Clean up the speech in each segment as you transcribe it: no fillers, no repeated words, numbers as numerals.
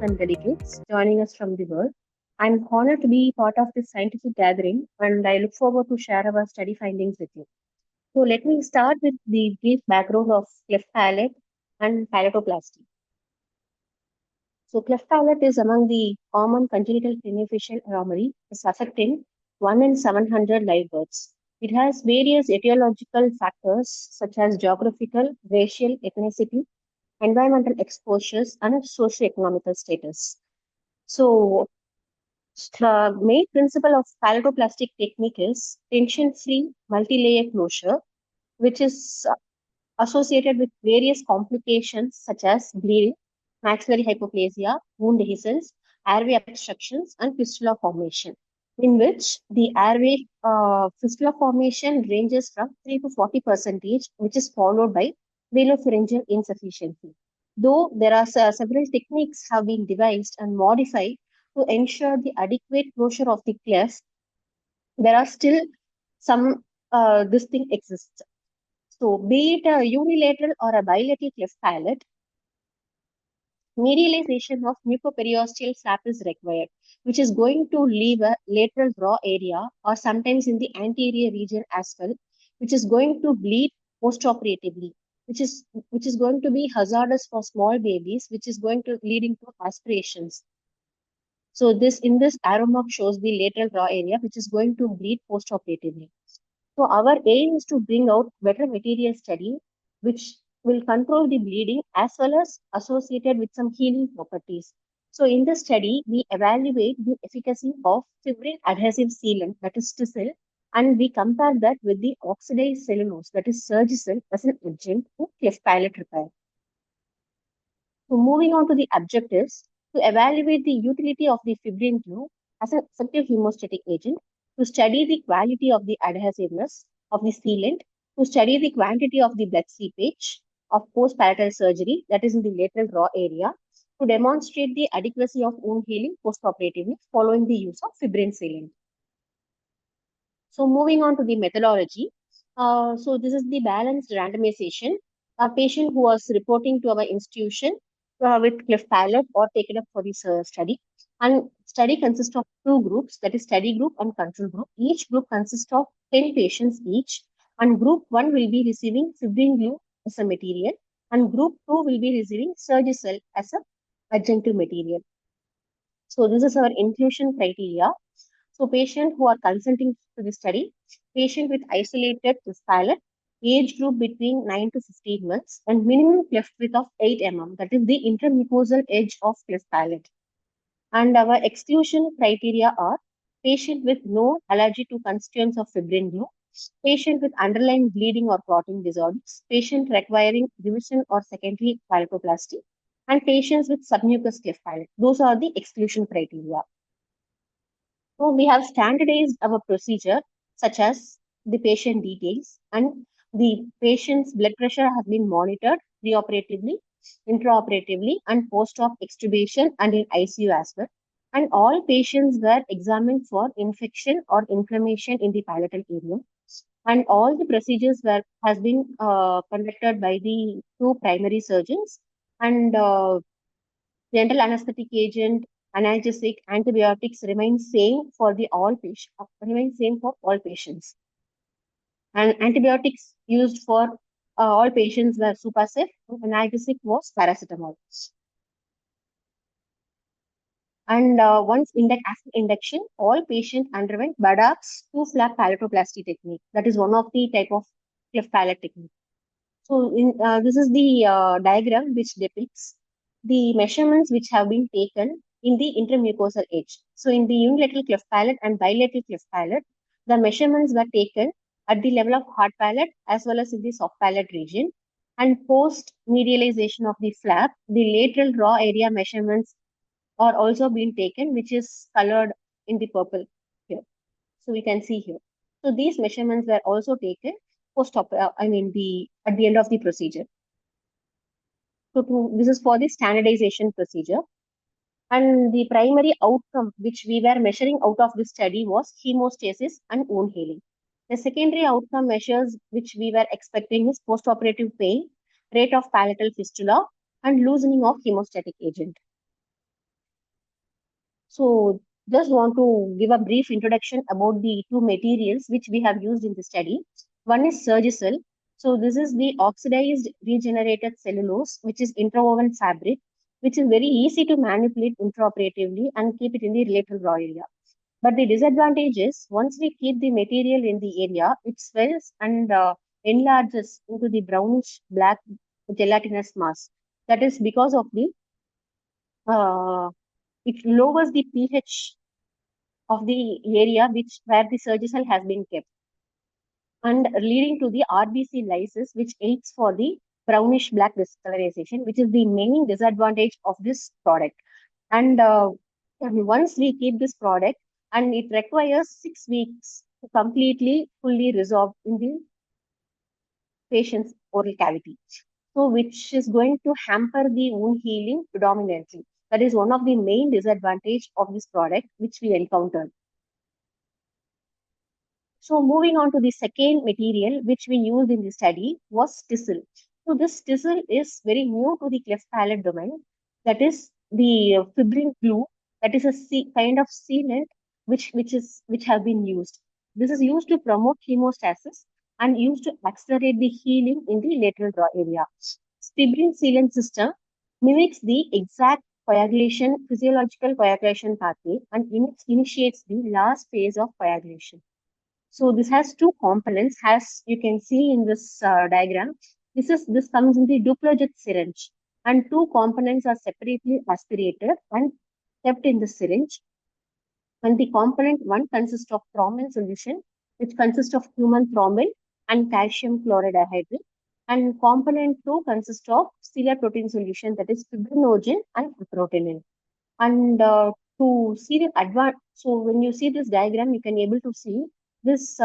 and delegates joining us from the world. I'm honored to be part of this scientific gathering and I look forward to share our study findings with you. So let me start with the brief background of cleft palate and palatoplasty. So cleft palate is among the common congenital craniofacial anomaly. It's affecting 1 in 700 live births. It has various etiological factors such as geographical, racial, ethnicity, environmental exposures, and socioeconomical status. So, the main principle of palatoplastic technique is tension-free multi-layer closure, which is associated with various complications such as bleeding, maxillary hypoplasia, wound dehiscence, airway obstructions, and fistula formation, in which the airway fistula formation ranges from 3 to 40%, which is followed by venopharyngeal insufficiency. Though there are several techniques have been devised and modified to ensure the adequate closure of the cleft, there are still some this thing exists. So, be it a unilateral or a bilateral cleft palate, medialization of mucoperiosteal flap is required, which is going to leave a lateral raw area or sometimes in the anterior region as well, which is going to bleed postoperatively, which is going to be hazardous for small babies, which is going to leading to aspirations. So this in this arrow mark shows the lateral raw area, which is going to bleed postoperatively. So our aim is to bring out better material study, which will control the bleeding as well as associated with some healing properties. So in the study, we evaluate the efficacy of fibrin adhesive sealant, that is Distal, and we compare that with the oxidized cellulose, that is Surgicel, as an agent in cleft palate repair. So moving on to the objectives, to evaluate the utility of the fibrin glue as an effective hemostatic agent, to study the quality of the adhesiveness of the sealant, to study the quantity of the blood seepage of post-palatal surgery, that is in the lateral raw area, to demonstrate the adequacy of wound healing postoperatively following the use of fibrin sealant. So moving on to the methodology. So this is the balanced randomization. A patient who was reporting to our institution with cleft palate or taken up for this study. And study consists of two groups, that is study group and control group. Each group consists of 10 patients each, and group 1 will be receiving fibrin glue as a material, and group 2 will be receiving Surgicel as a adjunctive material. So this is our inclusion criteria. So patient who are consenting to the study, patient with isolated cleft palate, age group between 9 to 15 months, and minimum cleft width of 8 mm, that is the intermucosal edge of cleft palate. And our exclusion criteria are patient with no allergy to constituents of fibrin glue, patient with underlying bleeding or clotting disorders, patient requiring revision or secondary palatoplasty, and patients with submucous cleft palate. Those are the exclusion criteria. So we have standardized our procedure, such as the patient details, and the patient's blood pressure has been monitored preoperatively, intraoperatively, and post-op extubation and in ICU as well. And all patients were examined for infection or inflammation in the palatal area. And all the procedures has been conducted by the two primary surgeons, and general anesthetic agent, analgesic, antibiotics remain same for all patients. And antibiotics used for all patients were Supasef, and analgesic was paracetamol. And after induction, all patients underwent Badak's two-flap palatoplasty technique. That is one of the type of cleft palate technique. So this is the diagram which depicts the measurements which have been taken in the intermucosal edge. So in the unilateral cleft palate and bilateral cleft palate, the measurements were taken at the level of hard palate as well as in the soft palate region. And post medialization of the flap, the lateral raw area measurements are also being taken, which is colored in the purple here. So we can see here. So these measurements were also taken at the end of the procedure. So this is for the standardization procedure. And the primary outcome which we were measuring out of this study was hemostasis and wound healing. The secondary outcome measures which we were expecting is postoperative pain, rate of palatal fistula, and loosening of hemostatic agent. So just want to give a brief introduction about the two materials which we have used in the study. One is Surgicel. So this is the oxidized regenerated cellulose, which is intrawoven fabric, which is very easy to manipulate intraoperatively and keep it in the lateral raw area. But the disadvantage is once we keep the material in the area, it swells and enlarges into the brownish black gelatinous mass. That is because of the uh, it lowers the pH of the area which where the surgical has been kept and leading to the RBC lysis, which aids for the brownish black discolorization, which is the main disadvantage of this product. And once we keep this product, and it requires 6 weeks to completely fully resolve in the patient's oral cavity. So, which is going to hamper the wound healing predominantly. That is one of the main disadvantage of this product which we encountered. So moving on to the second material which we used in the study was Tissel. So this Tissel is very new to the cleft palate domain. That is the Fibrin glue. That is a kind of sealant which have been used. This is used to promote hemostasis and used to accelerate the healing in the lateral draw area. Fibrin sealant system mimics the exact coagulation, physiological coagulation pathway and initiates the last phase of coagulation. So this has two components, as you can see in this diagram. This comes in the duploid syringe, and two components are separately aspirated and kept in the syringe. And the component one consists of thrombin solution, which consists of human thrombin and calcium chloride dihydride. And component two consists of ciliary protein solution, that is fibrinogen and proteinin. And to see the advance, so when you see this diagram, you can able to see this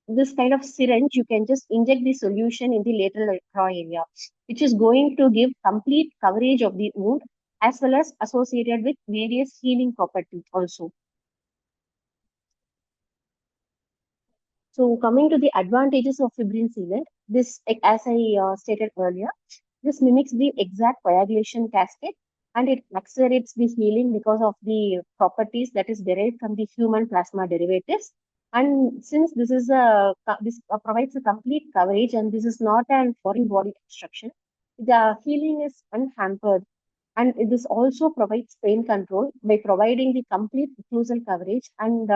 this kind of syringe. You can just inject the solution in the lateral raw area, which is going to give complete coverage of the wound as well as associated with various healing properties also. So coming to the advantages of fibrin sealant, this, as I stated earlier, this mimics the exact coagulation cascade and it accelerates the healing because of the properties that is derived from the human plasma derivatives. And since this provides a complete coverage and this is not an foreign body obstruction, the healing is unhampered. And this also provides pain control by providing the complete occlusal coverage, and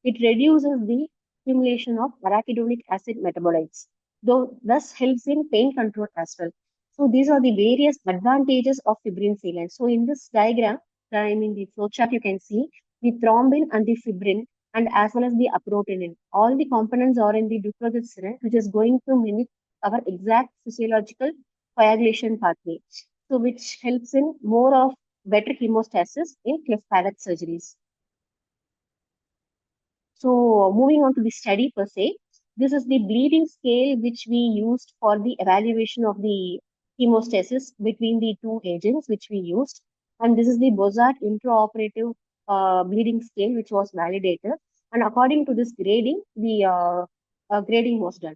it reduces the accumulation of arachidonic acid metabolites, though thus helps in pain control as well. So these are the various advantages of fibrin sealant. So in this diagram, I mean the flowchart, you can see the thrombin and the fibrin and as well as the aproteinin. All the components are in the duploid syringe, which is going to mimic our exact physiological coagulation pathway. So which helps in more of better hemostasis in cleft palate surgeries. So moving on to the study per se, this is the bleeding scale which we used for the evaluation of the hemostasis between the two agents which we used. And this is the Bozart intraoperative bleeding scale which was validated. And according to this grading, the grading was done.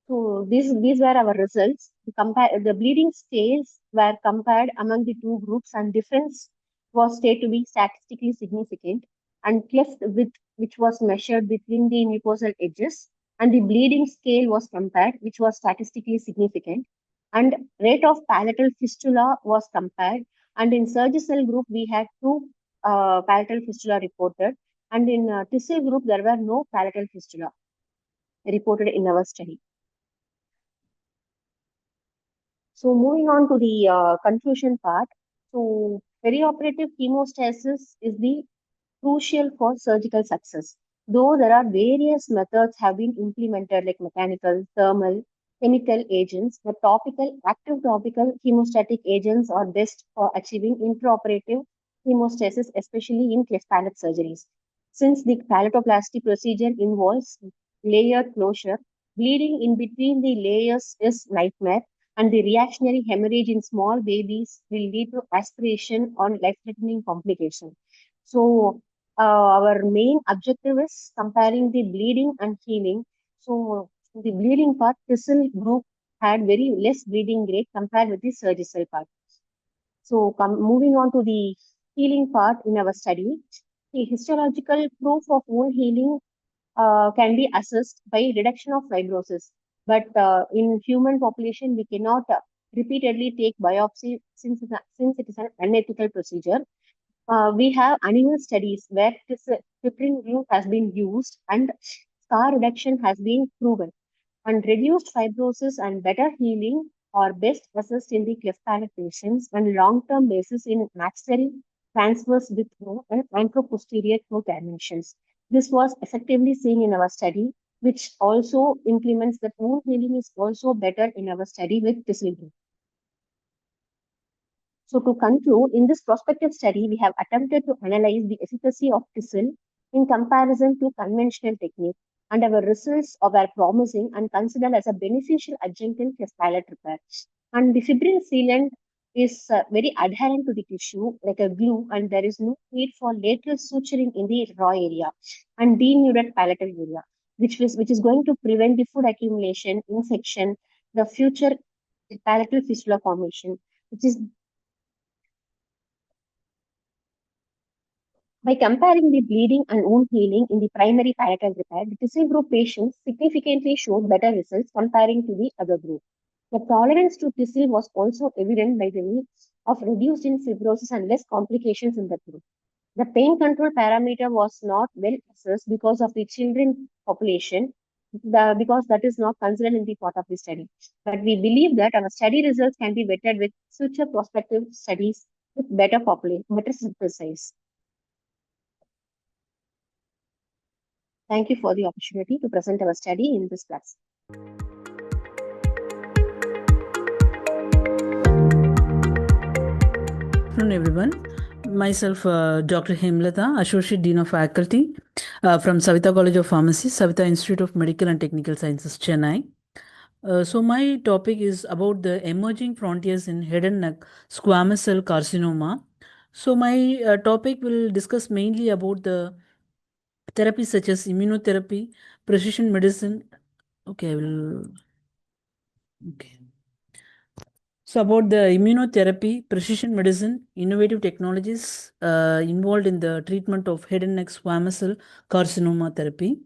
So these were our results. The bleeding scales were compared among the two groups, and difference was stated to be statistically significant. And cleft width, which was measured between the mucosal edges, and the bleeding scale was compared, which was statistically significant. And rate of palatal fistula was compared. And in surgical group, we had two palatal fistula reported, and in tissue group, there were no palatal fistula reported in our study. So moving on to the conclusion part. So perioperative hemostasis is the crucial for surgical success. Though there are various methods have been implemented like mechanical, thermal, chemical agents, the active topical hemostatic agents are best for achieving intraoperative hemostasis, especially in cleft palate surgeries. Since the palatoplasty procedure involves layer closure, bleeding in between the layers is nightmare and the reactionary hemorrhage in small babies will lead to aspiration or life-threatening complication. So our main objective is comparing the bleeding and healing. So the bleeding part, Thistle group had very less bleeding rate compared with the surgical part. So moving on to the healing part in our study, the histological proof of wound healing can be assessed by reduction of fibrosis. But in human population, we cannot repeatedly take biopsy since it is an unethical procedure. We have animal studies where this fibrin glue has been used and scar reduction has been proven. And reduced fibrosis and better healing are best assessed in the cleft palate patients and long-term basis in maxillary transverse width growth and anteroposterior growth dimensions. This was effectively seen in our study, which also implements that wound healing is also better in our study with distal. So to conclude, in this prospective study, we have attempted to analyze the efficacy of distal in comparison to conventional technique, and our results are promising and considered as a beneficial adjunct in palate repair. And the fibrin sealant is very adherent to the tissue like a glue, and there is no need for lateral suturing in the raw area and denuded palatal area, which is going to prevent the food accumulation, infection, the future palatal fistula formation, which is by comparing the bleeding and wound healing in the primary palatal repair, the distal group patients significantly showed better results comparing to the other group. The tolerance to distal was also evident by the way of reduced in fibrosis and less complications in the group. The pain control parameter was not well assessed because of the children population, because that is not considered in the part of the study. But we believe that our study results can be bettered with future prospective studies with better population, better sample size. Thank you for the opportunity to present our study in this class. Good afternoon, everyone. Myself, Dr. Hemlata, Associate Dean of Faculty from Savita College of Pharmacy, Savita Institute of Medical and Technical Sciences, Chennai. So my topic is about the emerging frontiers in head and neck squamous cell carcinoma. So my topic will discuss mainly about the therapies such as immunotherapy, precision medicine. Okay, I will. Okay. So about the immunotherapy, precision medicine, innovative technologies involved in the treatment of head and neck squamous cell carcinoma therapy.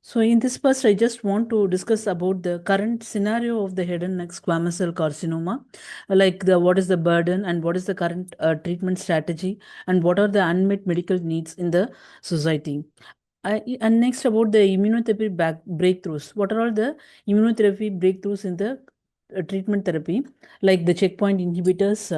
So in this first, I just want to discuss about the current scenario of the head and neck squamous cell carcinoma, like the what is the burden and what is the current treatment strategy and what are the unmet medical needs in the society. And next about the immunotherapy breakthroughs. What are all the immunotherapy breakthroughs in the treatment therapy, like the checkpoint inhibitors,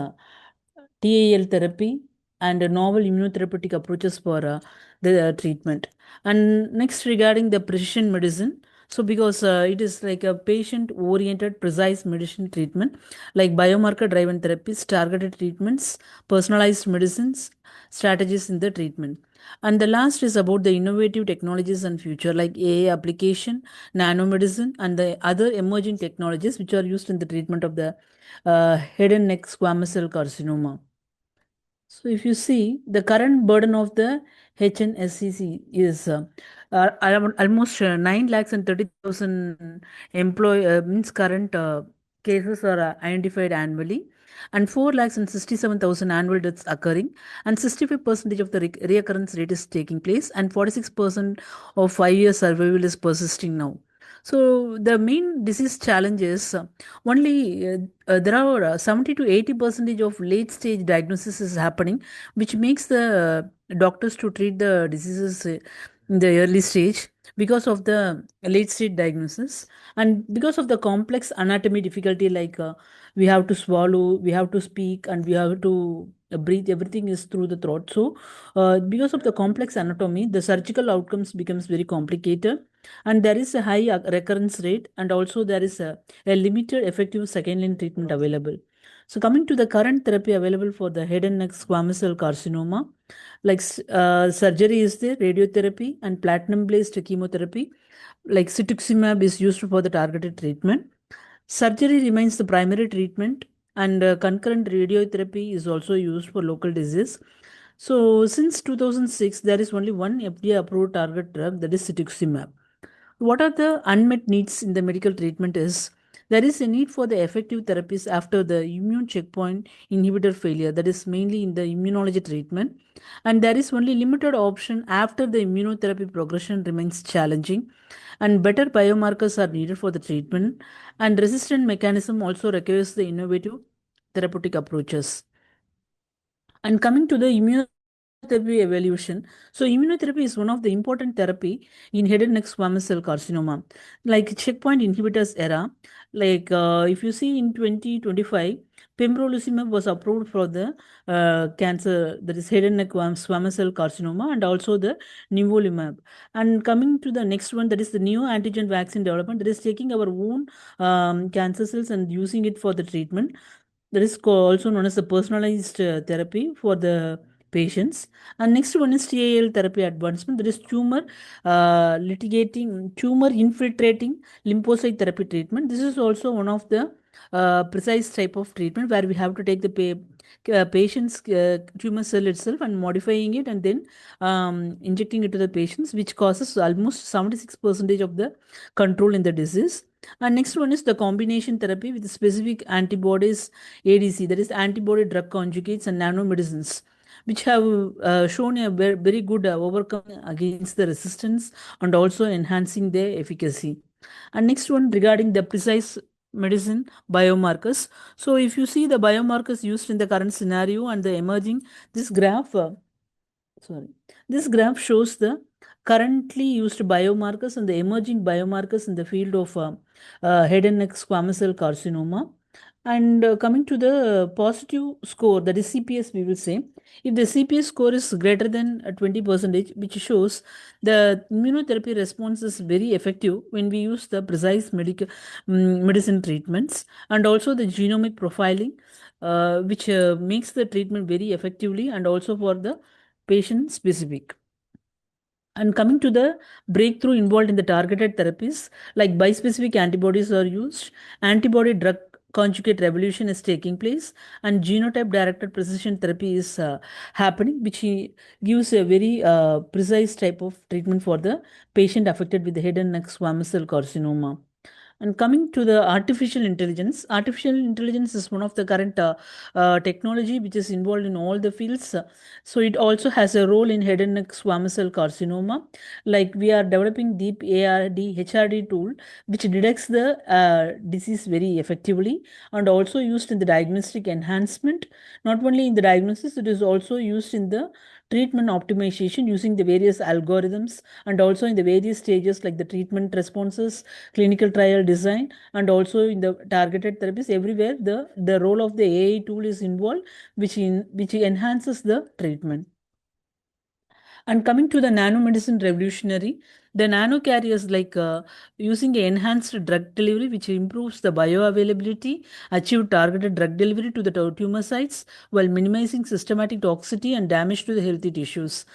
TAL therapy, and novel immunotherapeutic approaches for the treatment. And next, regarding the precision medicine. So, because it is like a patient oriented, precise medicine treatment, like biomarker driven therapies, targeted treatments, personalized medicines, strategies in the treatment. And the last is about the innovative technologies and future, like AI application, nanomedicine, and the other emerging technologies which are used in the treatment of the head and neck squamous cell carcinoma. So, if you see the current burden of the HNSCC is around almost 9 lakhs and 30,000 means current cases are identified annually, and 4 lakhs and 67,000 annual deaths occurring, and 65% of the reoccurrence rate is taking place, and 46% of 5-year survival is persisting now. So the main disease challenge is only there are 70 to 80% of late stage diagnosis is happening, which makes the doctors to treat the diseases in the early stage because of the late stage diagnosis and because of the complex anatomy difficulty, like we have to swallow, we have to speak, and we have to breathe. Everything is through the throat. So because of the complex anatomy, the surgical outcomes becomes very complicated, and there is a high recurrence rate, and also there is a limited effective second line treatment available. So coming to the current therapy available for the head and neck squamous cell carcinoma, like surgery is there, radiotherapy and platinum based chemotherapy, like cetuximab is used for the targeted treatment. Surgery remains the primary treatment, and concurrent radiotherapy is also used for local disease. So since 2006, there is only one FDA approved target drug, that is cetuximab. What are the unmet needs in the medical treatment is There is a need for the effective therapies after the immune checkpoint inhibitor failure, that is mainly in the immunology treatment. And there is only limited option after the immunotherapy progression remains challenging, and better biomarkers are needed for the treatment. And resistant mechanism also requires the innovative therapeutic approaches. And coming to the immunotherapy evaluation, so immunotherapy is one of the important therapy in head and neck squamous cell carcinoma, like checkpoint inhibitors era. Like if you see in 2025, pembrolizumab was approved for the cancer, that is head and neck squamous cell carcinoma, and also the nivolumab. And coming to the next one, that is the neoantigen vaccine development, that is taking our own cancer cells and using it for the treatment. That is also known as the personalized therapy for the patients. And next one is TAL therapy advancement, that is tumor infiltrating lymphocyte therapy treatment. This is also one of the precise type of treatment where we have to take the patient's tumor cell itself and modifying it and then injecting it to the patients, which causes almost 76% of the control in the disease. And next one is the combination therapy with specific antibodies, ADC, that is antibody drug conjugates and nanomedicines, which have shown a very good overcoming against the resistance and also enhancing their efficacy. And next one regarding the precise medicine biomarkers. So if you see the biomarkers used in the current scenario and the emerging, this graph, this graph shows the currently used biomarkers and the emerging biomarkers in the field of head and neck squamous cell carcinoma. And coming to the positive score, that is CPS, we will say, if the CPS score is greater than 20%, which shows the immunotherapy response is very effective when we use the precise medicine treatments, and also the genomic profiling, which makes the treatment very effectively and also for the patient specific. And coming to the breakthrough involved in the targeted therapies, like bispecific antibodies are used, antibody drug conjugate revolution is taking place, and genotype directed precision therapy is happening, which gives a very precise type of treatment for the patient affected with the head and neck squamous cell carcinoma. And coming to the artificial intelligence is one of the current technology which is involved in all the fields. So it also has a role in head and neck squamous cell carcinoma. Like we are developing deep HRD tool, which detects the disease very effectively and also used in the diagnostic enhancement. Not only in the diagnosis, it is also used in the treatment optimization using the various algorithms and also in the various stages like the treatment responses, clinical trial design, and also in the targeted therapies. Everywhere the role of the AI tool is involved, which enhances the treatment. And coming to the nanomedicine revolutionary, the nanocarriers, like using a enhanced drug delivery, which improves the bioavailability, achieve targeted drug delivery to the tumor sites while minimizing systematic toxicity and damage to the healthy tissues.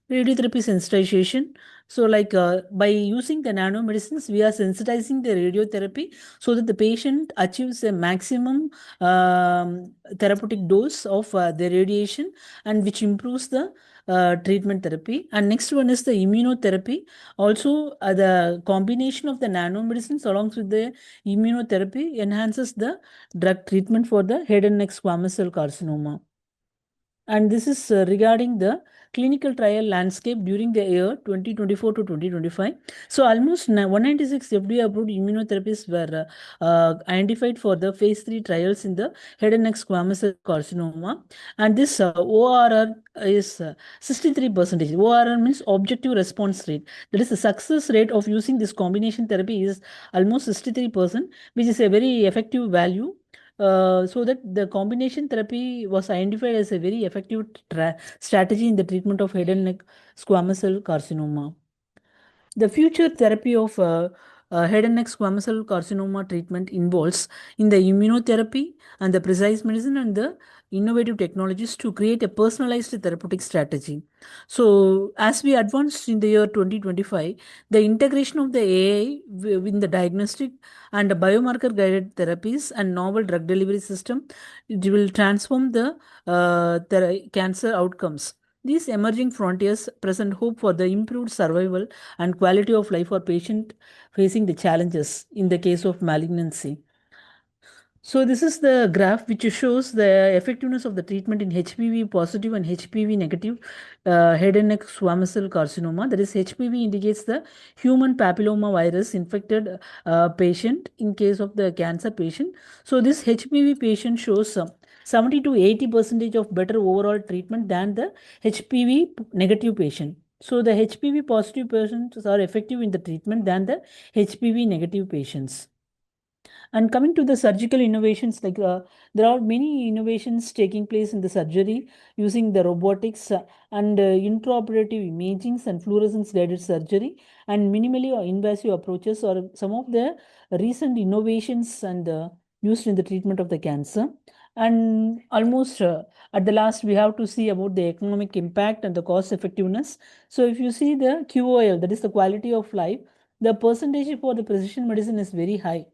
Radiotherapy sensitization. So, like by using the nanomedicines, we are sensitizing the radiotherapy so that the patient achieves a maximum therapeutic dose of the radiation, and which improves the treatment therapy. And next one is the immunotherapy. Also, the combination of the nanomedicines along with the immunotherapy enhances the drug treatment for the head and neck squamous cell carcinoma. And this is regarding the clinical trial landscape during the year 2024 to 2025. So almost 196 FDA approved immunotherapies were identified for the phase 3 trials in the head and neck squamous cell carcinoma. And this ORR is 63%. ORR means objective response rate. That is the success rate of using this combination therapy is almost 63%, which is a very effective value. So that the combination therapy was identified as a very effective strategy in the treatment of head and neck squamous cell carcinoma. The future therapy of head and neck squamous cell carcinoma treatment involves in the immunotherapy and the precise medicine and the innovative technologies to create a personalized therapeutic strategy. So, as we advanced in the year 2025, the integration of the AI in the diagnostic and the biomarker guided therapies and novel drug delivery system, it will transform the cancer outcomes. These emerging frontiers present hope for the improved survival and quality of life for patients facing the challenges in the case of malignancy. So this is the graph which shows the effectiveness of the treatment in HPV positive and HPV negative head and neck squamous cell carcinoma. That is, HPV indicates the human papilloma virus infected patient in case of the cancer patient. So this HPV patient shows 70 to 80% of better overall treatment than the HPV negative patient. So the HPV positive patients are effective in the treatment than the HPV negative patients. And coming to the surgical innovations, there are many innovations taking place in the surgery using the robotics and intraoperative imagings and fluorescence guided surgery and minimally invasive approaches are some of the recent innovations and used in the treatment of the cancer. And almost at the last, we have to see about the economic impact and the cost effectiveness. So if you see the QOL, that is the quality of life, the percentage for the precision medicine is very high.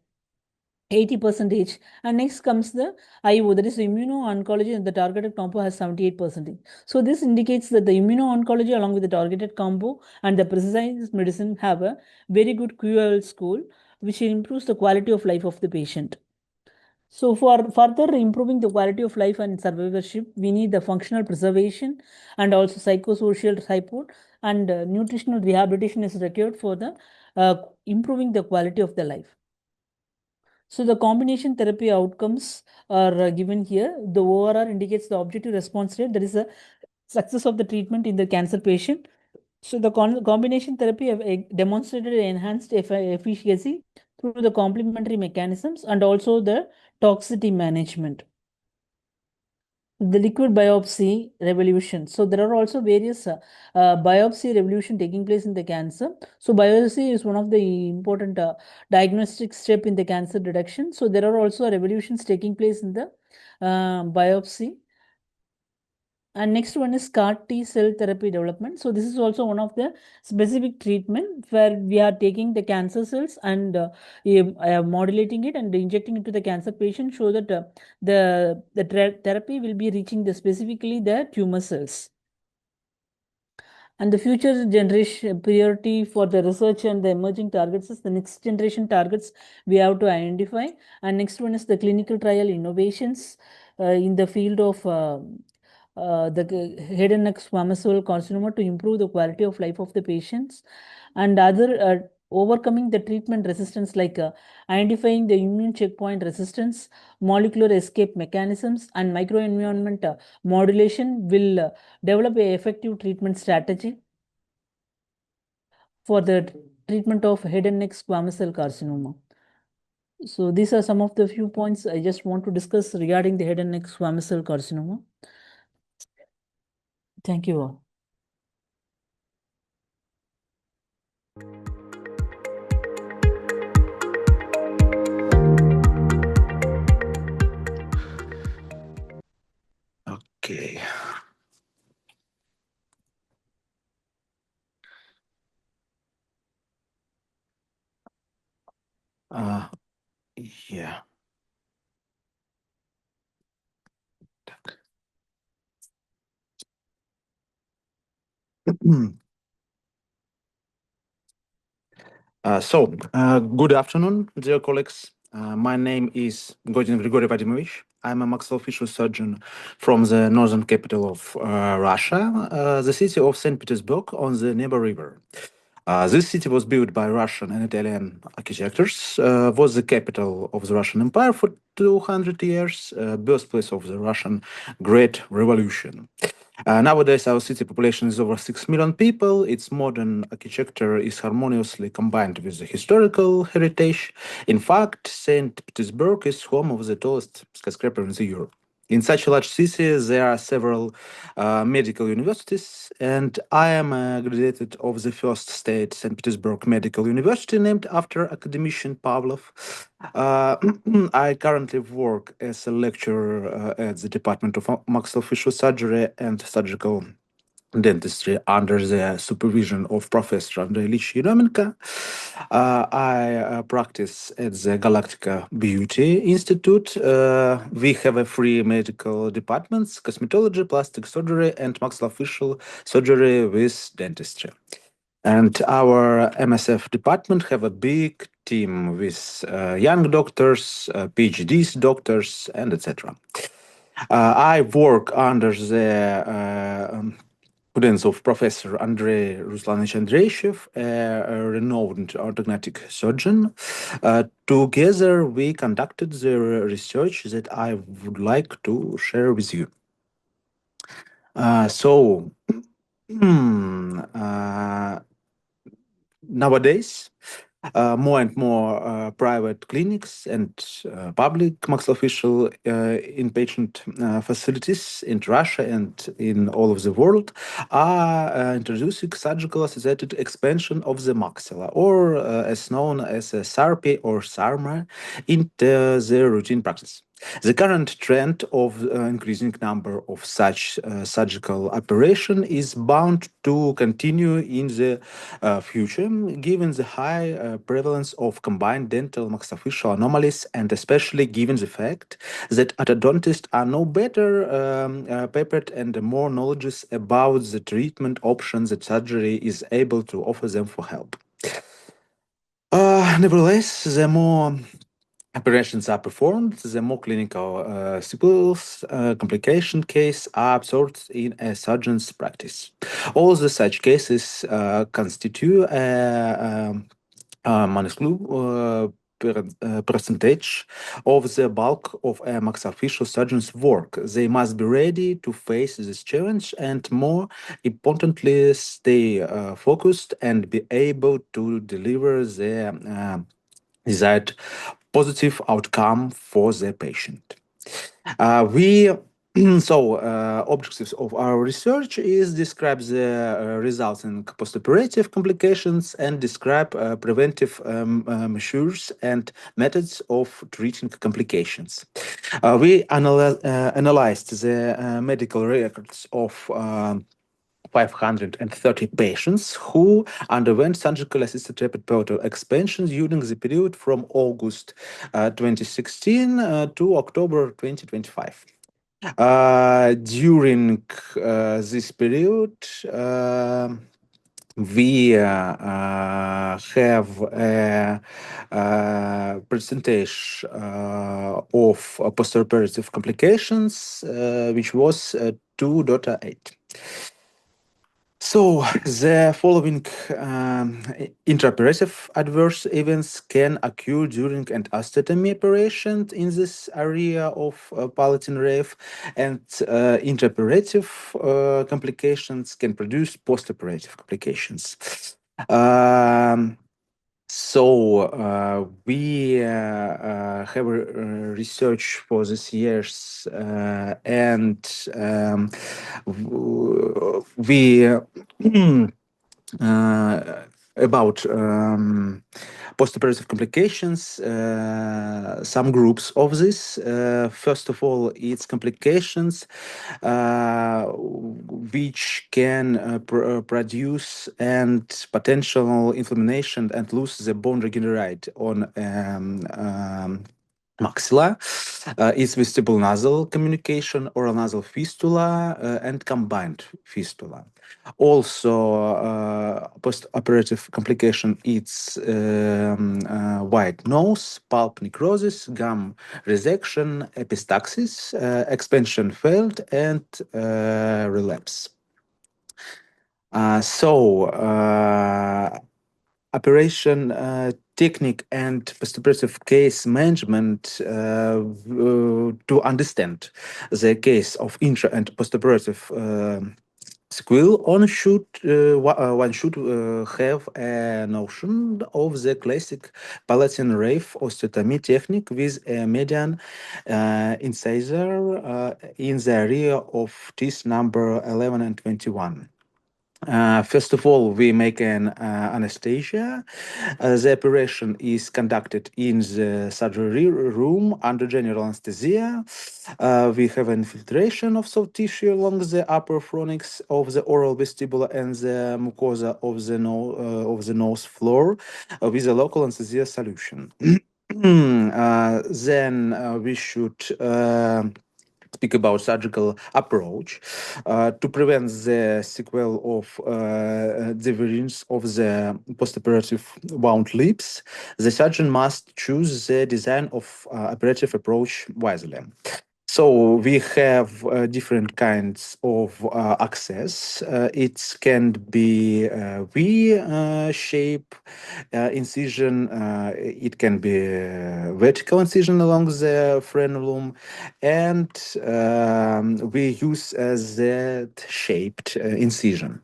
80%. And next comes the IO, that is the immuno-oncology, and the targeted combo has 78%. So this indicates that the immuno-oncology along with the targeted combo and the precise medicine have a very good QOL score, which improves the quality of life of the patient. So for further improving the quality of life and survivorship, we need the functional preservation and also psychosocial support and nutritional rehabilitation is required for the improving the quality of the life. So the combination therapy outcomes are given here. The ORR indicates the objective response rate, that is the success of the treatment in the cancer patient. So the combination therapy have demonstrated enhanced efficacy through the complementary mechanisms and also the toxicity management. The liquid biopsy revolution. So there are also various biopsy revolution taking place in the cancer. So biopsy is one of the important diagnostic step in the cancer detection. So there are also revolutions taking place in the biopsy. And next one is CAR T cell therapy development. So this is also one of the specific treatment where we are taking the cancer cells and modulating it and injecting it to the cancer patient so that the therapy will be reaching the specifically the tumor cells. And the future generation priority for the research and the emerging targets is the next generation targets we have to identify. And next one is the clinical trial innovations in the field of the head and neck squamous cell carcinoma to improve the quality of life of the patients and other overcoming the treatment resistance like identifying the immune checkpoint resistance, molecular escape mechanisms and microenvironment modulation will develop a effective treatment strategy for the treatment of head and neck squamous cell carcinoma. So these are some of the few points I just want to discuss regarding the head and neck squamous cell carcinoma. Thank you all. Okay. Yeah. Good afternoon, dear colleagues. My name is Godin Grigory Vadimovich. I'm a maxillofacial surgeon from the northern capital of Russia, the city of St. Petersburg on the Neva River. This city was built by Russian and Italian architects, was the capital of the Russian Empire for 200 years, birthplace of the Russian Great Revolution. Nowadays, our city population is over 6 million people. Its modern architecture is harmoniously combined with the historical heritage. In fact, St. Petersburg is home of the tallest skyscraper in Europe. In such a large city, there are several medical universities, and I am a graduate of the first state St. Petersburg Medical University, named after academician Pavlov. I currently work as a lecturer at the Department of Maxillofacial Surgery and Surgical Dentistry under the supervision of Professor Andrei Ilyich Yeremenko. I practice at the Galactica Beauty Institute. We have 3 medical departments: cosmetology, plastic surgery, and maxillofacial surgery with dentistry. And our MSF department have a big team with young doctors, PhDs doctors, and etc. I work under the guidance of Professor Andrei Ruslanovich Andreyev, a renowned orthodontic surgeon. Together, we conducted the research that I would like to share with you. Nowadays, more and more private clinics and public maxillofacial inpatient facilities in Russia and in all of the world are introducing surgical associated expansion of the maxilla, or as known as a SARPI or SARMA, into the routine practice. The current trend of increasing number of such surgical operation is bound to continue in the future, given the high prevalence of combined dental maxillofacial anomalies, and especially given the fact that orthodontists are no better prepared and more knowledgeable about the treatment options that surgery is able to offer them for help. Nevertheless, the more operations are performed, the more clinical sequels, complication case are absorbed in a surgeon's practice. All the such cases constitute a minuscule percentage of the bulk of a maxillofacial surgeon's work. They must be ready to face this challenge and, more importantly, stay focused and be able to deliver the desired positive outcome for the patient. Objectives of our research is describe the results in postoperative complications and describe preventive measures and methods of treating complications. We analyzed the medical records of 530 patients who underwent surgical assisted rapid palatal expansion during the period from August 2016 to October 2025. During this period, we have a percentage of postoperative complications, which was 2.8. So the following intraoperative adverse events can occur during an osteotomy operation in this area of Palatine Rugae, and intraoperative complications can produce postoperative complications. We have research for this years, and we about postoperative complications, some groups of this. First of all, it's complications which can produce and potential inflammation and lose the bone regenerate on maxilla. It's vestibular nasal communication, oral nasal fistula, and combined fistula. Also, post-operative complication, it's white nose, pulp necrosis, gum resection, epistaxis, expansion failed, and relapse. Operation technique and postoperative case management to understand the case of intra and postoperative sequel, one should have a notion of the classic Palatine Rugae osteotomy technique with a median incisor in the area of teeth number 11 and 21. First of all, we make an anesthesia. The operation is conducted in the surgery room under general anesthesia. We have infiltration of soft tissue along the upper phalanx of the oral vestibule and the mucosa of the nose floor with a local anesthesia solution. Then we should speak about surgical approach to prevent the sequel of divergence of the postoperative wound lips. The surgeon must choose the design of operative approach wisely. So we have different kinds of access. It can be V shape incision. It can be vertical incision along the frenulum, and we use Z-shaped incision.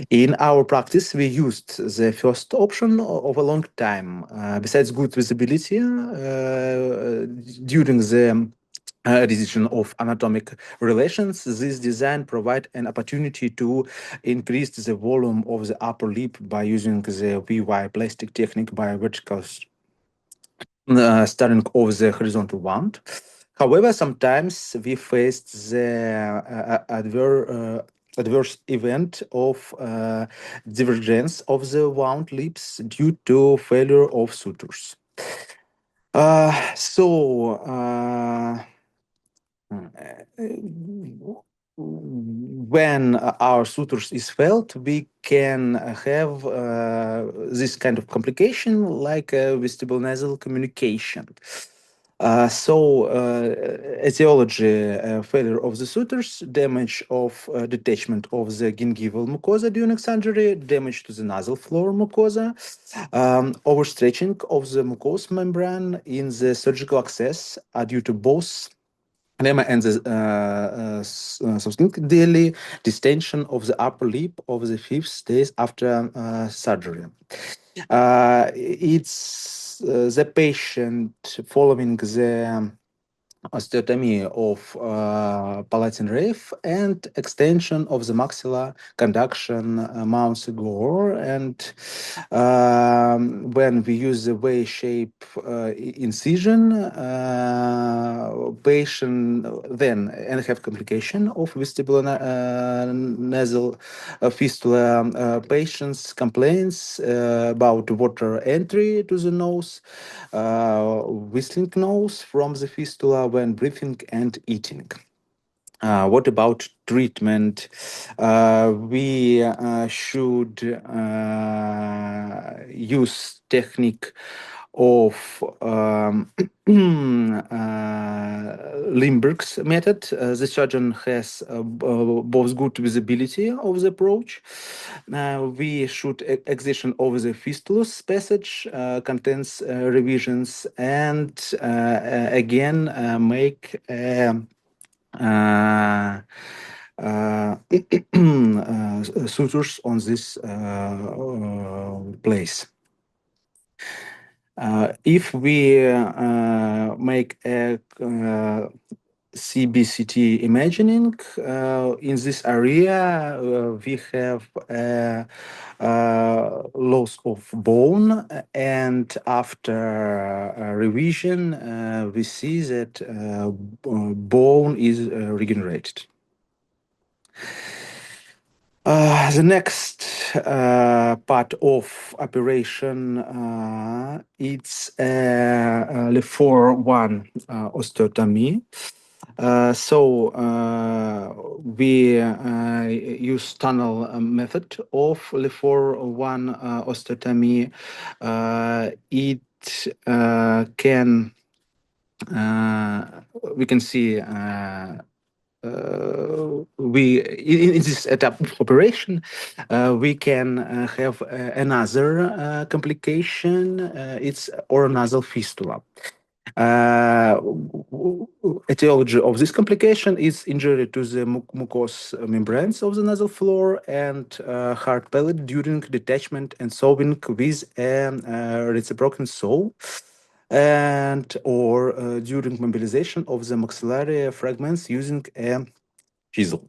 In our practice, we used the first option of a long time. Besides good visibility during the decision of anatomic relations, this design provide an opportunity to increase the volume of the upper lip by using the VY plastic technique by vertical starting of the horizontal wound. However, sometimes we faced the adverse event of divergence of the wound lips due to failure of sutures. When our sutures is failed, we can have this kind of complication like vestibular nasal communication. Etiology, failure of the sutures, damage of detachment of the gingival mucosa during surgery, damage to the nasal floor mucosa, overstretching of the mucous membrane in the surgical access are due to both lemma and the subsequent daily distension of the upper lip of the 5 days after surgery. It's the patient following the osteotomy of Palatine Rugae and extension of the maxilla conduction months ago. And when we use the V-shape incision, patient then and have complication of vestibular nasal fistula. Patients complains about water entry to the nose, whistling nose from the fistula when breathing and eating. What about treatment? We should use technique of Limburg's method. The surgeon has both good visibility of the approach. We should excision of the fistulous passage, contains revisions, and again make sutures on this place. If we make a CBCT imagining in this area, we have loss of bone, and after revision, we see that bone is regenerated. The next part of operation it's L4-1 osteotomy. We use tunnel method of L4-1 osteotomy. It can we can see we in this etap of operation we can have another complication. It's oronasal fistula. Etiology of this complication is injury to the mucous membranes of the nasal floor and hard palate during detachment and sewing with a reciprocal sew, and or during mobilization of the maxillary fragments using a chisel.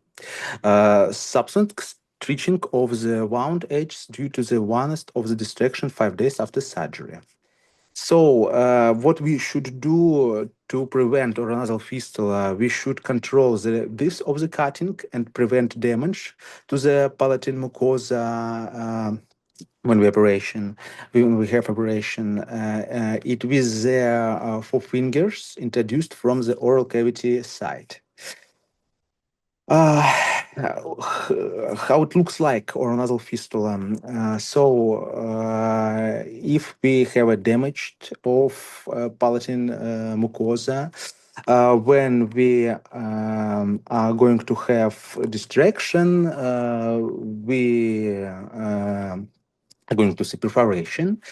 Subsequent stretching of the wound edges due to the warmth of the distraction 5 days after surgery. So, what we should do to prevent oronasal fistula, we should control the width of the cutting and prevent damage to the palatine mucosa when we have operation. It with the 4 fingers introduced from the oral cavity side. How it looks like oronasal fistula. If we have a damage of palatine mucosa, when we are going to have distraction, we are going to see perforation.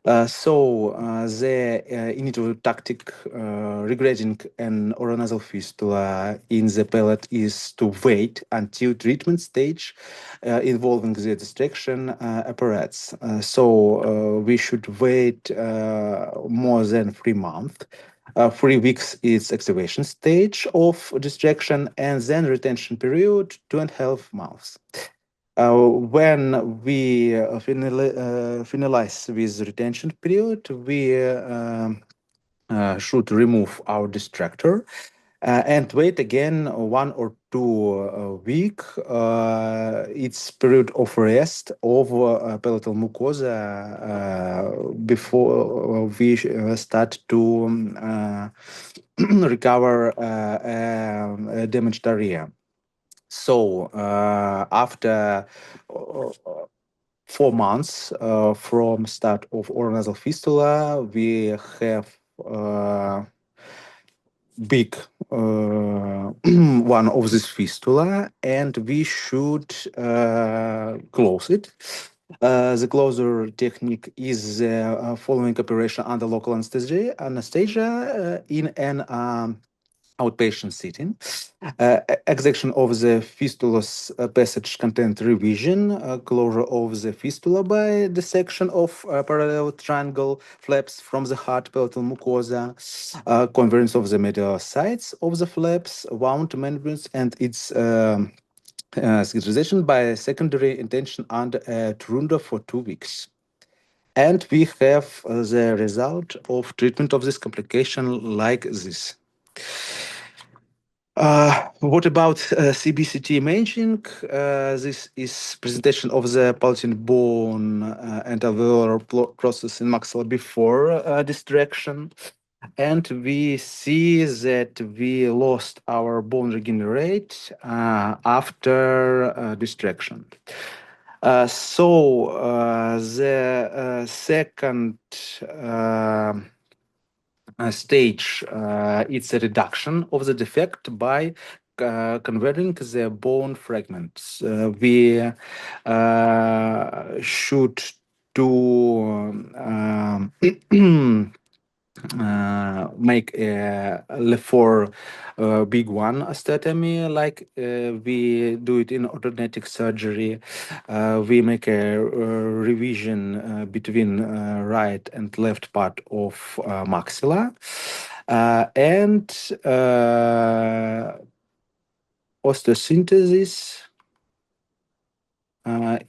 The initial tactic regarding an oronasal fistula in the palate is to wait until treatment stage involving the distraction apparatus. We should wait more than 3 months. 3 weeks is activation stage of distraction, and then retention period 2.5 months. When we finalize with retention period, we should remove our distractor and wait again 1 or 2 week. It's period of rest of palatal mucosa before we start to recover damaged area. So after 4 months from start of oronasal fistula, we have big one of this fistula, and we should close it. The closure technique is following operation under local anesthesia in an outpatient setting. Execution of the fistula's passage content revision, closure of the fistula by dissection of parallel triangle flaps from the heart palatal mucosa, convergence of the medial sides of the flaps, wound membranes, and its cicatrization by secondary intention under a trunda for 2 weeks. And we have the result of treatment of this complication like this. What about CBCT imaging? This is presentation of the palatine bone and alveolar process in maxilla before distraction. And we see that we lost our bone regenerate after distraction. The second stage, it's a reduction of the defect by converting the bone fragments. We should do make a L4 big one osteotomy like we do it in orthodontic surgery. We make a revision between right and left part of maxilla, and osteosynthesis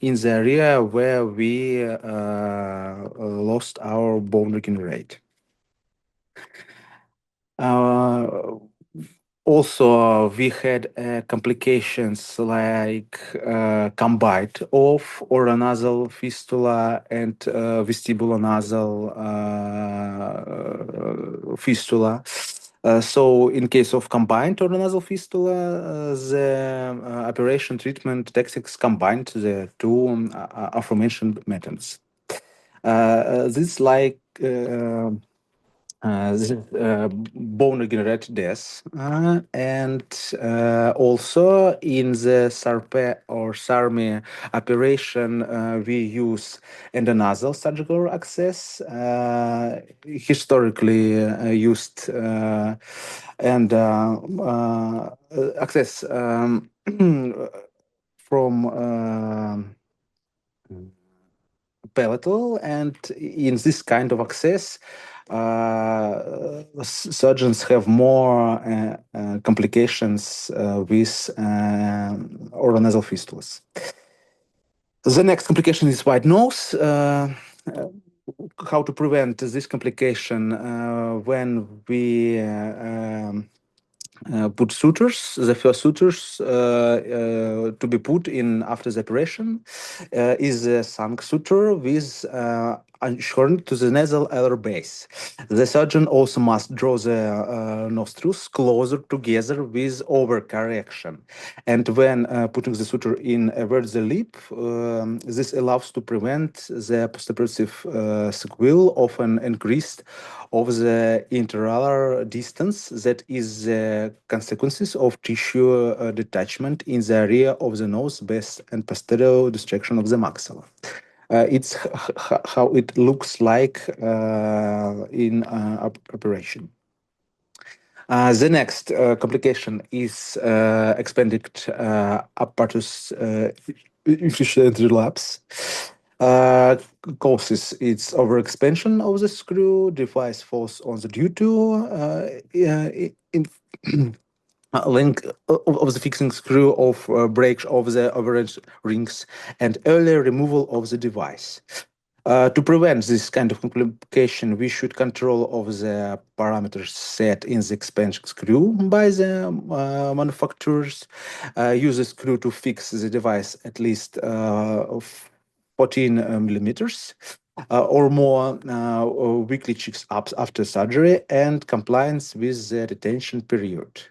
in the area where we lost our bone regenerate. Also, we had complications like combined of oronasal fistula and vestibulonasal fistula. So, in case of combined oronasal fistula, the operation treatment tactics combined the two aforementioned methods. This like bone regenerated death, and also in the SARPE or SARME operation, we use endonasal surgical access, historically used and access from palatal, and in this kind of access, surgeons have more complications with oronasal fistulas. The next complication is wide nose. How to prevent this complication when we put sutures. The first sutures to be put in after the operation is a sunk suture with adherent to the nasal alar base. The surgeon also must draw the nostrils closer together with overcorrection. And when putting the suture in avert the lip, this allows to prevent the postoperative sequel of an increase of the interalar distance that is the consequences of tissue detachment in the area of the nose, base, and posterior distraction of the maxilla. It's how it looks like in operation. The next complication is expanded apparatus efficient relapse. Causes its overexpansion of the screw. Device falls on the due to in link of the fixing screw of break of the overage rings and early removal of the device. To prevent this kind of complication, we should control of the parameters set in the expansion screw by the manufacturers. Use the screw to fix the device at least 14 millimeters or more weekly checks ups after surgery and compliance with the retention period.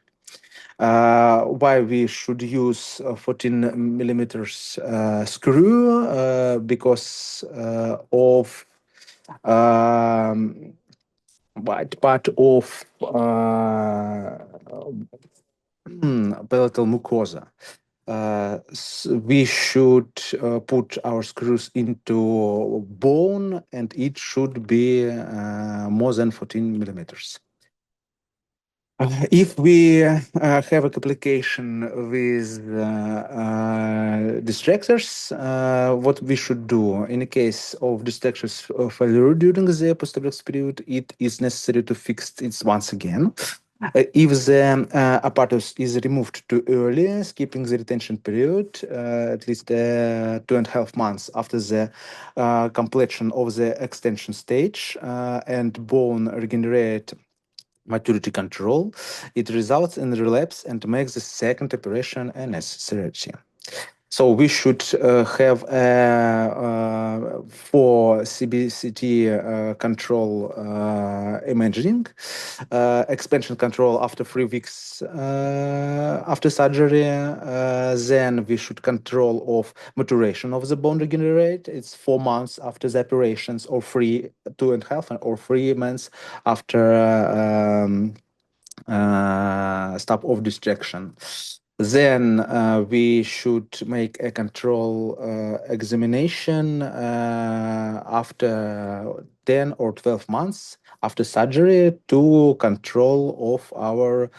Why we should use 14 millimeters screw? Because of white part of palatal mucosa. We should put our screws into bone and it should be more than 14 millimeters. If we have a complication with distractors, what we should do in the case of distractors failure during the postoperative period, it is necessary to fix it once again. If the apparatus is removed too early, skipping the retention period, at least 2.5 months after the completion of the extension stage, and bone regenerate maturity control, it results in relapse and makes the second operation a necessity. So we should have for CBCT control imaging, expansion control after 3 weeks after surgery. Then we should control of maturation of the bone regenerate. It's 4 months after the operations, or 2.5 or 3 months after stop of distraction. Then we should make a control examination after 10 or 12 months after surgery to control of our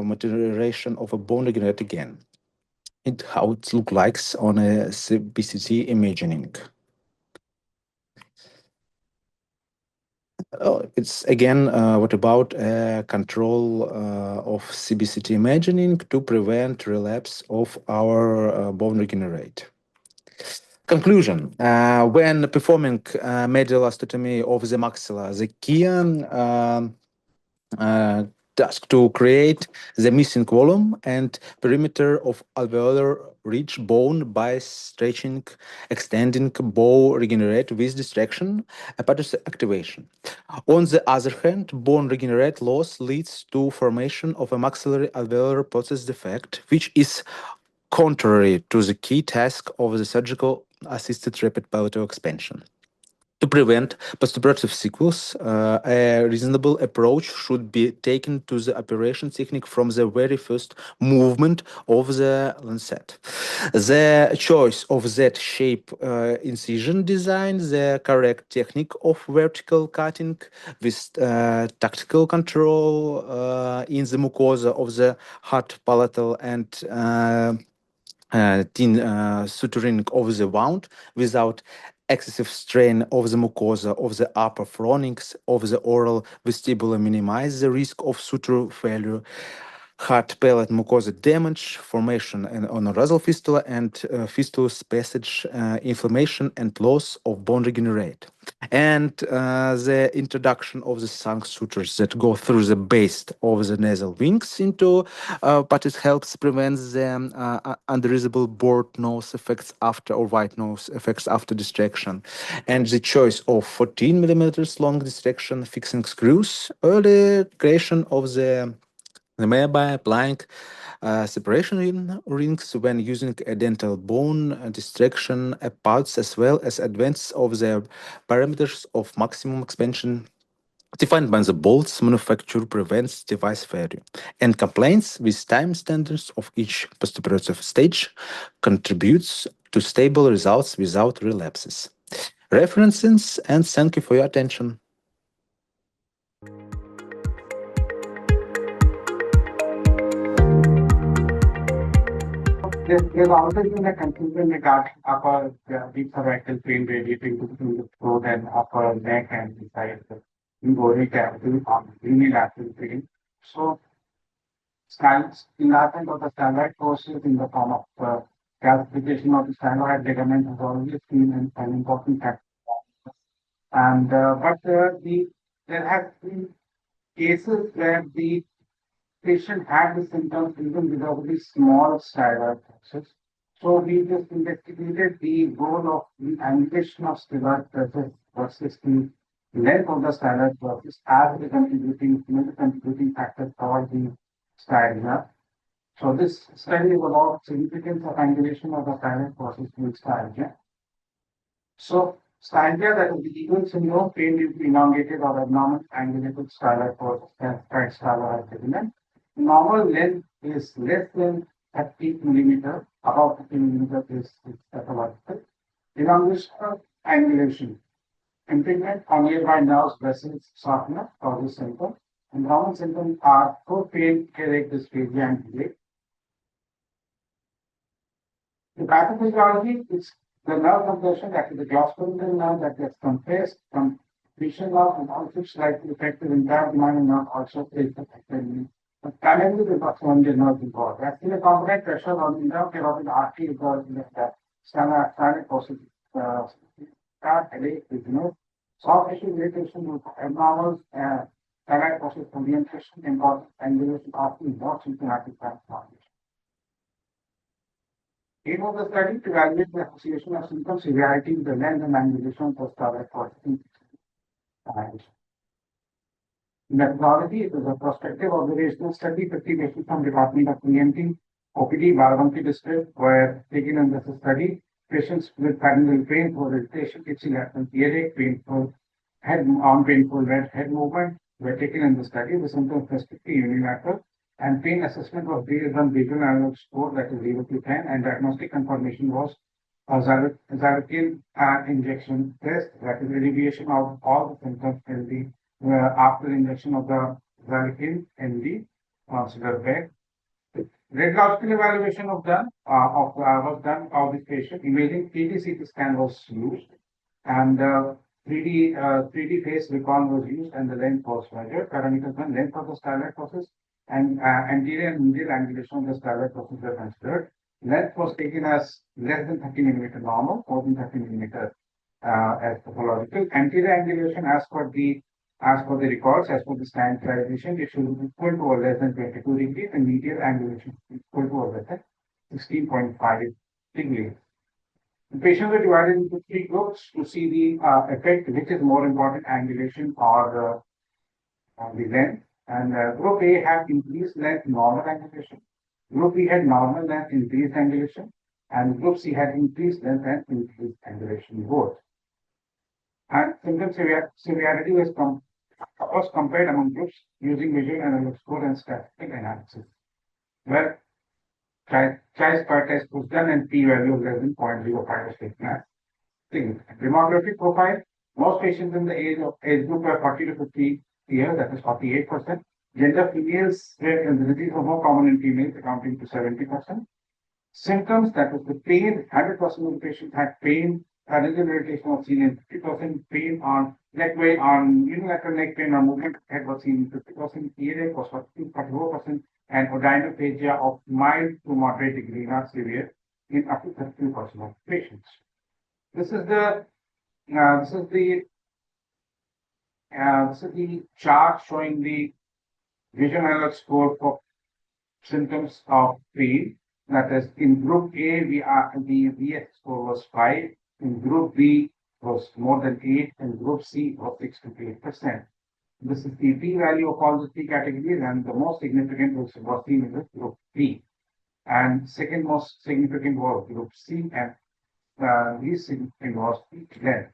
maturation of a bone regenerate again. How it looks like on a BCT imaging. It's again, what about control of CBCT imagining to prevent relapse of our bone regenerate? Conclusion: when performing medial osteotomy of the maxilla, the key task to create the missing column and perimeter of alveolar ridge bone by stretching, extending bone regenerate with distraction, apparatus activation. On the other hand, bone regenerate loss leads to formation of a maxillary alveolar process defect, which is contrary to the key task of the surgical assisted rapid palatal expansion. To prevent postoperative sequels, a reasonable approach should be taken to the operation technique from the very first movement of the lancet. The choice of Z-shape incision design, the correct technique of vertical cutting with tactical control in the mucosa of the hard palatal and thin suturing of the wound without excessive strain of the mucosa of the upper phalanx of the oral vestibule minimize the risk of suture failure, hard palate mucosa damage, formation on nasal fistula and fistulous passage inflammation and loss of bone regenerate. and the introduction of the trunk sutures that go through the base of the nasal wings into, but it helps prevent the undesirable bored nose effects after, or white nose effects after distraction. And the choice of 14 millimeters long distraction fixing screws, early creation of the by applying separation rings when using a dental bone distraction parts, as well as advance of the parameters of maximum expansion defined by the bolts manufacturer prevents device failure, and compliance with time standards of each postoperative stage contributes to stable results without relapses. References, and thank you for your attention. There's also been a confusion regarding upper deep cervical pain radiating between the throat and upper neck and beside the embolic cavity on unilateral pain. So, enlargement of the styloid courses in the form of calcification of the styloid ligament has always been an important factor. And there have been cases where the patient had the symptoms even without the small styloid process. So we just investigated the role of the angulation of styloid process versus the length of the styloid process as the contributing factor for the styalgia. So this study is about significance of angulation of the styloid process with styalgia. So styalgia, that is the eagle syndrome, pain due to elongated or abnormal angulated styloid process, that's styloid ligament. Normal length is less than 30 millimeter, about 50 millimeter is pathological. Elongation of angulation, impingement on nearby nerves, vessels, softness causes symptoms. And common symptoms are throat pain, headache, dysphagia, and headache. The pathophysiology is the nerve compression, that is the glossoparental nerve that gets compressed from vision nerve, and also slightly affected entire minor nerve also plays affected. But primarily the proximal nerve involved. That's in a component pressure on the nerve carotid artery involved in the standard process. Headache, soft tissue irritation with abnormal styloid process orientation, important angulation of the more symptomatic transformation. Aim of the study to evaluate the association of symptom severity with the length and angulation of styloid process. Methodology, it is a prospective observational study. 50 patients from Department of ENT, OPD, Barabanki district were taken in this study. Patients with pharyngeal pain, for irritation, itching, headache, painful red head movement were taken in the study. The symptoms specifically unilateral, and pain assessment was based on visual analog score, that is 0 to 10, and diagnostic confirmation was xarelto injection test, that is alleviation of all the symptoms in the after injection of the xarelto in the considered bed. Radiological evaluation was done of this patient. Imaging 3D CT scan was used, and 3D face recon was used, and the length was measured. Parameters one, length of the styloid process, and anterior and medial angulation of the styloid process were considered. Length was taken as less than 30 millimeter normal, more than 30 millimeter as pathological. Anterior angulation, as per the records, as per the standardization, it should be equal to or less than 22 degrees, and medial angulation equal to or less than 16.5 degrees. The patients were divided into 3 groups to see the effect, which is more important, angulation or the length. And group A had increased length, normal angulation. Group B had normal length, increased angulation. And group C had increased length and increased angulation both. And symptom severity was compared among groups using visual analog score and statistical analysis, where chi-square test was done and p-value of less than 0.05 was taken as significant. Demographic profile, most patients in the age group were 40 to 50 years, that is 48%. Gender, females, and the disease was more common in females, accounting to 70%. Symptoms, that was the pain, 100% of the patients had pain. Pharyngeal irritation was seen in 50%, pain on neck way, on unilateral neck pain or movement head was seen in 50%, headache was 44%, and odynophagia of mild to moderate degree, not severe, in up to 32% of patients. This is the This is the chart showing the vision analog score for symptoms of pain. That is, in group A, the VS score was 5. In group B was more than 8. And group C was 6 to 8%. This is the p-value of all the three categories, and the most significant was seen in the group B. And second most significant was group C, and least significant was the length.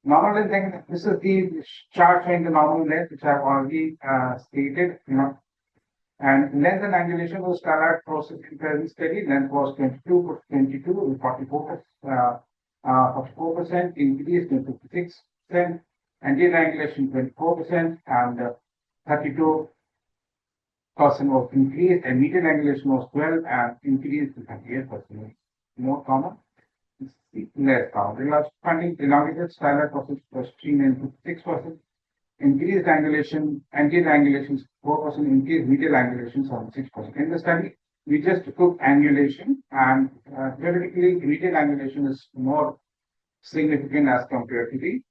Normal length, this is the chart showing the normal length, which I have already stated, and length and angulation was styloid process in present study. Length was 22 with 44%, increased to 56%, anterior angulation 24%, and 32% was increased, and medial angulation was 12 and increased to 38%. More common. Less common. Expanding elongated styloid process was 3 and 56%. Increased angulation, anterior angulation 4%, increased medial angulation 6%. In the study, we just took angulation, and theoretically, medial angulation is more significant as compared to the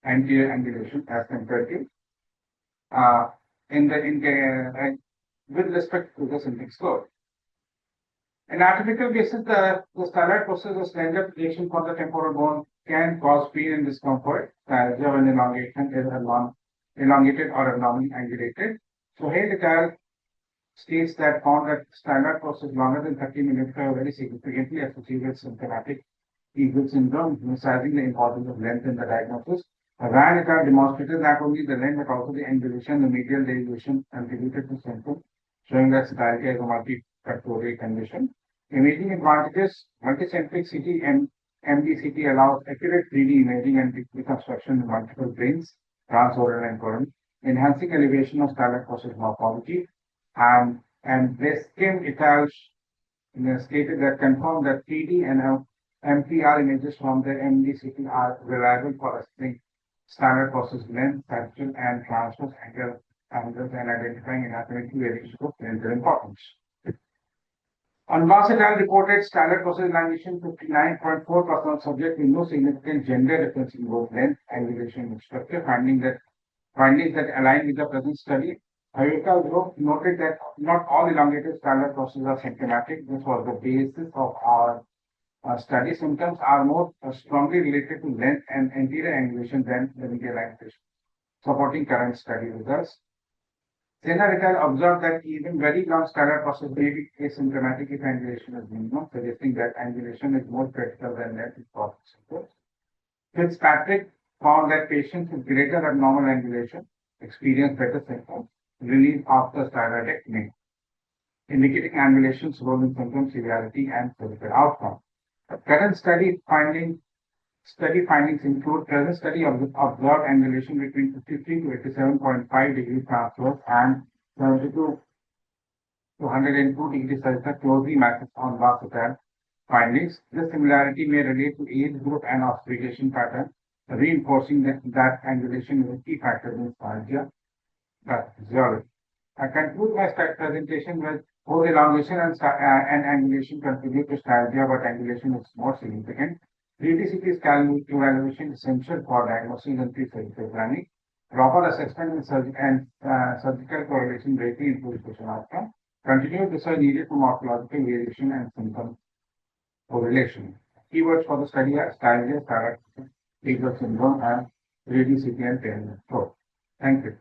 anterior angulation as compared to with respect to the symptom score. In artificial cases, the styloid process of slender projection for the temporal bone can cause pain and discomfort, styalgia when elongation is elongated or abnormally angulated. So here et al. States that found that styloid process longer than 30 minutes are very significantly associated with symptomatic Eagle syndrome, emphasizing the importance of length in the diagnosis. Van et al. Demonstrated not only the length but also the angulation, the medial derivation contributed to symptoms, showing that styalgia is a multifactorial condition. Imaging advantages: multicentric CT and MDCT allows accurate 3D imaging and reconstruction in multiple brains, transoral and coronal, enhancing elevation of styloid process morphology. And Kim et al. Stated that confirmed that 3D and MPR images from the MDCT are reliable for assessing styloid process length, sagittal, and transverse angles and identifying anatomical variations of clinical importance. Untitled Chapter reported styloid process elongation 59.4% of subjects with no significant gender difference in both length, angulation, and structure, findings that align with the present study. Hayata group noted that not all elongated styloid processes are symptomatic. This was the basis of our study. Symptoms are more strongly related to length and anterior angulation than the medial angulation, supporting current study results. Sena et al. Observed that even very long styloid process may be asymptomatic if angulation is minimum, suggesting that angulation is more critical than length for symptoms. Fitzpatrick found that patients with greater abnormal angulation experience better symptoms relief after styloidectomy, indicating angulation's role in symptom severity and clinical outcome. The current study findings include present study of observed angulation between 53 to 87.5 degrees transverse and 72 to 102 degrees Celsius closely matches on last et al. Findings. This similarity may relate to age group and auscultation pattern, reinforcing that angulation is a key factor in styalgia. Physiology. I conclude my presentation with both elongation and angulation contribute to styalgia, but angulation is more significant. 3D CT scan evaluation is essential for diagnosis and pre-surgical planning. Proper assessment and surgical correlation greatly improves patient outcome. Continued research needed for morphological variation and symptom correlation. Keywords for the study are styalgia, styloid, Eagle syndrome, and 3D CT and pain. Thank you.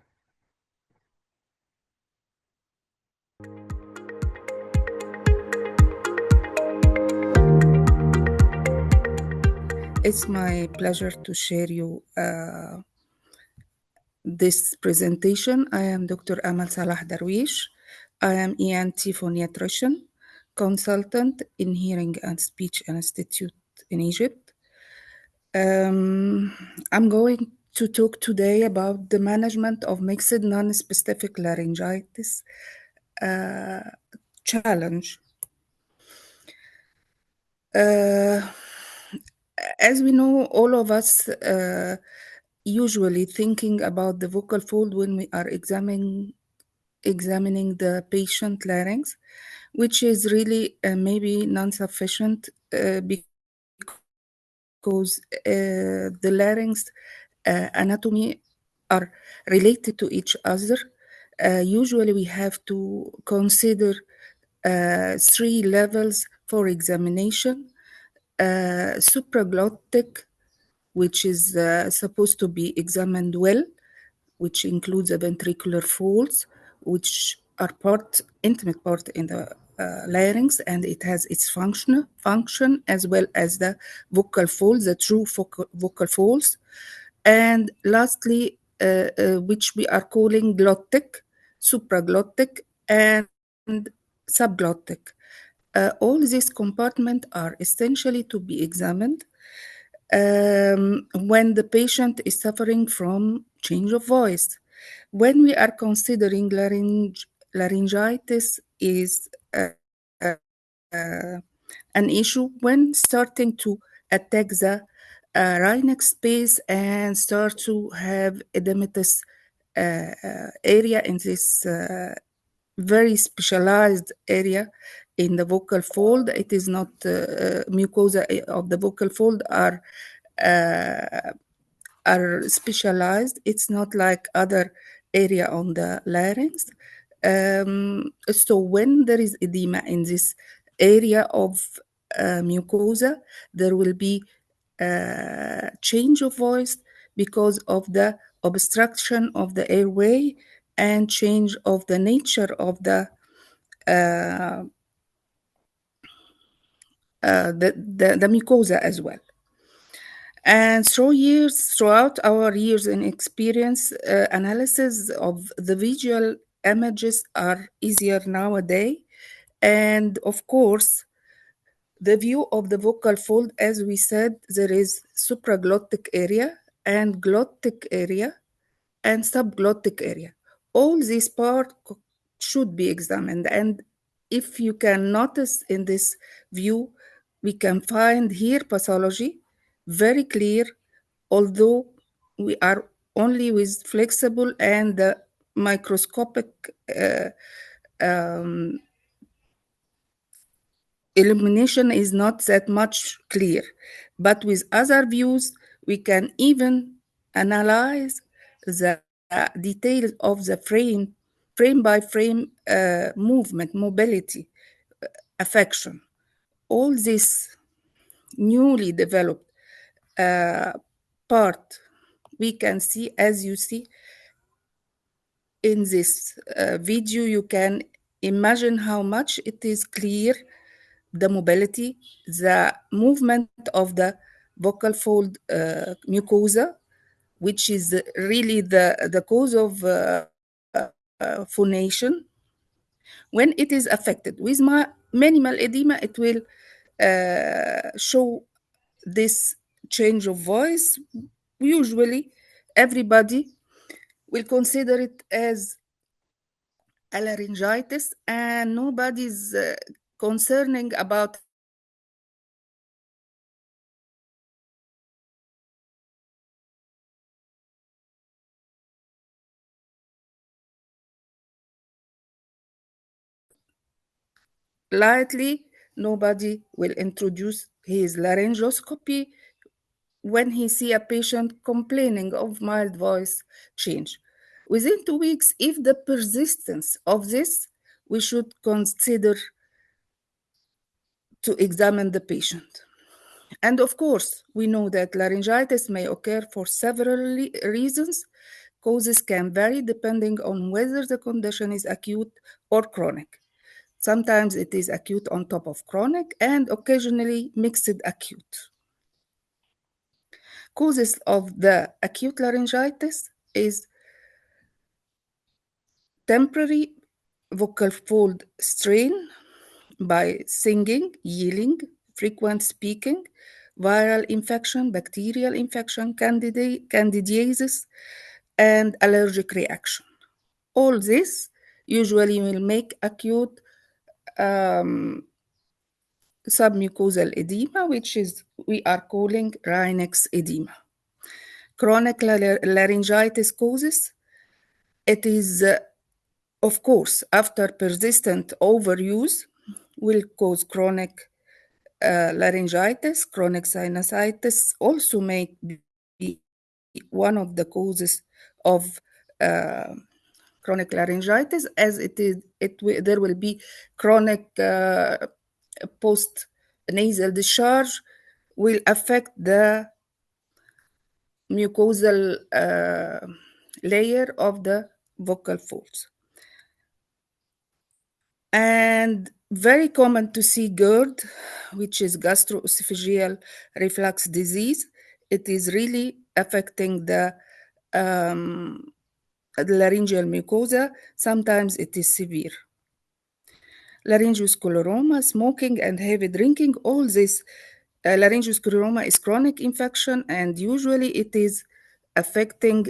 It's my pleasure to share you this presentation. I am Dr. Amal Salah Darwish. I am ENT phoniatrician, consultant in Hearing and Speech Institute in Egypt. I'm going to talk today about the management of mixed non-specific laryngitis challenge. As we know, all of us usually thinking about the vocal fold when we are examining the patient larynx, which is really maybe non-sufficient because the larynx anatomy are related to each other. Usually we have to consider 3 levels for examination. Supraglottic, which is supposed to be examined well, which includes the ventricular folds, which are intimate part in the larynx, and it has its function as well as the vocal folds, the true vocal folds. And lastly, which we are calling glottic, supraglottic, and subglottic. All these compartments are essentially to be examined when the patient is suffering from change of voice. When we are considering laryngitis is an issue when starting to attack the rhinx space and start to have edematous area in this very specialized area in the vocal fold. It is not mucosa of the vocal fold are specialized. It's not like other area on the larynx. So when there is edema in this area of mucosa, there will be change of voice because of the obstruction of the airway and change of the nature of the mucosa as well. And throughout our years in experience, analysis of the visual images are easier nowadays. And of course, the view of the vocal fold, as we said, there is supraglottic area and glottic area and subglottic area. All these parts should be examined. And if you can notice in this view, we can find here pathology very clear, although we are only with flexible and the microscopic illumination is not that much clear. But with other views, we can even analyze the details of the frame by frame movement, mobility, affection. All this newly developed part we can see, as you see in this video. You can imagine how much it is clear, the mobility, the movement of the vocal fold mucosa, which is really the cause of phonation. When it is affected with minimal edema, it will show this change of voice. Usually, everybody will consider it as a laryngitis, and nobody's concerning about lightly. Nobody will introduce his laryngoscopy when he see a patient complaining of mild voice change. Within 2 weeks, if the persistence of this, we should consider to examine the patient. And of course, we know that laryngitis may occur for several reasons. Causes can vary depending on whether the condition is acute or chronic. Sometimes it is acute on top of chronic and occasionally mixed acute. Causes of the acute laryngitis is temporary vocal fold strain by singing, yelling, frequent speaking, viral infection, bacterial infection, candidiasis, and allergic reaction. All this usually will make acute submucosal edema, which is we are calling rhinx edema. Chronic laryngitis causes, it is, of course, after persistent overuse, will cause chronic laryngitis. Chronic sinusitis also may be one of the causes of chronic laryngitis, as there will be chronic post-nasal discharge will affect the mucosal layer of the vocal folds. And very common to see GERD, which is gastroesophageal reflux disease. It is really affecting the laryngeal mucosa. Sometimes it is severe. Laryngoscleroma, smoking and heavy drinking, all this. Laryngoscleroma is chronic infection, and usually it is affecting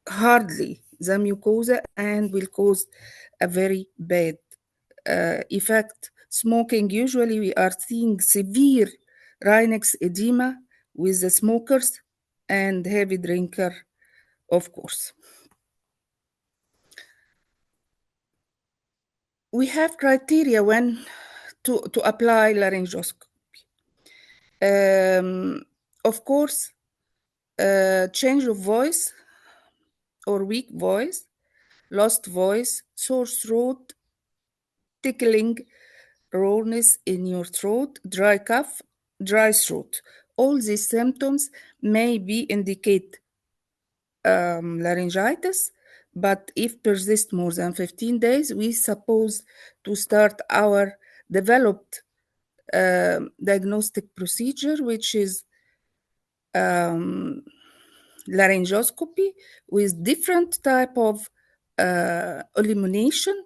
hardly the mucosa and will cause a very bad effect. Smoking, usually we are seeing severe rhinix edema with the smokers and heavy drinker, of course. We have criteria when to apply laryngoscopy. Of course, change of voice or weak voice, lost voice, sore throat, tickling, rawness in your throat, dry cough, dry throat. All these symptoms may indicate laryngitis, but if persist more than 15 days, we suppose to start our developed diagnostic procedure, which is laryngoscopy with different type of illumination,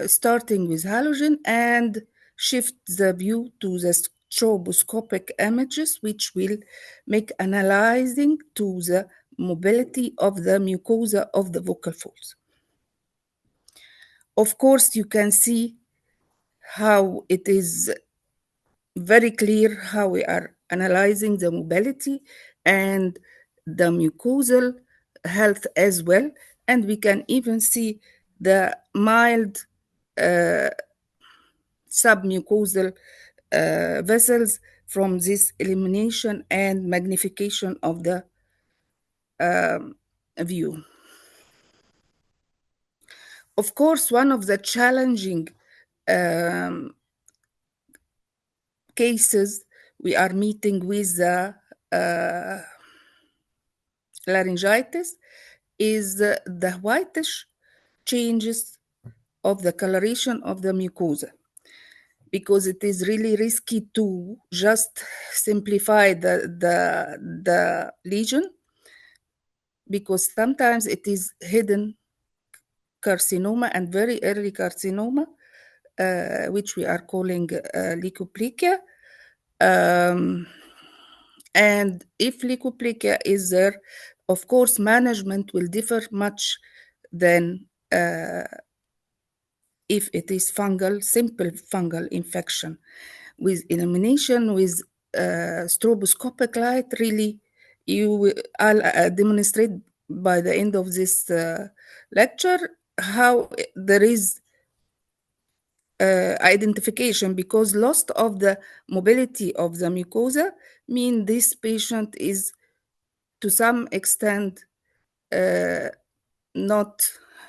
starting with halogen, and shift the view to the stroboscopic images, which will make analyzing to the mobility of the mucosa of the vocal folds. Of course, you can see how it is very clear how we are analyzing the mobility and the mucosal health as well. And we can even see the mild submucosal vessels from this elimination and magnification of the view. Of course, one of the challenging cases we are meeting with the laryngitis is the whitish changes of the coloration of the mucosa, because it is really risky to just simplify the lesion, because sometimes it is hidden carcinoma and very early carcinoma, which we are calling leukoplakia. And if leukoplakia is there, of course, management will differ much than if it is fungal, simple fungal infection. With illumination, with stroboscopic light, really, I'll demonstrate by the end of this lecture how there is identification, because loss of the mobility of the mucosa mean this patient is to some extent not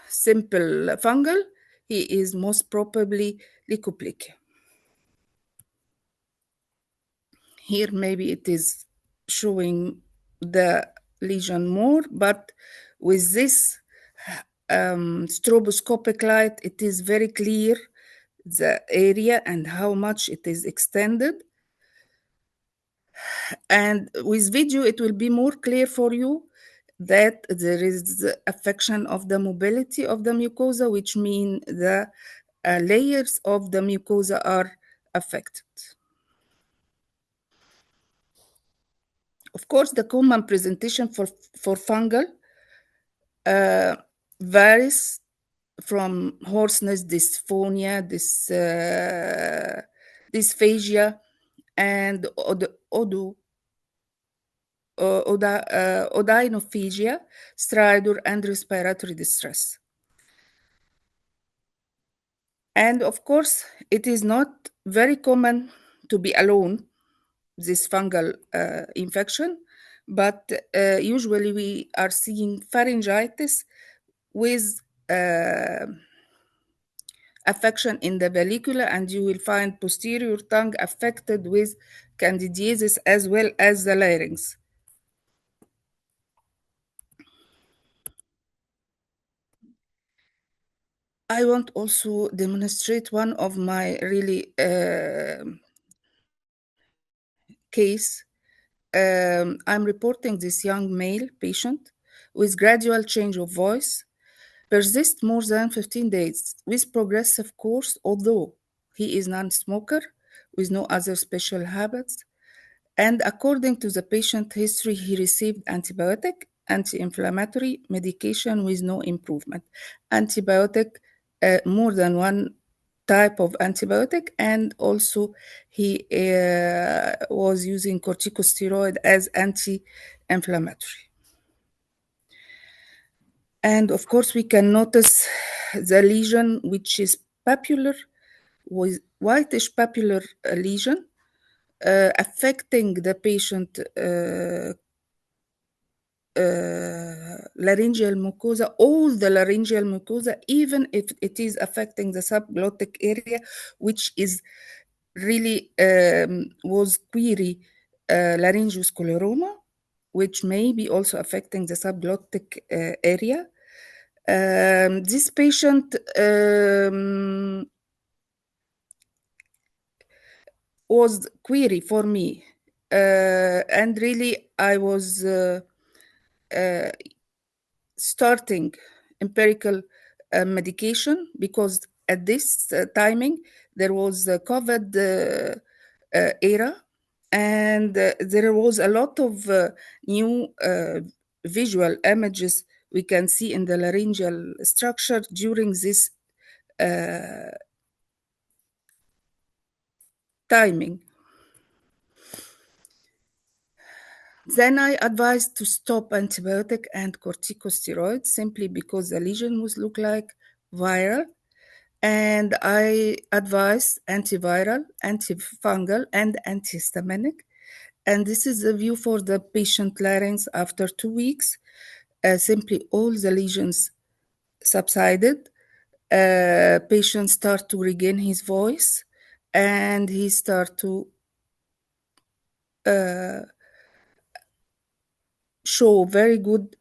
simple fungal, he is most probably leukoplakia. Here maybe it is showing the lesion more, but with this stroboscopic light, it is very clear the area and how much it is extended. And with video, it will be more clear for you that there is the affection of the mobility of the mucosa, which means the layers of the mucosa are affected. Of course, the common presentation for fungal varies from hoarseness, dysphonia, dysphagia, and odynophagia, stridor, and respiratory distress. And of course, it is not very common to be alone, this fungal infection. but usually we are seeing pharyngitis with affection in the vallicula, and you will find posterior tongue affected with candidiasis as well as the larynx. I want also demonstrate one of my really case. I'm reporting this young male patient with gradual change of voice, persist more than 15 days with progressive course, although he is non-smoker with no other special habits. And according to the patient history, he received antibiotic, anti-inflammatory medication with no improvement. Antibiotic, more than one type of antibiotic, and also he was using corticosteroid as anti-inflammatory. And of course, we can notice the lesion, which is papular, with whitish papular lesion, affecting the patient laryngeal mucosa, all the laryngeal mucosa, even if it is affecting the subglottic area, which is really was query laryngoscleroma, which may be also affecting the subglottic area. This patient was query for me, and really I was starting empirical medication, because at this timing there was the COVID era, and there was a lot of new visual images we can see in the laryngeal structure during this timing. Then I advised to stop antibiotic and corticosteroids simply because the lesion was look like viral, and I advised antiviral, antifungal, and antihistaminic. And this is the view for the patient larynx after 2 weeks. Simply all the lesions subsided. Patient start to regain his voice, and he start to show very good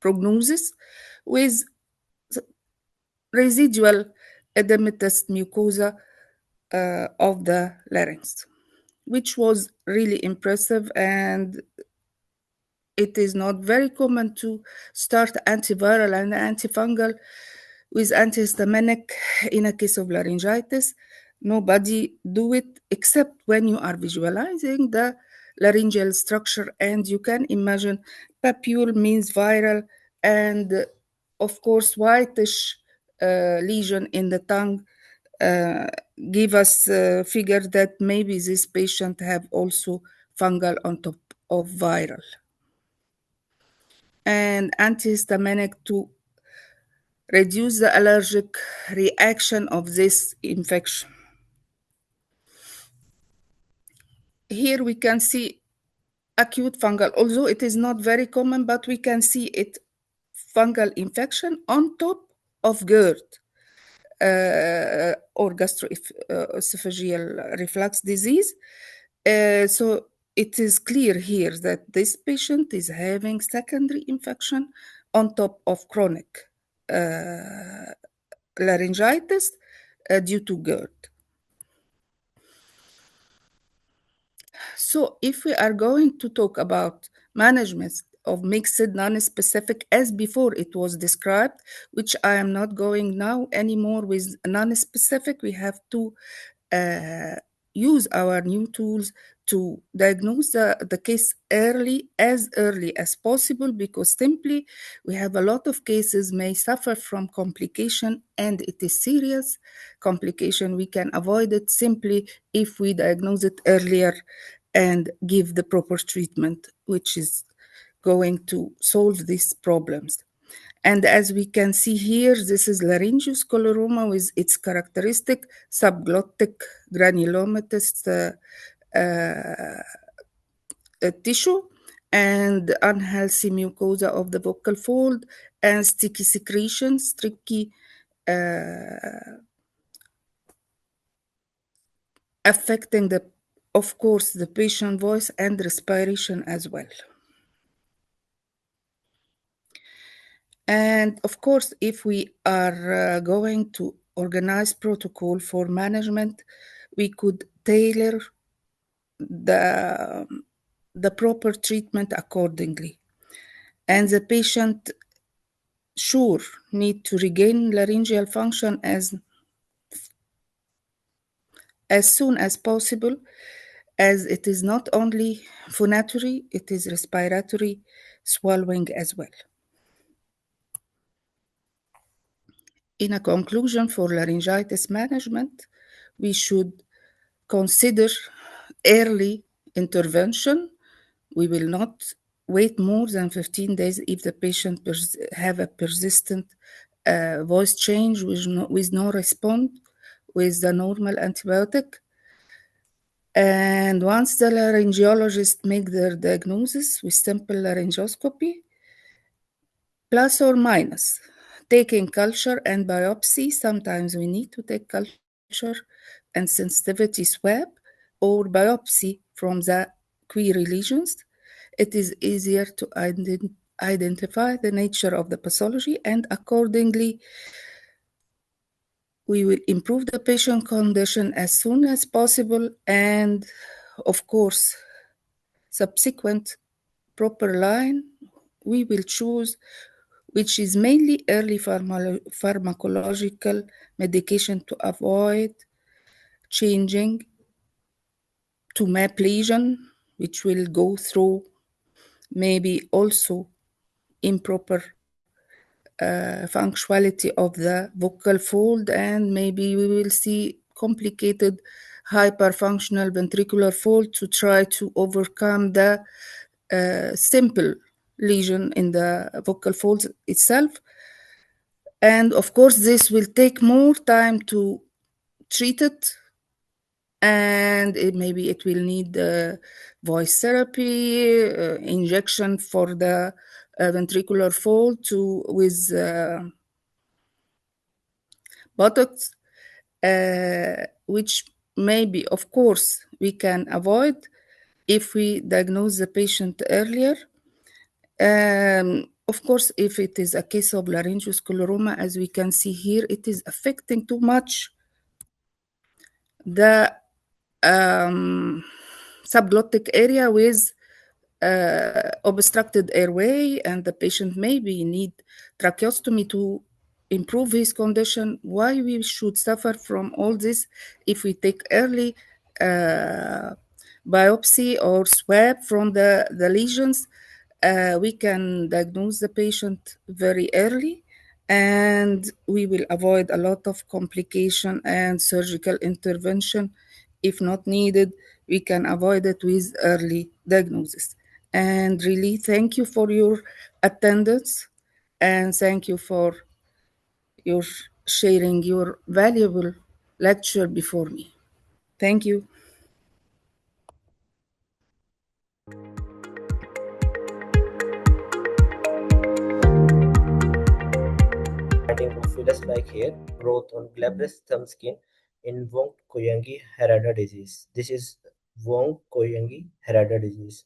prognosis with residual edematous mucosa of the larynx, which was really impressive. And it is not very common to start antiviral and antifungal with antihistaminic in a case of laryngitis. Nobody do it except when you are visualizing the laryngeal structure, and you can imagine papule means viral, and of course whitish lesion in the tongue give us a figure that maybe this patient have also fungal on top of viral. And antihistaminic to reduce the allergic reaction of this infection. Here we can see acute fungal, although it is not very common, but we can see it fungal infection on top of GERD or gastroesophageal reflux disease. So it is clear here that this patient is having secondary infection on top of chronic laryngitis due to GERD. So if we are going to talk about management of mixed non-specific as before it was described, which I am not going now anymore with non-specific, we have to use our new tools to diagnose the case early as possible, because simply we have a lot of cases may suffer from complication, and it is serious complication. We can avoid it simply if we diagnose it earlier and give the proper treatment, which is going to solve these problems. And as we can see here, this is laryngoscleroma with its characteristic subglottic granulomatous tissue and unhealthy mucosa of the vocal fold and sticky secretions, affecting of course, the patient voice and respiration as well. And of course, if we are going to organize protocol for management, we could tailor the proper treatment accordingly. And the patient sure need to regain laryngeal function as soon as possible, as it is not only phonatory, it is respiratory swallowing as well. In a conclusion, for laryngitis management, we should consider early intervention. We will not wait more than 15 days if the patient have a persistent voice change with no response with the normal antibiotic. And once the laryngeologist make their diagnosis with simple laryngoscopy, plus or minus, taking culture and biopsy, sometimes we need to take culture and sensitivity swab or biopsy from the query lesions. It is easier to identify the nature of the pathology, and accordingly, we will improve the patient condition as soon as possible. And of course, subsequent proper line we will choose, which is mainly early pharmacological medication to avoid changing to MAP lesion, which will go through maybe also improper functionality of the vocal fold, and maybe we will see complicated hyperfunctional ventricular fold to try to overcome the simple lesion in the vocal folds itself. And of course, this will take more time to treat it, and maybe it will need voice therapy, injection for the ventricular fold with buttocks, which maybe, of course, we can avoid if we diagnose the patient earlier. Of course, if it is a case of laryngoscleroma, as we can see here, it is affecting too much the subglottic area with obstructed airway, and the patient maybe need tracheostomy to improve his condition. Why we should suffer from all this if we take early biopsy or swab from the lesions? We can diagnose the patient very early, and we will avoid a lot of complication and surgical intervention. If not needed, we can avoid it with early diagnosis. And really, thank you for your attendance, and thank you for your sharing your valuable lecture before me. Thank you. Finding of vellus-like hair growth on glabrous thumb skin in VogtKoynagi-Harada disease. This is VogtKoynagi-Harada disease.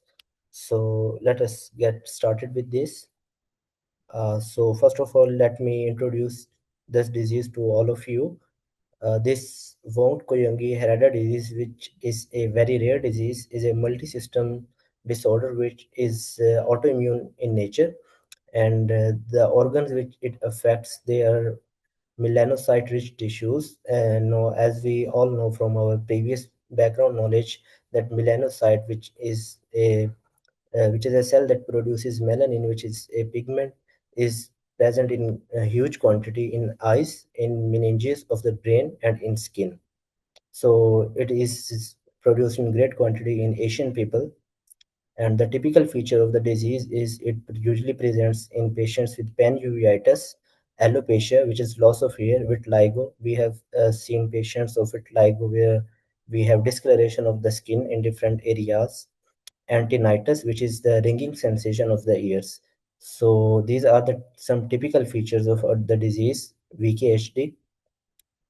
So let us get started with this. So first of all, let me introduce this disease to all of you. This VogtKoynagi-Harada disease, which is a very rare disease, is a multi-system disorder which is autoimmune in nature, and the organs which it affects, they are melanocyte-rich tissues. And as we all know from our previous background knowledge, that melanocyte, which is a cell that produces melanin, which is a pigment, is present in a huge quantity in eyes, in meninges of the brain, and in skin. So it is produced in great quantity in Asian people. And the typical feature of the disease is it usually presents in patients with panuveitis, alopecia, which is loss of hair, vitiligo. We have seen patients of vitiligo where We have discoloration of the skin in different areas, and tinnitus, which is the ringing sensation of the ears. So these are some typical features of the disease VKHD.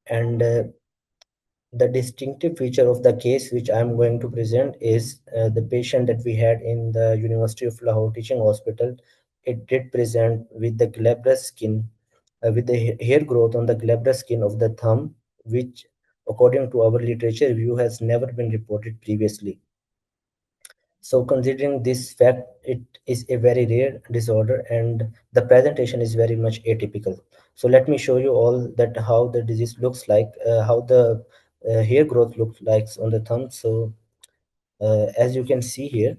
And the distinctive feature of the case which I'm going to present is the patient that we had in the University of Lahore Teaching Hospital. It did present with the glabrous skin, with the hair growth on the glabrous skin of the thumb, which according to our literature review has never been reported previously. So considering this fact, it is a very rare disorder and the presentation is very much atypical. So let me show you all that how the disease looks like, how the hair growth looks like on the thumb. So as you can see here,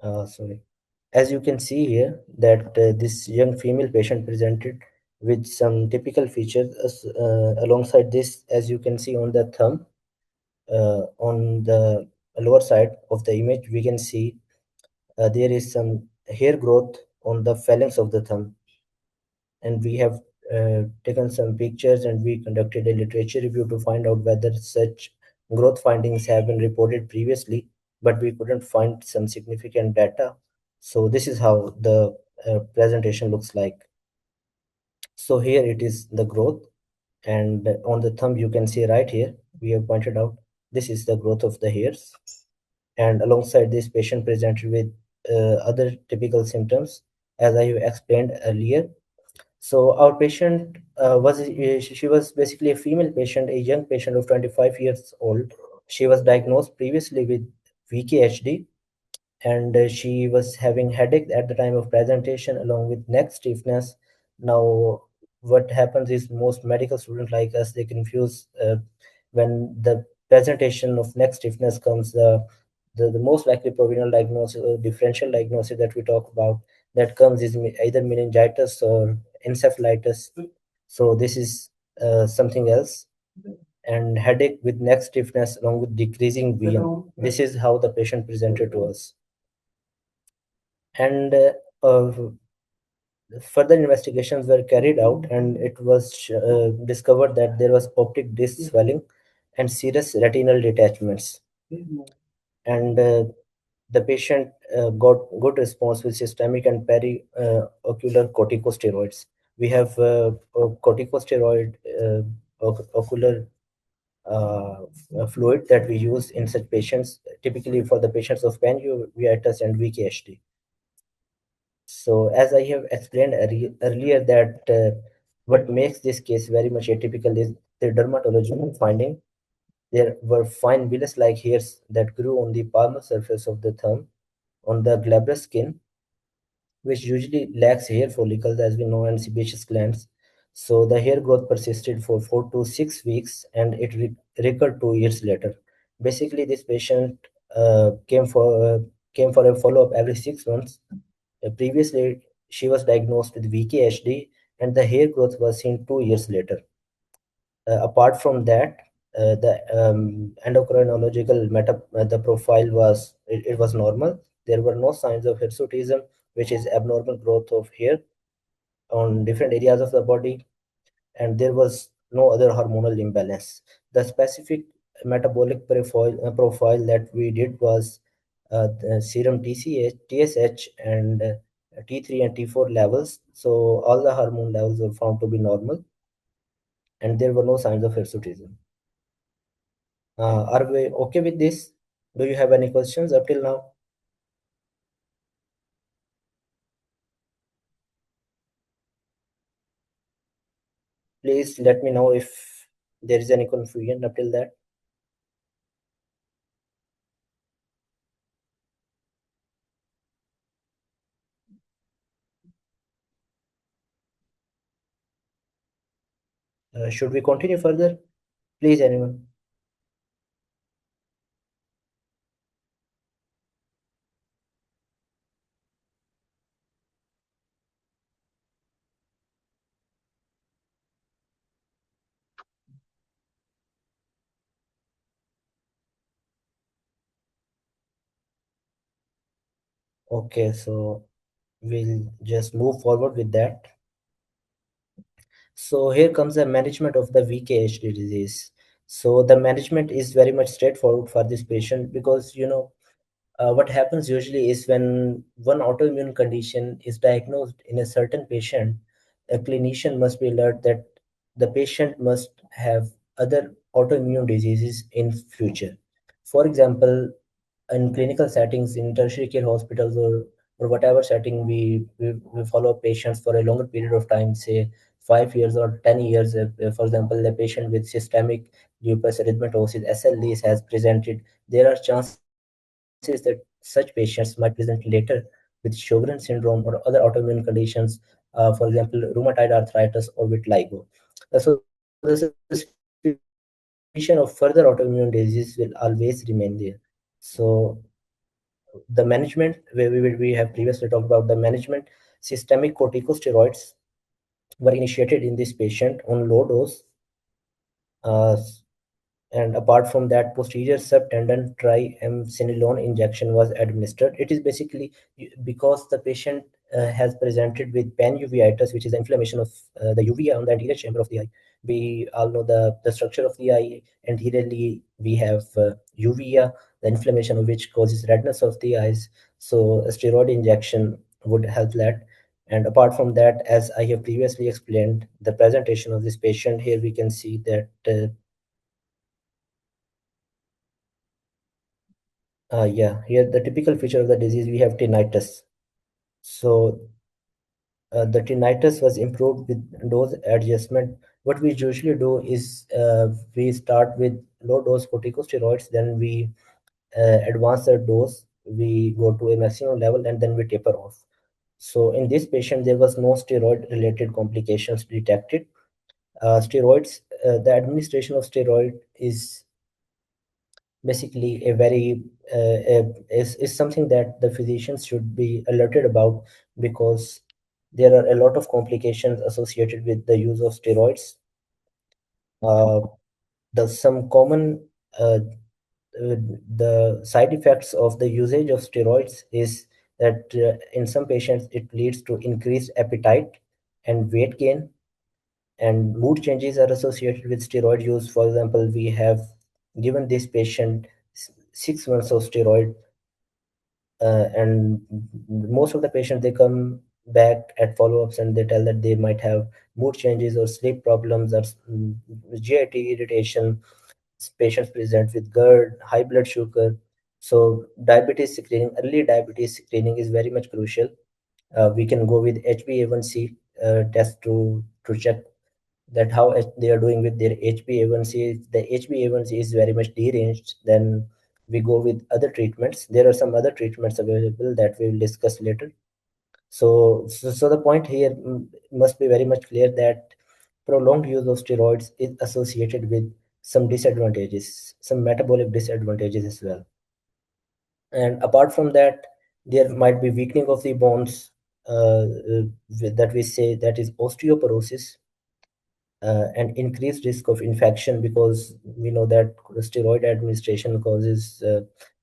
as you can see here that this young female patient presented with some typical features alongside this, as you can see on the thumb, on the lower side of the image, we can see there is some hair growth on the phalanx of the thumb. And we have taken some pictures and we conducted a literature review to find out whether such growth findings have been reported previously, but we couldn't find some significant data. So this is how the presentation looks like. So here it is the growth, and on the thumb you can see right here, we have pointed out this is the growth of the hairs. And alongside this, patient presented with other typical symptoms, as I have explained earlier. So our patient she was basically a female patient, a young patient of 25 years old. She was diagnosed previously with VKHD, and she was having headache at the time of presentation along with neck stiffness. Now what happens is most medical students like us, they confuse when the presentation of neck stiffness comes, the most likely provisional diagnosis or differential diagnosis that we talk about that comes is either meningitis or encephalitis. So this is something else. And headache with neck stiffness along with decreasing vision, this is how the patient presented to us. And further investigations were carried out, and it was discovered that there was optic disc swelling and serous retinal detachments. And the patient got good response with systemic and periocular corticosteroids. We have corticosteroid ocular fluid that we use in such patients, typically for the patients of panuveitis and VKHD. So as I have explained earlier that what makes this case very much atypical is the dermatological finding. There were fine vellus-like hairs that grew on the palmar surface of the thumb on the glabrous skin, which usually lacks hair follicles, as we know, and sebaceous glands. So the hair growth persisted for 4 to 6 weeks, and it recurred 2 years later. Basically, this patient came for a follow-up every 6 months. Previously, she was diagnosed with VKHD, and the hair growth was seen 2 years later. Apart from that, the endocrinological the profile was it was normal. There were no signs of hirsutism, which is abnormal growth of hair on different areas of the body, and there was no other hormonal imbalance. The specific metabolic profile that we did was the serum TSH, and T3 and T4 levels. So all the hormone levels were found to be normal, and there were no signs of hirsutism. Are we okay with this? Do you have any questions up till now? Please let me know if there is any confusion up till that. Should we continue further? Please, anyone. Okay, so we'll just move forward with that. So here comes the management of the VKHD disease. So the management is very much straightforward for this patient, because what happens usually is when one autoimmune condition is diagnosed in a certain patient, a clinician must be alert that the patient must have other autoimmune diseases in future. For example, in clinical settings, in tertiary care hospitals, or whatever setting we follow patients for a longer period of time, say 5 years or 10 years. For example, a patient with systemic lupus erythematosus, SLE, has presented, there are chances that such patients might present later with Sjogren's syndrome or other autoimmune conditions, for example, rheumatoid arthritis or vitiligo. So the suspicion of further autoimmune disease will always remain there. So the management, where we have previously talked about the management, systemic corticosteroids were initiated in this patient on low dose. Uh, and apart from that, posterior subtendon triamcinolone injection was administered. It is basically because the patient has presented with panuveitis, which is the inflammation of the uvea on the anterior chamber of the eye. We all know the structure of the eye. Anteriorly we have uvea, the inflammation of which causes redness of the eyes. So a steroid injection would help that. And apart from that, as I have previously explained, the presentation of this patient, here we can see that here the typical feature of the disease, we have tinnitus. So the tinnitus was improved with dose adjustment. What we usually do is we start with low dose corticosteroids, then we advance the dose, we go to a maximum level, and then we taper off. So in this patient, there was no steroid related complications detected. The administration of steroid is basically a very is something that the physicians should be alerted about, because there are a lot of complications associated with the use of steroids. uh, the some common uh, the side effects of the usage of steroids is that in some patients it leads to increased appetite and weight gain, and mood changes are associated with steroid use. For example, we have given this patient 6 months of steroid, and most of the patients, they come back at follow-ups and they tell that they might have mood changes or sleep problems or GIT irritation. Patients present with GERD, high blood sugar. So diabetes screening, early diabetes screening is very much crucial. We can go with HbA1c test to check that how they are doing with their HbA1c. If the HbA1c is very much deranged, then we go with other treatments. There are some other treatments available that we will discuss later. So the point here must be very much clear that prolonged use of steroids is associated with some disadvantages, some metabolic disadvantages as well. And apart from that, there might be weakening of the bones, that we say that is osteoporosis, and increased risk of infection, because we know that steroid administration causes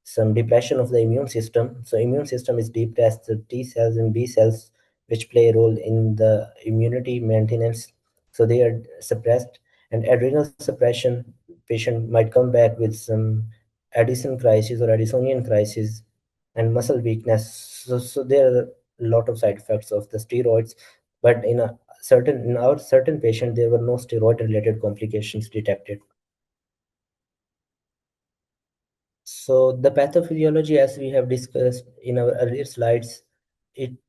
some depression of the immune system. So immune system is depressed, the T cells and B cells, which play a role in the immunity maintenance, so they are suppressed. And adrenal suppression, patient might come back with some Addison crisis or Addisonian crisis, and muscle weakness. So there are a lot of side effects of the steroids, but in our certain patient, there were no steroid related complications detected. So the pathophysiology, as we have discussed in our earlier slides,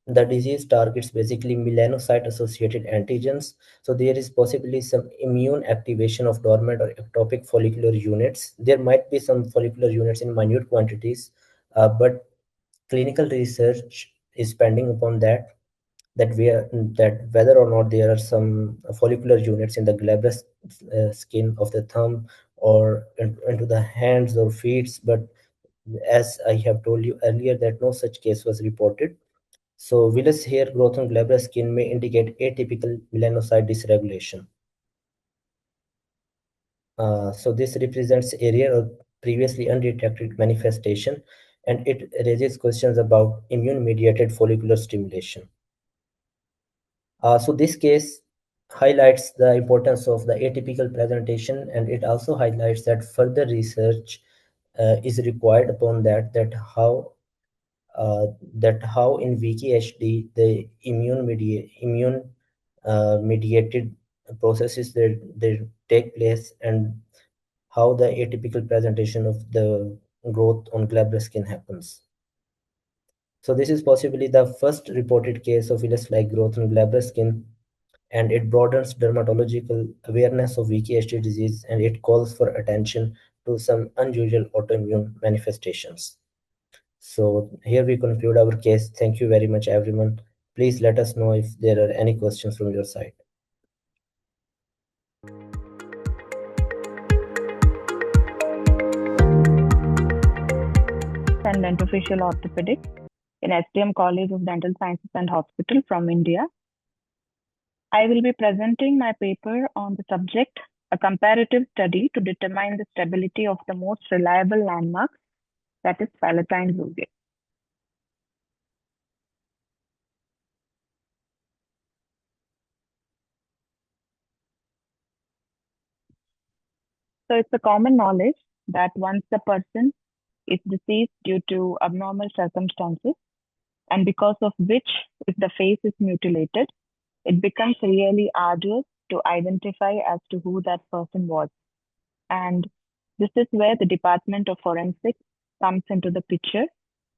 the disease targets basically melanocyte associated antigens. So there is possibly some immune activation of dormant or ectopic follicular units. There might be some follicular units in minute quantities, but clinical research is pending upon that whether or not there are some follicular units in the glabrous skin of the thumb or into the hands or feet. But as I have told you earlier, that no such case was reported. So villous hair growth on glabrous skin may indicate atypical melanocyte dysregulation. So this represents a rare or previously undetected manifestation, and it raises questions about immune mediated follicular stimulation. So this case highlights the importance of the atypical presentation, and it also highlights that further research is required upon how in VKHD the immune mediated processes that they take place, and how the atypical presentation of the growth on glabrous skin happens. So this is possibly the first reported case of villus-like growth on glabrous skin, and it broadens dermatological awareness of VKHD disease, and it calls for attention to some unusual autoimmune manifestations. So here we conclude our case. Thank you very much, everyone. Please let us know if there are any questions from your side. And dentofacial orthopedic in SDM College of Dental Sciences and Hospital from India. I will be presenting my paper on the subject, a comparative study to determine the stability of the most reliable landmark, that is Palatine Rugae. So it's a common knowledge that once the person is deceased due to abnormal circumstances, and because of which, if the face is mutilated, it becomes really arduous to identify as to who that person was. And this is where the Department of Forensics comes into the picture,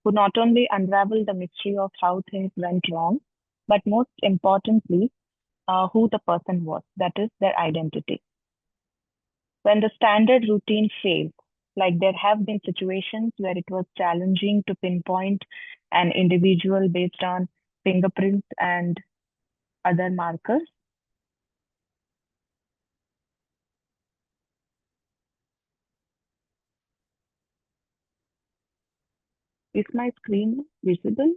who not only unravel the mystery of how things went wrong, but most importantly, who the person was, that is their identity. When the standard routine fails, like there have been situations where it was challenging to pinpoint an individual based on fingerprints and other markers. Is my screen visible?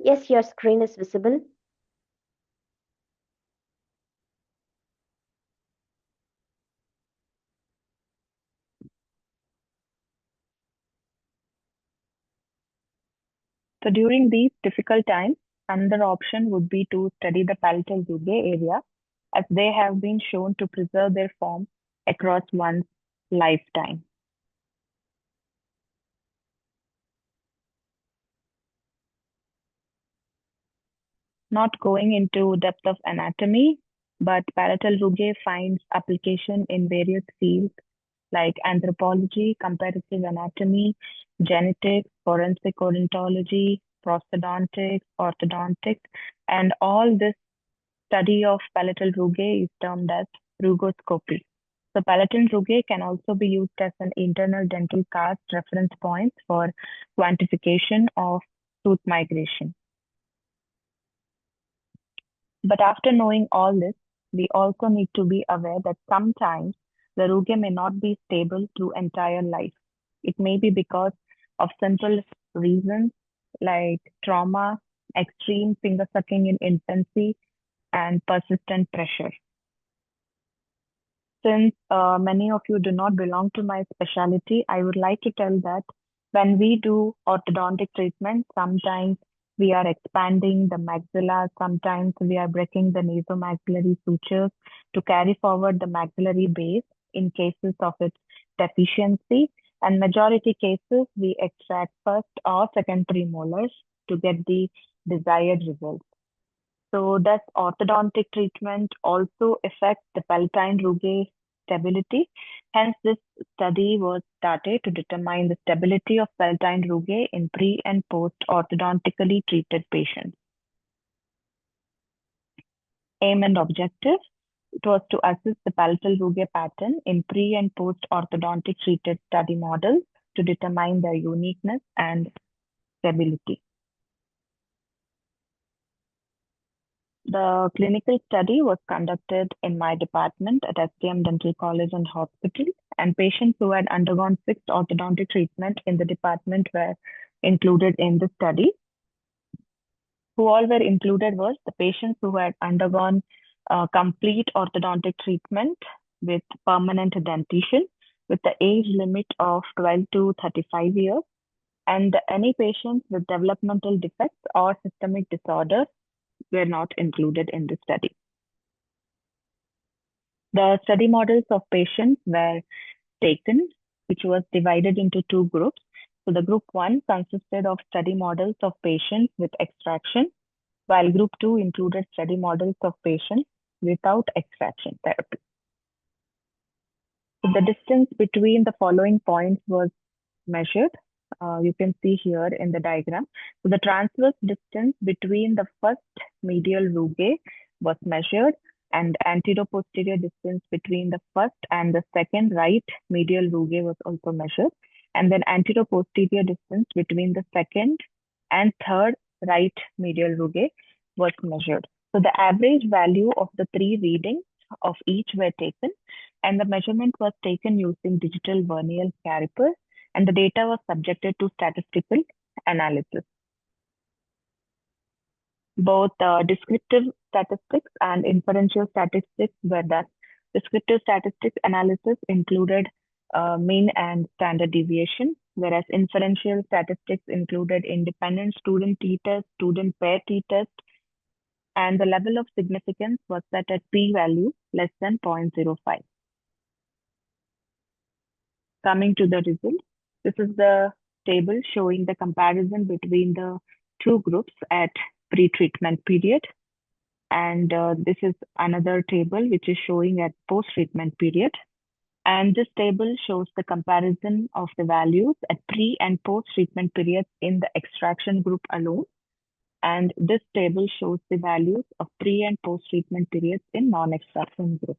Yes, your screen is visible. So during these difficult times, another option would be to study the palatal rugae area, as they have been shown to preserve their form across one's lifetime. Not going into depth of anatomy, but palatal rugae finds application in various fields like anthropology, comparative anatomy, genetics, forensic odontology, prosthodontics, orthodontics, and all this study of palatal rugae is termed as rugoscopy. So Palatine Rugae can also be used as an internal dental cast reference point for quantification of tooth migration. But after knowing all this, we also need to be aware that sometimes the rugae may not be stable through entire life. It may be because of simple reasons like trauma, extreme finger sucking in infancy, and persistent pressure. Since many of you do not belong to my specialty, I would like to tell that when we do orthodontic treatment, sometimes we are expanding the maxilla, sometimes we are breaking the nasomaxillary sutures to carry forward the maxillary base in cases of its deficiency. And majority cases, we extract first or second premolars to get the desired results. So does orthodontic treatment also affect the palatine rugae stability? Hence, this study was started to determine the stability of palatine rugae in pre and post orthodontically treated patients. Aim and objective: it was to assess the palatal rugae pattern in pre and post orthodontic treated study models to determine their uniqueness and stability. The clinical study was conducted in my department at SDM Dental College and Hospital, and patients who had undergone fixed orthodontic treatment in the department were included in the study. Who all were included was the patients who had undergone complete orthodontic treatment with permanent dentition with the age limit of 12 to 35 years, and any patients with developmental defects or systemic disorders were not included in the study. The study models of patients were taken, which was divided into two groups. So the group 1 consisted of study models of patients with extraction, while group 2 included study models of patients without extraction therapy. So the distance between the following points was measured. You can see here in the diagram. So the transverse distance between the first medial rugae was measured, and anteroposterior distance between the first and the second right medial rugae was also measured. And then anteroposterior distance between the second and third right medial rugae was measured. So the average value of the 3 readings of each were taken, and the measurement was taken using digital vernier calipers, and the data was subjected to statistical analysis. Both descriptive statistics and inferential statistics were done. Descriptive statistics analysis included mean and standard deviation, whereas inferential statistics included independent student t-test, student pair t-test, and the level of significance was set at p-value less than 0.05. Coming to the result, this is the table showing the comparison between the two groups at pre-treatment period. And this is another table which is showing at post-treatment period. And this table shows the comparison of the values at pre and post-treatment periods in the extraction group alone. And this table shows the values of pre and post-treatment periods in non-extraction group.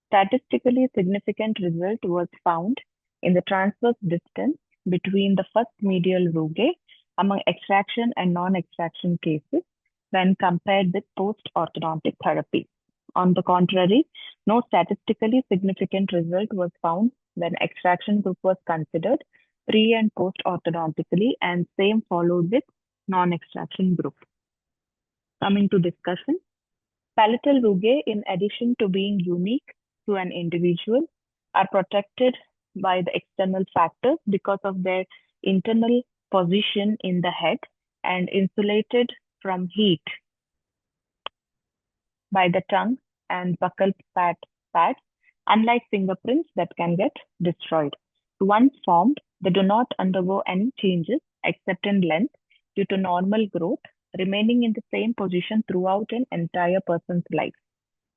Statistically significant result was found in the transverse distance between the first medial rugae among extraction and non-extraction cases when compared with post-orthodontic therapy. On the contrary, no statistically significant result was found when extraction group was considered pre and post-orthodontically, and same followed with non-extraction group. Coming to discussion, palatal rugae, in addition to being unique to an individual, are protected by the external factors because of their internal position in the head and insulated from heat by the tongue and buccal pads, unlike fingerprints that can get destroyed. Once formed, they do not undergo any changes except in length due to normal growth, remaining in the same position throughout an entire person's life.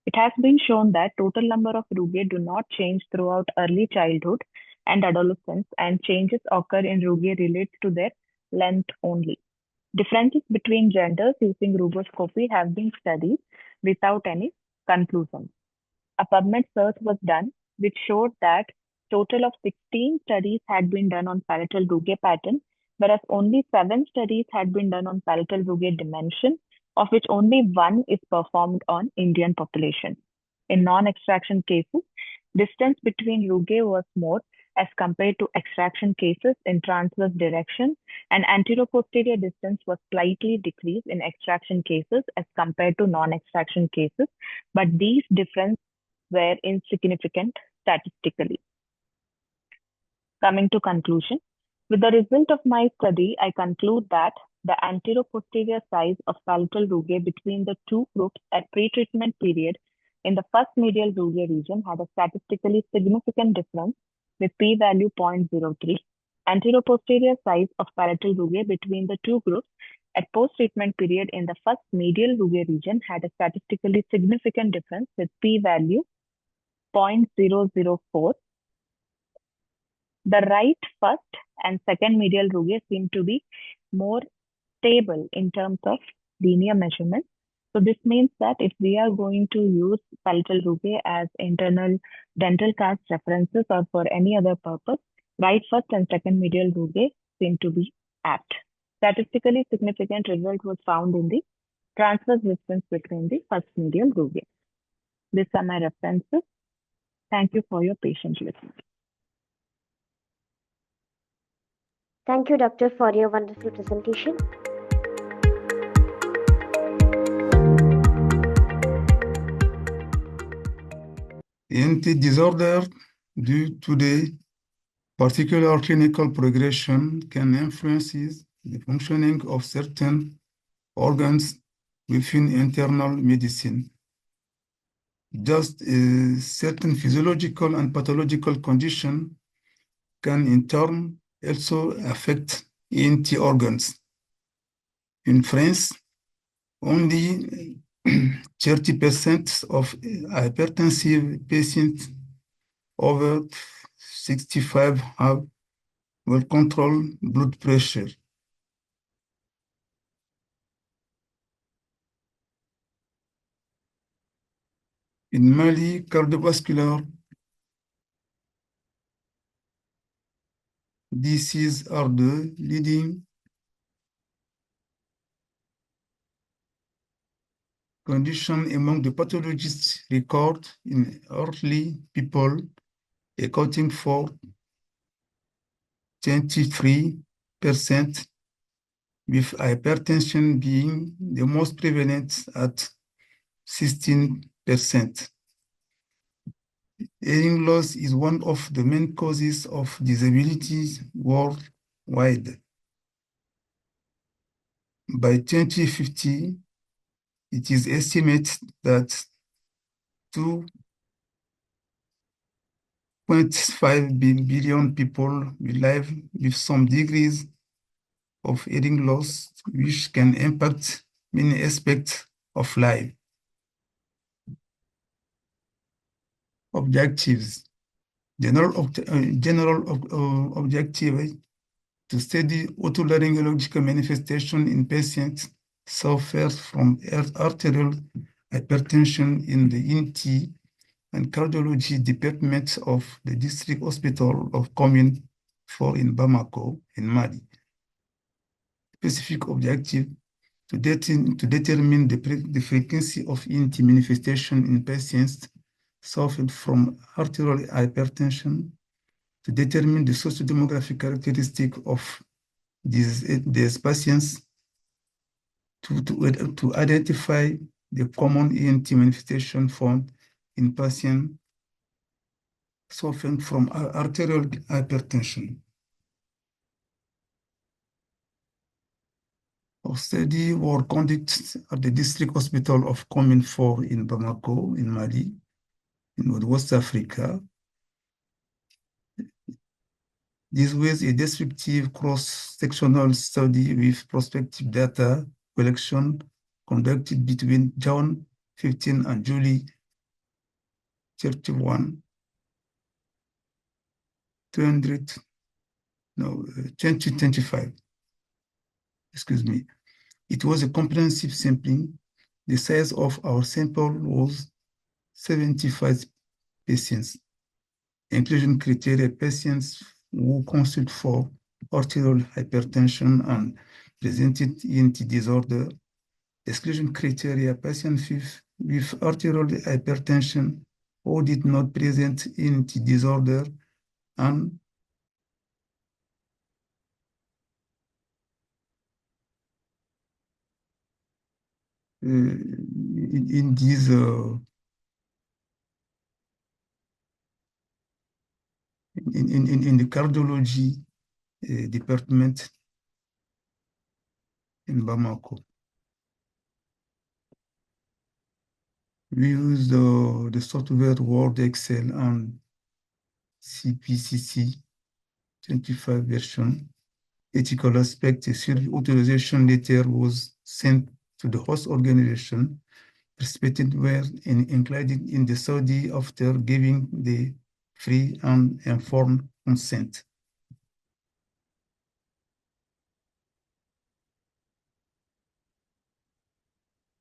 It has been shown that total number of rugae do not change throughout early childhood and adolescence, and changes occur in rugae related to their length only. Differences between genders using rugoscopy have been studied without any conclusion. A PubMed search was done which showed that total of 16 studies had been done on palatal rugae pattern, whereas only 7 studies had been done on palatal rugae dimension, of which only 1 is performed on Indian population. In non-extraction cases, distance between rugae was more as compared to extraction cases in transverse direction, and anteroposterior distance was slightly decreased in extraction cases as compared to non-extraction cases, but these differences were insignificant statistically. Coming to conclusion, with the result of my study, I conclude that the anteroposterior size of palatal rugae between the two groups at pre-treatment period in the first medial rugae region had a statistically significant difference with p-value 0.03. Anteroposterior size of palatal rugae between the two groups at post-treatment period in the first medial rugae region had a statistically significant difference with p-value 0.004. The right first and second medial rugae seem to be more stable in terms of linear measurements. So this means that if we are going to use palatal rugae as internal dental cast references or for any other purpose, right first and second medial rugae seem to be apt. Statistically significant result was found in the transverse distance between the first medial rugae. These are my references. Thank you for your patient listening. Thank you, Doctor, for your wonderful presentation. ENT disorder due to the particular clinical progression can influence the functioning of certain organs within internal medicine. Just certain physiological and pathological condition can in turn also affect ENT organs. In France, only 30% of hypertensive patients over 65 have well-controlled blood pressure. In Mali, cardiovascular diseases are the leading condition among the pathologists recorded in early people, accounting for 23%, with hypertension being the most prevalent at 16%. Hearing loss is one of the main causes of disabilities worldwide. By 2050, it is estimated that 2.5 billion people will live with some degrees of hearing loss, which can impact many aspects of life. Objectives. General objective to study otolaryngological manifestation in patients suffer from arterial hypertension in the ENT and cardiology department of the District Hospital of Commune 4 in Bamako, in Mali. Specific objective to determine the frequency of ENT manifestation in patients suffering from arterial hypertension, to determine the socio-demographic characteristic of these patients, to identify the common ENT manifestation found in patients suffering from arterial hypertension. Our study were conducted at the District Hospital of Commune 4 in Bamako, in Mali, in West Africa. This was a descriptive cross-sectional study with prospective data collection conducted between June 15 and July 31, 2025. Excuse me. It was a comprehensive sampling. The size of our sample was 75 patients. Inclusion criteria: patients who consult for arterial hypertension and presented ENT disorder. Exclusion criteria: patients with arterial hypertension who did not present ENT disorder and in the cardiology department in Bamako. We use the software Word, Excel, and CPCC 25 version. Ethical aspect: a authorization letter was sent to the host organization. Participated were included in the study after giving the free and informed consent.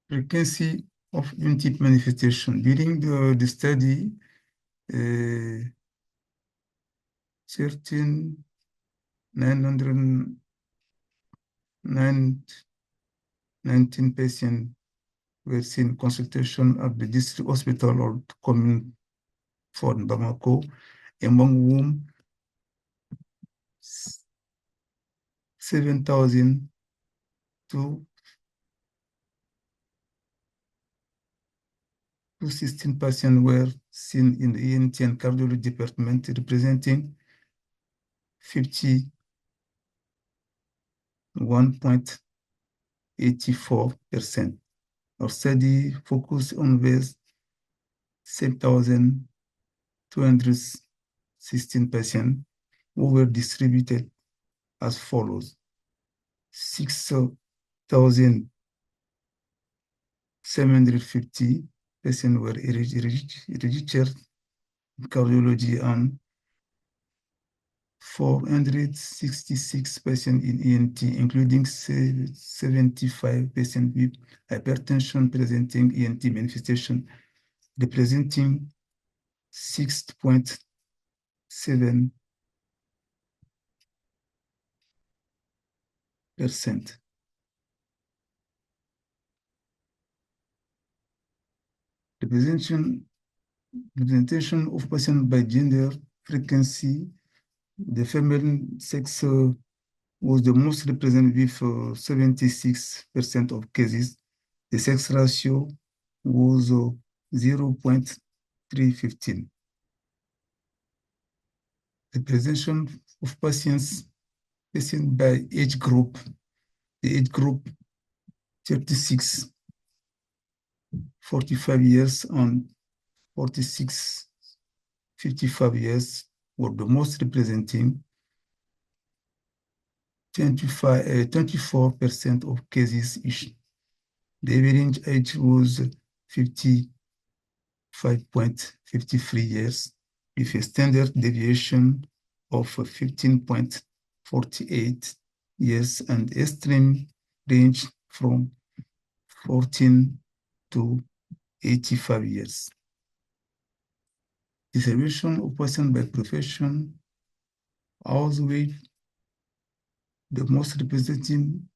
Frequency of ENT manifestation. During the study, 19 patients were seen consultation at the district hospital or commune for Bamako, among whom 7,000 to 16 patients were seen in the ENT and cardiology department, representing 50 1.84%. Our study focused on these 7,216 patients who were distributed as follows: 6,750 patients were registered in cardiology and 466 patients in ENT, including 75 patients with hypertension presenting ENT manifestation, representing 6.7%. Representation of patients by gender frequency, the female sex was the most represented with 76% of cases. The sex ratio was 0.315. Representation of patients by age group, the age group 36, 45 years and 46, 55 years were the most representing 24% of cases each. The average age was 55.53 years, with a standard deviation of 15.48 years and extreme range from 14 to 85 years. Distribution of patients by profession, hours with the most representing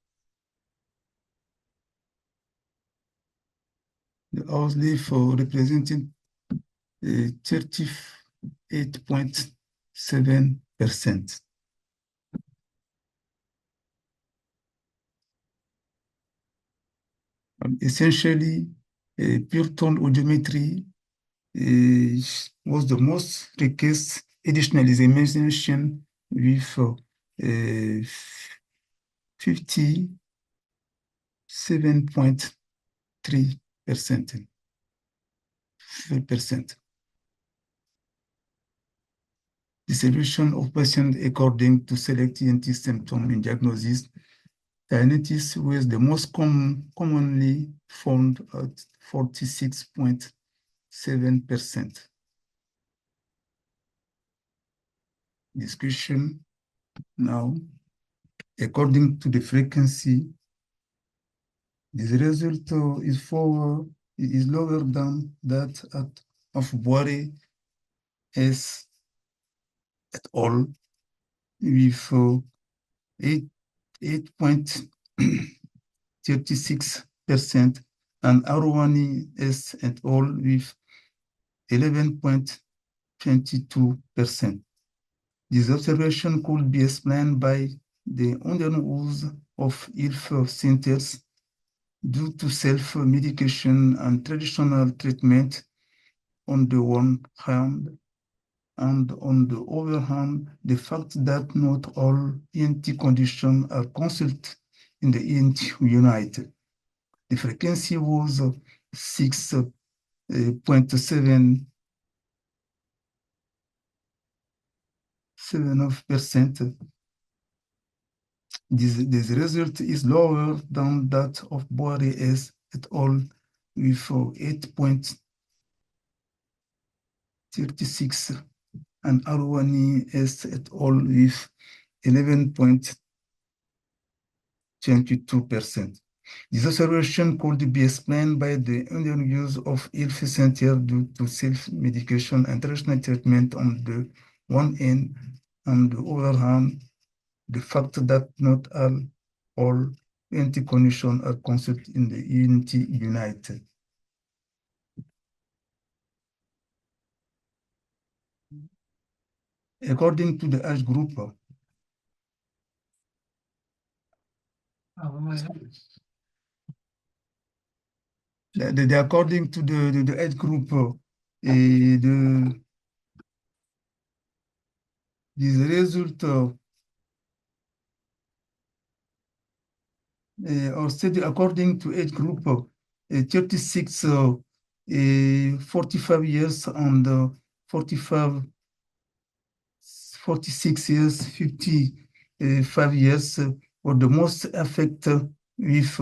the hours live representing 38.7%. Essentially, pure tone audiometry was the most requested additional examination with 57.3%. Distribution of patients according to select ENT symptom in diagnosis. Rhinitis was the most commonly found at 46.7%. Discussion now. According to the frequency, this result is lower than that of Boire S et al. With 8.36% and Arwani S et al. With 11.22%. This observation could be explained by the underuse of health centers due to self-medication and traditional treatment on the one hand, and on the other hand, the fact that not all ENT conditions are consulted in the ENT unit. The frequency was 6.7%. This result is lower than that of Boire S et al. With 8.36 and Arwani S et al. With 11.22%. This observation could be explained by the underuse of health center due to self-medication and traditional treatment on the one end, and the other hand, the fact that not all ENT conditions are consulted in the ENT unit. According to the age group, according to the age group, this result our study according to age group 36, 45 years and 46 years, 55 years were the most affected with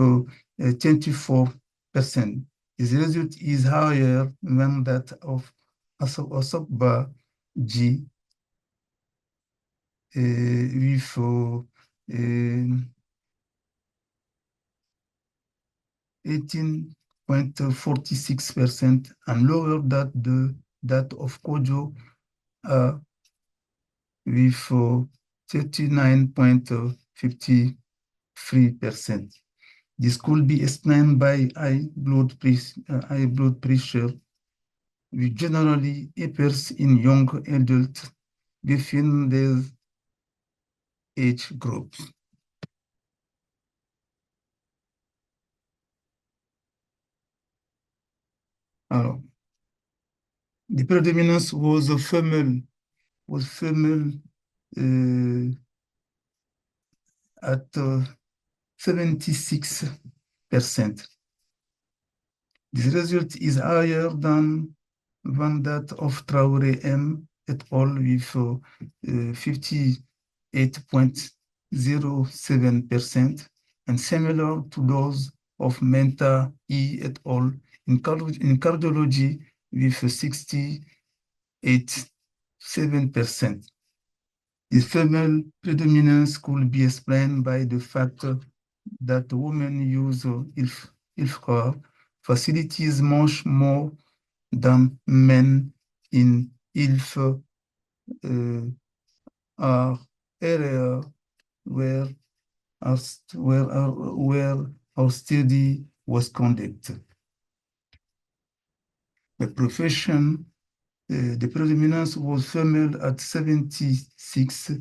24%. This result is higher than that of Asokba G with 18.46% and lower than that of Kojo with 39.53%. This could be explained by high blood pressure, which generally appears in young adults within these age groups. Alors, the predominance was female at 76%. This result is higher than that of Traoré M et al. With 58.07% and similar to those of Menta E et al. In cardiology with 68.7%. The female predominance could be explained by the fact that women use healthcare facilities much more than men in health area where our study was conducted. The profession, the predominance was female at 76.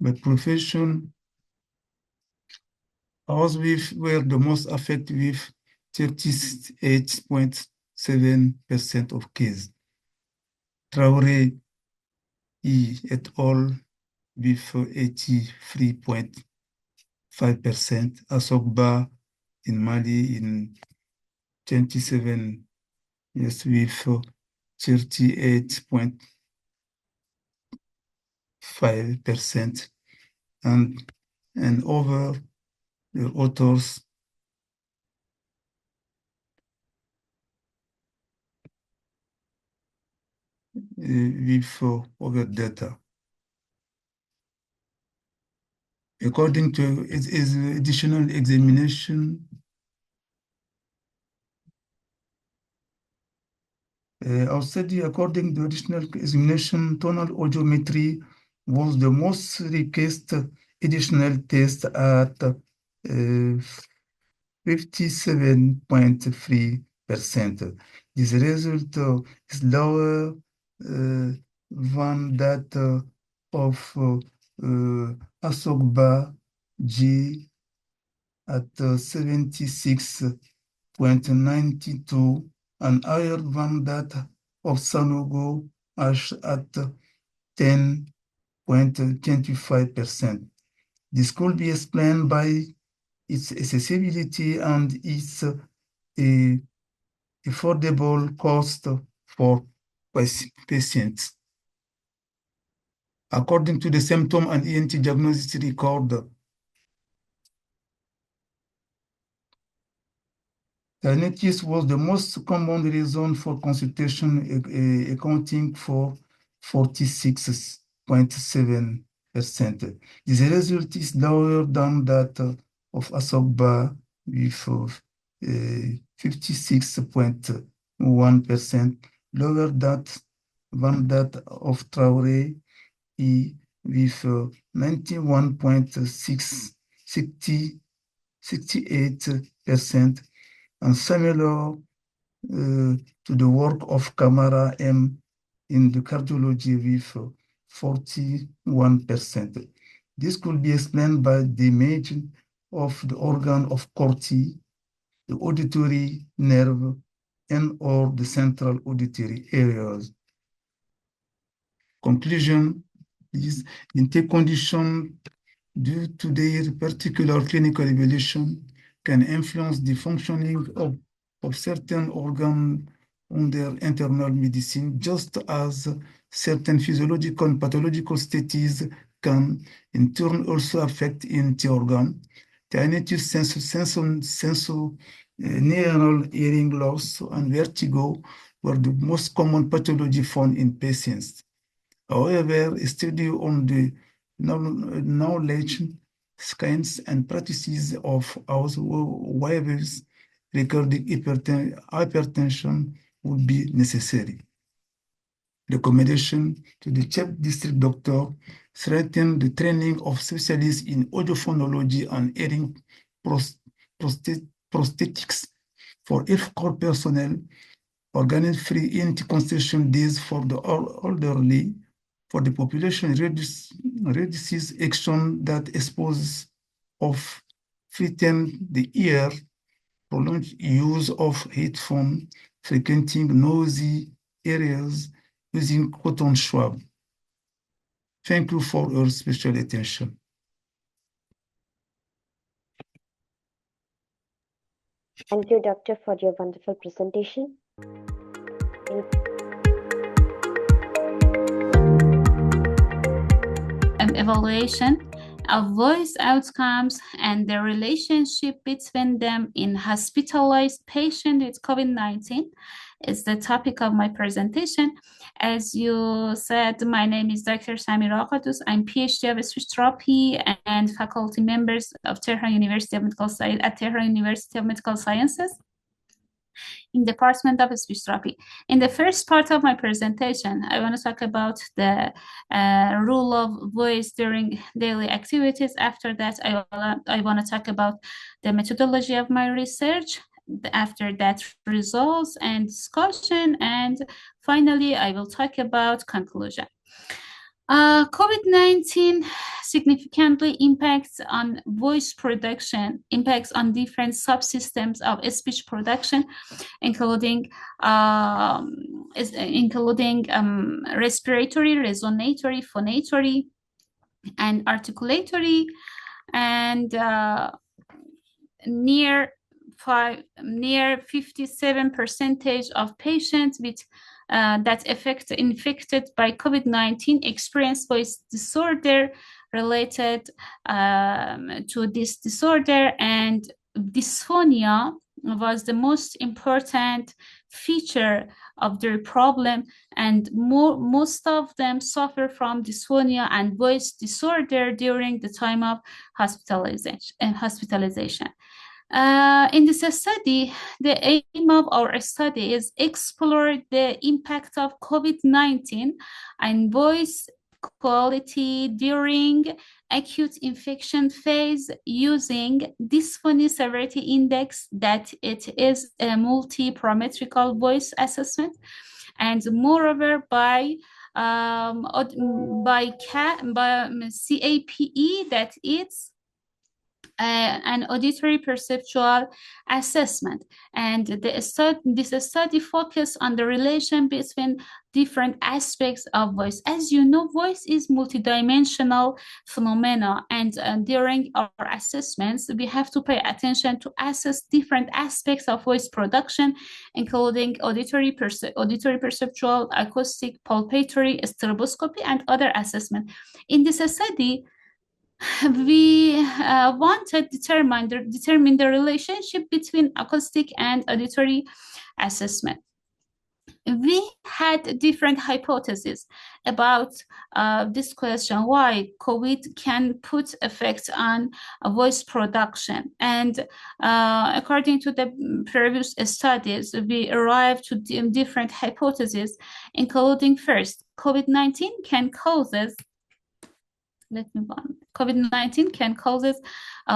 The profession housewives were the most affected with 38.7% of cases. Traoré E et al. With 83.5%. Asokba in Mali in 27 years with 38.5%. And over the authors with other data. According to its additional examination, our study, according to additional examination, tonal audiometry was the most requested additional test at 57.3%. This result is lower than that of Asokba G at 76.92 and higher than that of Sanogo H at 10.25%. This could be explained by its accessibility and its affordable cost for patients. According to the symptom and ENT diagnosis record, rhinitis was the most common reason for consultation, accounting for 46.7%. This result is lower than that of Asokba with 56.1%, lower than that of Traoré E with 91.68%, and similar to the work of Camara M in the cardiology with 41%. This could be explained by the imaging of the organ of Corti, the auditory nerve, and/or the central auditory areas. Conclusion is in the condition due to their particular clinical evaluation can influence the functioning of certain organs under internal medicine, just as certain physiological and pathological states can in turn also affect the organ. Tinnitus, sensorineural hearing loss, and vertigo were the most common pathology found in patients. However, a study on the knowledge, science, and practices of housewives regarding hypertension would be necessary. Recommendation to the chief district doctor: strengthen the training of specialists in otorhinolaryngology and hearing prosthetics for healthcare personnel, organize free ENT consultation days for the elderly, for the population reduces action that exposes of frighten the ear, prolonged use of headphone, frequenting noisy areas using cotton swab. Thank you for your special attention. Thank you, Doctor, for your wonderful presentation. An evaluation of voice outcomes and the relationship between them in hospitalized patients with COVID-19 is the topic of my presentation. As you said, my name is Dr. Samir Akadus. I'm PhD of speech therapy and faculty members of Tehran University of Medical Science at Tehran University of Medical Sciences in Department of Speech Therapy. In the first part of my presentation, I want to talk about the role of voice during daily activities. After that, I want to talk about the methodology of my research. After that, results and discussion. And finally, I will talk about conclusion. COVID-19 significantly impacts on voice production, impacts on different subsystems of speech production, including respiratory, resonatory, phonatory, and articulatory, and near 57% of patients with that infected by COVID-19 experience voice disorder related to this disorder, and dysphonia was the most important feature of their problem, and most of them suffer from dysphonia and voice disorder during the time of hospitalization. In this study, the aim of our study is explore the impact of COVID-19 and voice quality during acute infection phase using Dysphonia Severity Index, that it is a multi-parametrical voice assessment, and moreover by CAPE, that it's an auditory perceptual assessment. And this study focused on the relation between different aspects of voice. As you know, voice is multidimensional phenomena, and during our assessments, we have to pay attention to assess different aspects of voice production, including auditory, perceptual, acoustic, palpatory, stroboscopy, and other assessment. In this study, we wanted to determine the relationship between acoustic and auditory assessment. We had different hypotheses about this question, why COVID can put effect on voice production. And according to the previous studies, we arrived to different hypotheses, including first, COVID-19 can causes, let me move on. COVID-19 can cause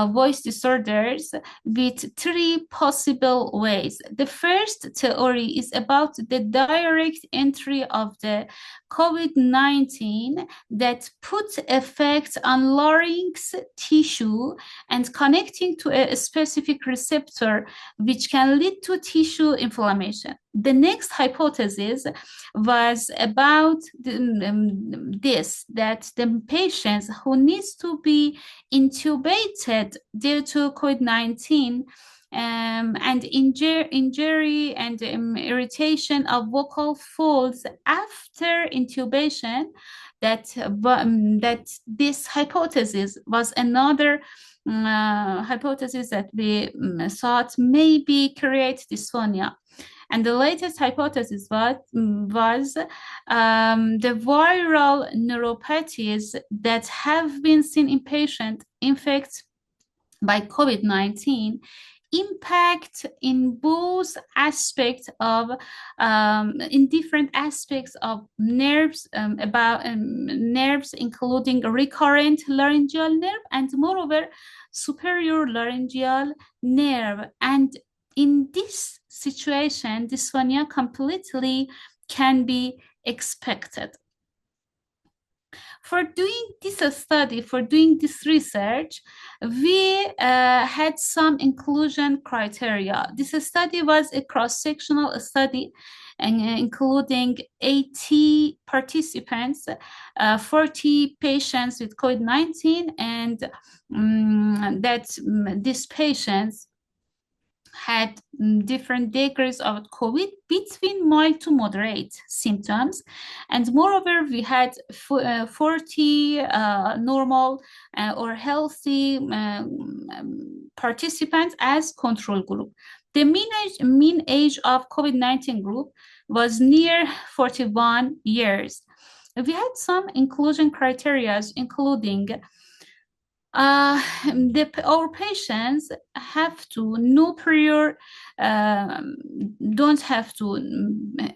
voice disorders with three possible ways. The first theory is about the direct entry of the COVID-19 that puts effect on larynx tissue and connecting to a specific receptor, which can lead to tissue inflammation. The next hypothesis was about that the patients who needs to be intubated due to COVID-19 and injury and irritation of vocal folds after intubation, that this hypothesis was another hypothesis that we thought maybe create dysphonia. And the latest hypothesis was the viral neuropathies that have been seen in patients infected by COVID-19 impact in both aspects of in different aspects of nerves, nerves including recurrent laryngeal nerve and moreover superior laryngeal nerve. And in this situation, dysphonia completely can be expected. For doing this study, for doing this research, we had some inclusion criteria. This study was a cross-sectional study including 80 participants, 40 patients with COVID-19, and these patients had different degrees of COVID between mild to moderate symptoms. And moreover, we had 40 normal or healthy participants as control group. The mean age of COVID-19 group was near 41 years. We had some inclusion criteria, including our patients have to no prior, don't have to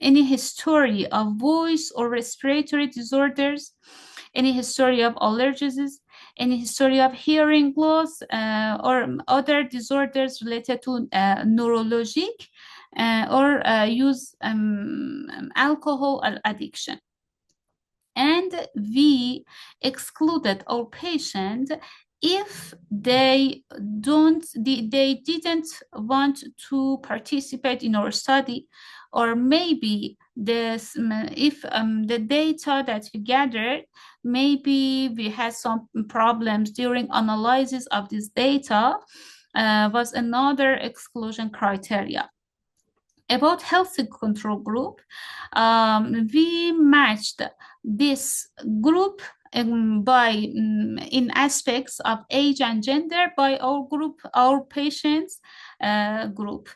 any history of voice or respiratory disorders, any history of allergies, any history of hearing loss or other disorders related to neurologic or use alcohol addiction. And we excluded our patient if they didn't want to participate in our study, or maybe if the data that we gathered, maybe we had some problems during analysis of this data, was another exclusion criteria. About healthy control group, we matched this group by in aspects of age and gender by our group, our patients group,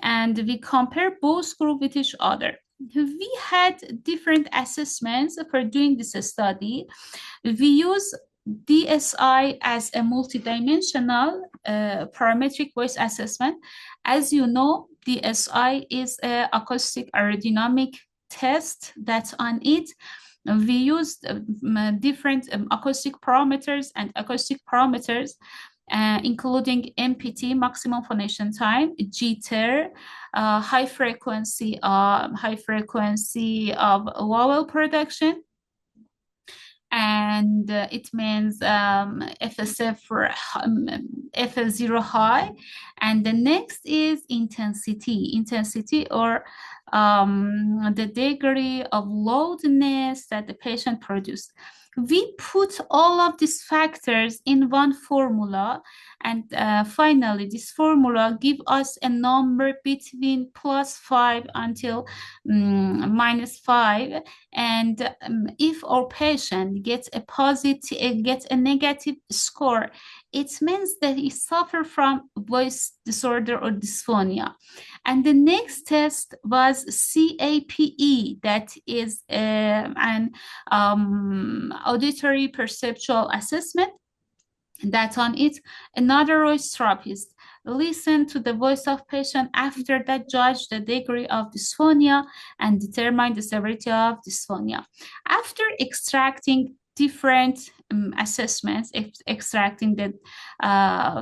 and we compare both groups with each other. We had different assessments for doing this study. We use DSI as a multidimensional parametric voice assessment. As you know, DSI is an acoustic aerodynamic test that's on it. We used different acoustic parameters and acoustic parameters, including MPT, maximum phonation time, jitter, high frequency of vowel production, and it means FSF for FS0 high. And the next is intensity or the degree of loudness that the patient produced. We put all of these factors in one formula, and finally this formula gives us a number between +5 until -5. And if our patient gets a negative score, it means that he suffers from voice disorder or dysphonia. And the next test was CAPE, that is an auditory perceptual assessment. That on it, another voice therapist listen to the voice of patient, after that judge the degree of dysphonia and determine the severity of dysphonia. After extracting different assessments, extracting the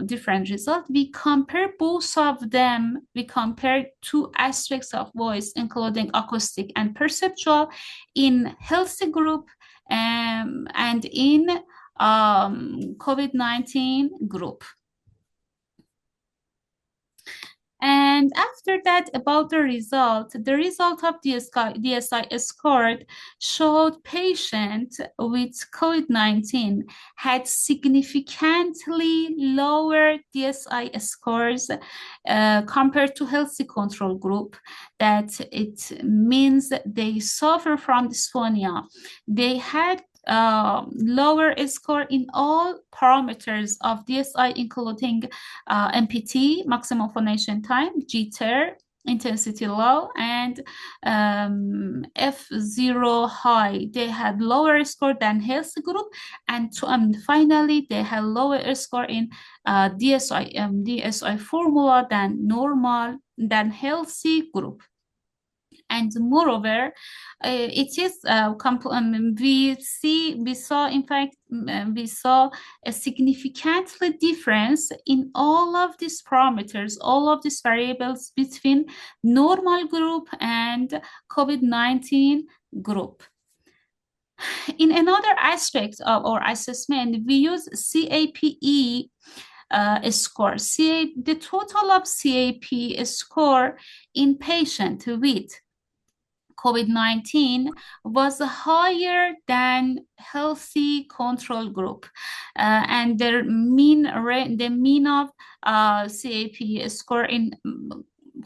different results. We compare both of them. We compare two aspects of voice, including acoustic and perceptual, in healthy group and in COVID-19 group. And after that, about the result of DSI scored showed patients with COVID-19 had significantly lower DSI scores compared to healthy control group. That it means they suffer from dysphonia. They had lower score in all parameters of DSI, including MPT, maximum phonation time, jitter, intensity low, and F0 high. They had lower score than healthy group, and finally they had lower score in DSI formula than healthy group. And moreover, we saw a significantly difference in all of these parameters, all of these variables between normal group and COVID-19 group. In another aspect of our assessment, we use CAPE score. The total of CAP score in patient with COVID-19 was higher than healthy control group, and the mean of CAP score in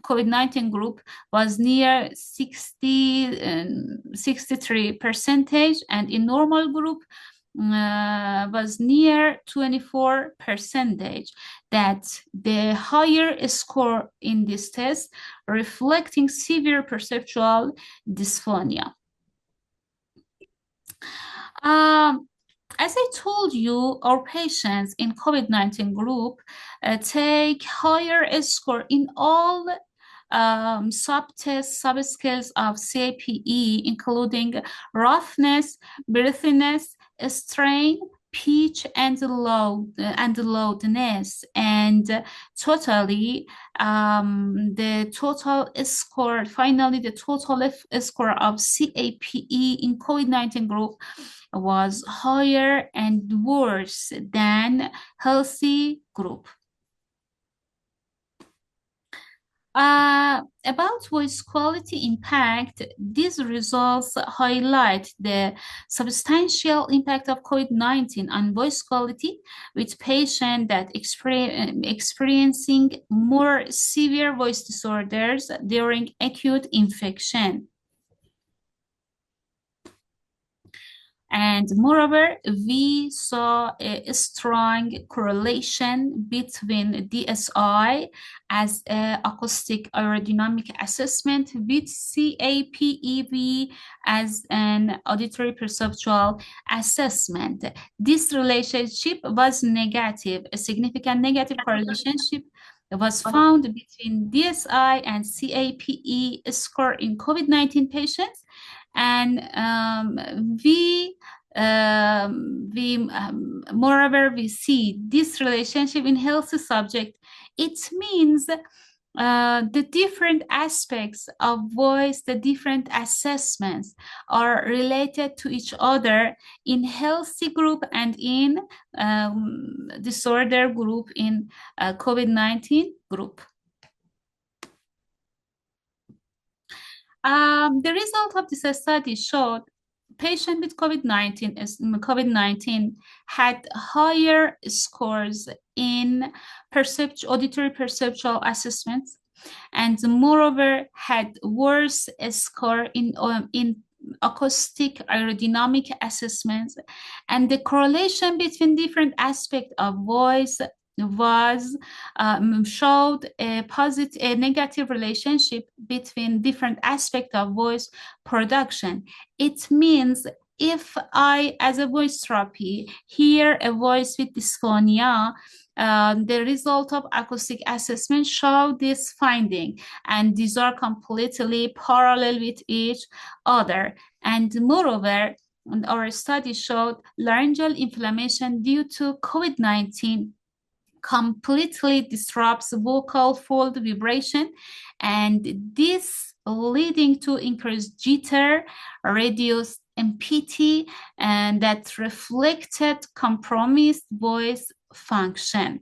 COVID-19 group was near 63%, and in normal group was near 24%. That the higher score in this test reflecting severe perceptual dysphonia. As I told you, our patients in COVID-19 group take higher score in all subscales of CAPE, including roughness, breathiness, strain, pitch, and loudness, and totally the total score. Finally, the total score of CAPE in COVID-19 group was higher and worse than healthy group. About voice quality impact, these results highlight the substantial impact of COVID-19 on voice quality, with patients that experiencing more severe voice disorders during acute infection. And moreover, we saw a strong correlation between DSI as an acoustic aerodynamic assessment with CAPEV as an auditory perceptual assessment. This relationship was negative. A significant negative relationship was found between DSI and CAPE score in COVID-19 patients. And moreover, we see this relationship in healthy subject. It means the different aspects of voice, the different assessments are related to each other in healthy group and in disorder group in COVID-19 group. The result of this study showed patients with COVID-19 had higher scores in auditory perceptual assessments, and moreover had worse score in acoustic aerodynamic assessments, and the correlation between different aspects of voice showed a negative relationship between different aspects of voice production. It means if I, as a voice therapy, hear a voice with dysphonia, the result of acoustic assessment show this finding, and these are completely parallel with each other. And moreover, our study showed laryngeal inflammation due to COVID-19 completely disrupts vocal fold vibration, and this leading to increased jitter, reduced MPT, and that reflected compromised voice function.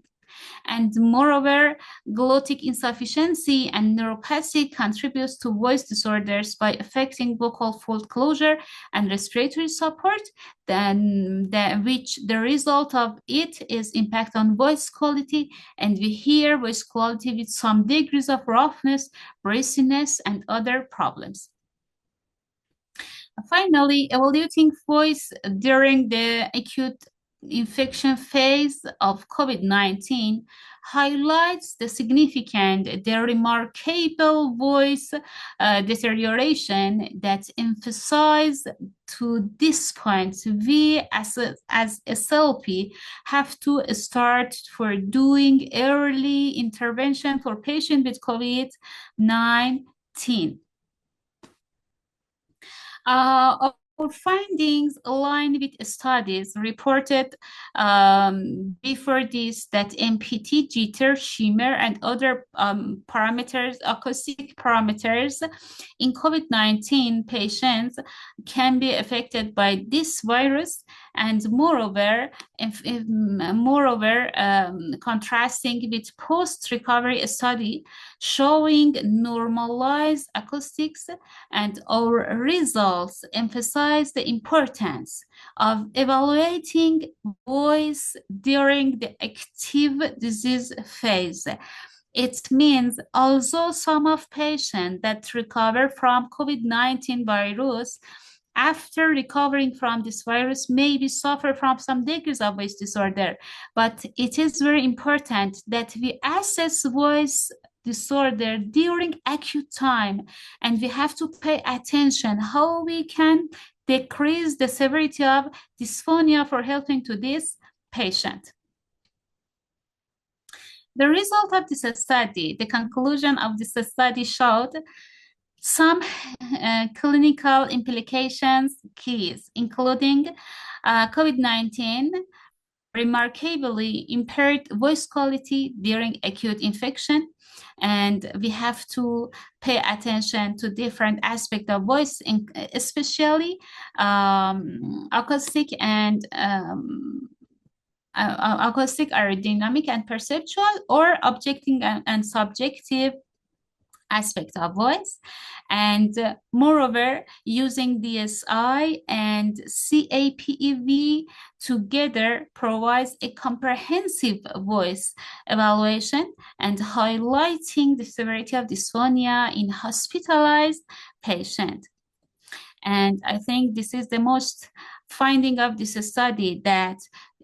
And moreover, glottic insufficiency and neuropathy contributes to voice disorders by affecting vocal fold closure and respiratory support, which the result of it is impact on voice quality, and we hear voice quality with some degrees of roughness, braciness, and other problems. Finally, evaluating voice during the acute infection phase of COVID-19 highlights the significant, the remarkable voice deterioration that emphasize to this point we as SLP have to start for doing early intervention for patients with COVID-19. Our findings align with studies reported before this that MPT, jitter, shimmer, and other parameters, acoustic parameters in COVID-19 patients can be affected by this virus, and moreover, contrasting with post-recovery study showing normalized acoustics, and our results emphasize the importance of evaluating voice during the active disease phase. It means although some of patients that recover from COVID-19 virus after recovering from this virus maybe suffer from some degrees of voice disorder, but it is very important that we assess voice disorder during acute time, and we have to pay attention how we can decrease the severity of dysphonia for helping to this patient. The result of this study, the conclusion of this study showed some clinical implications keys, including COVID-19 remarkably impaired voice quality during acute infection, and we have to pay attention to different aspects of voice, especially acoustic and acoustic, aerodynamic, and perceptual, or objective and subjective aspect of voice. And moreover, using DSI and CAPEV together provides a comprehensive voice evaluation and highlighting the severity of dysphonia in hospitalized patients. And I think this is the most finding of this study, that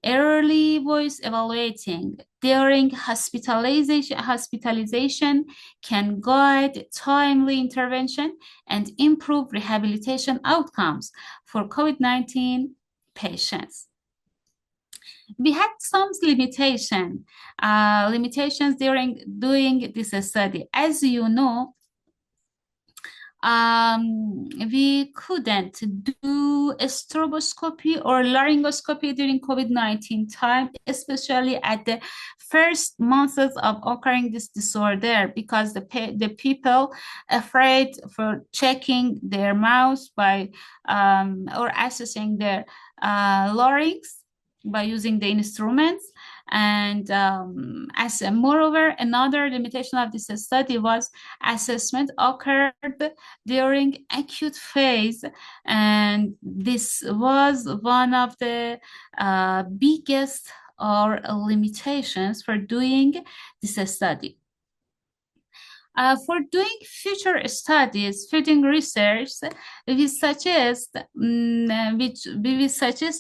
early voice evaluating during hospitalization can guide timely intervention and improve rehabilitation outcomes for COVID-19 patients. We had some limitations during doing this study. As you know, we couldn't do a stroboscopy or laryngoscopy during COVID-19 time, especially at the first months of occurring this disorder, because the people afraid for checking their mouth by or assessing their larynx by using the instruments. And moreover, another limitation of this study was assessment occurred during acute phase, and this was one of the biggest limitations for doing this study. For doing future studies, feeding research, we suggest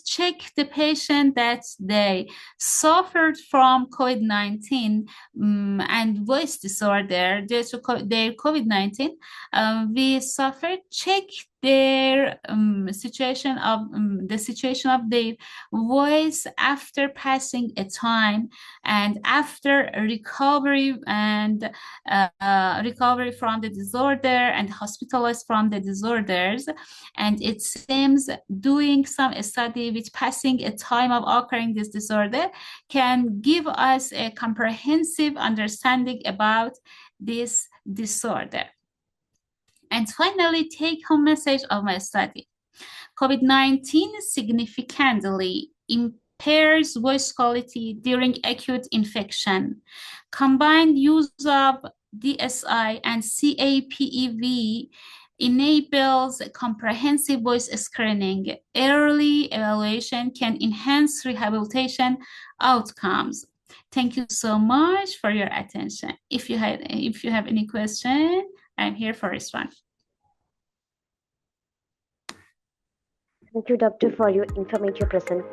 check the patient that they suffered from COVID-19 and voice disorder due to their COVID-19. We suffered, check their situation of their voice after passing a time and after recovery and recovery from the disorder and hospitalized from the disorders. And it seems doing some study with passing a time of occurring this disorder can give us a comprehensive understanding about this disorder. And finally, take-home message of my study. COVID-19 significantly impairs voice quality during acute infection. Combined use of DSI and CAPEV enables comprehensive voice screening. Early evaluation can enhance rehabilitation outcomes. Thank you so much for your attention. If you have any question, I'm here for response. Thank you, Doctor, for your informative presentation.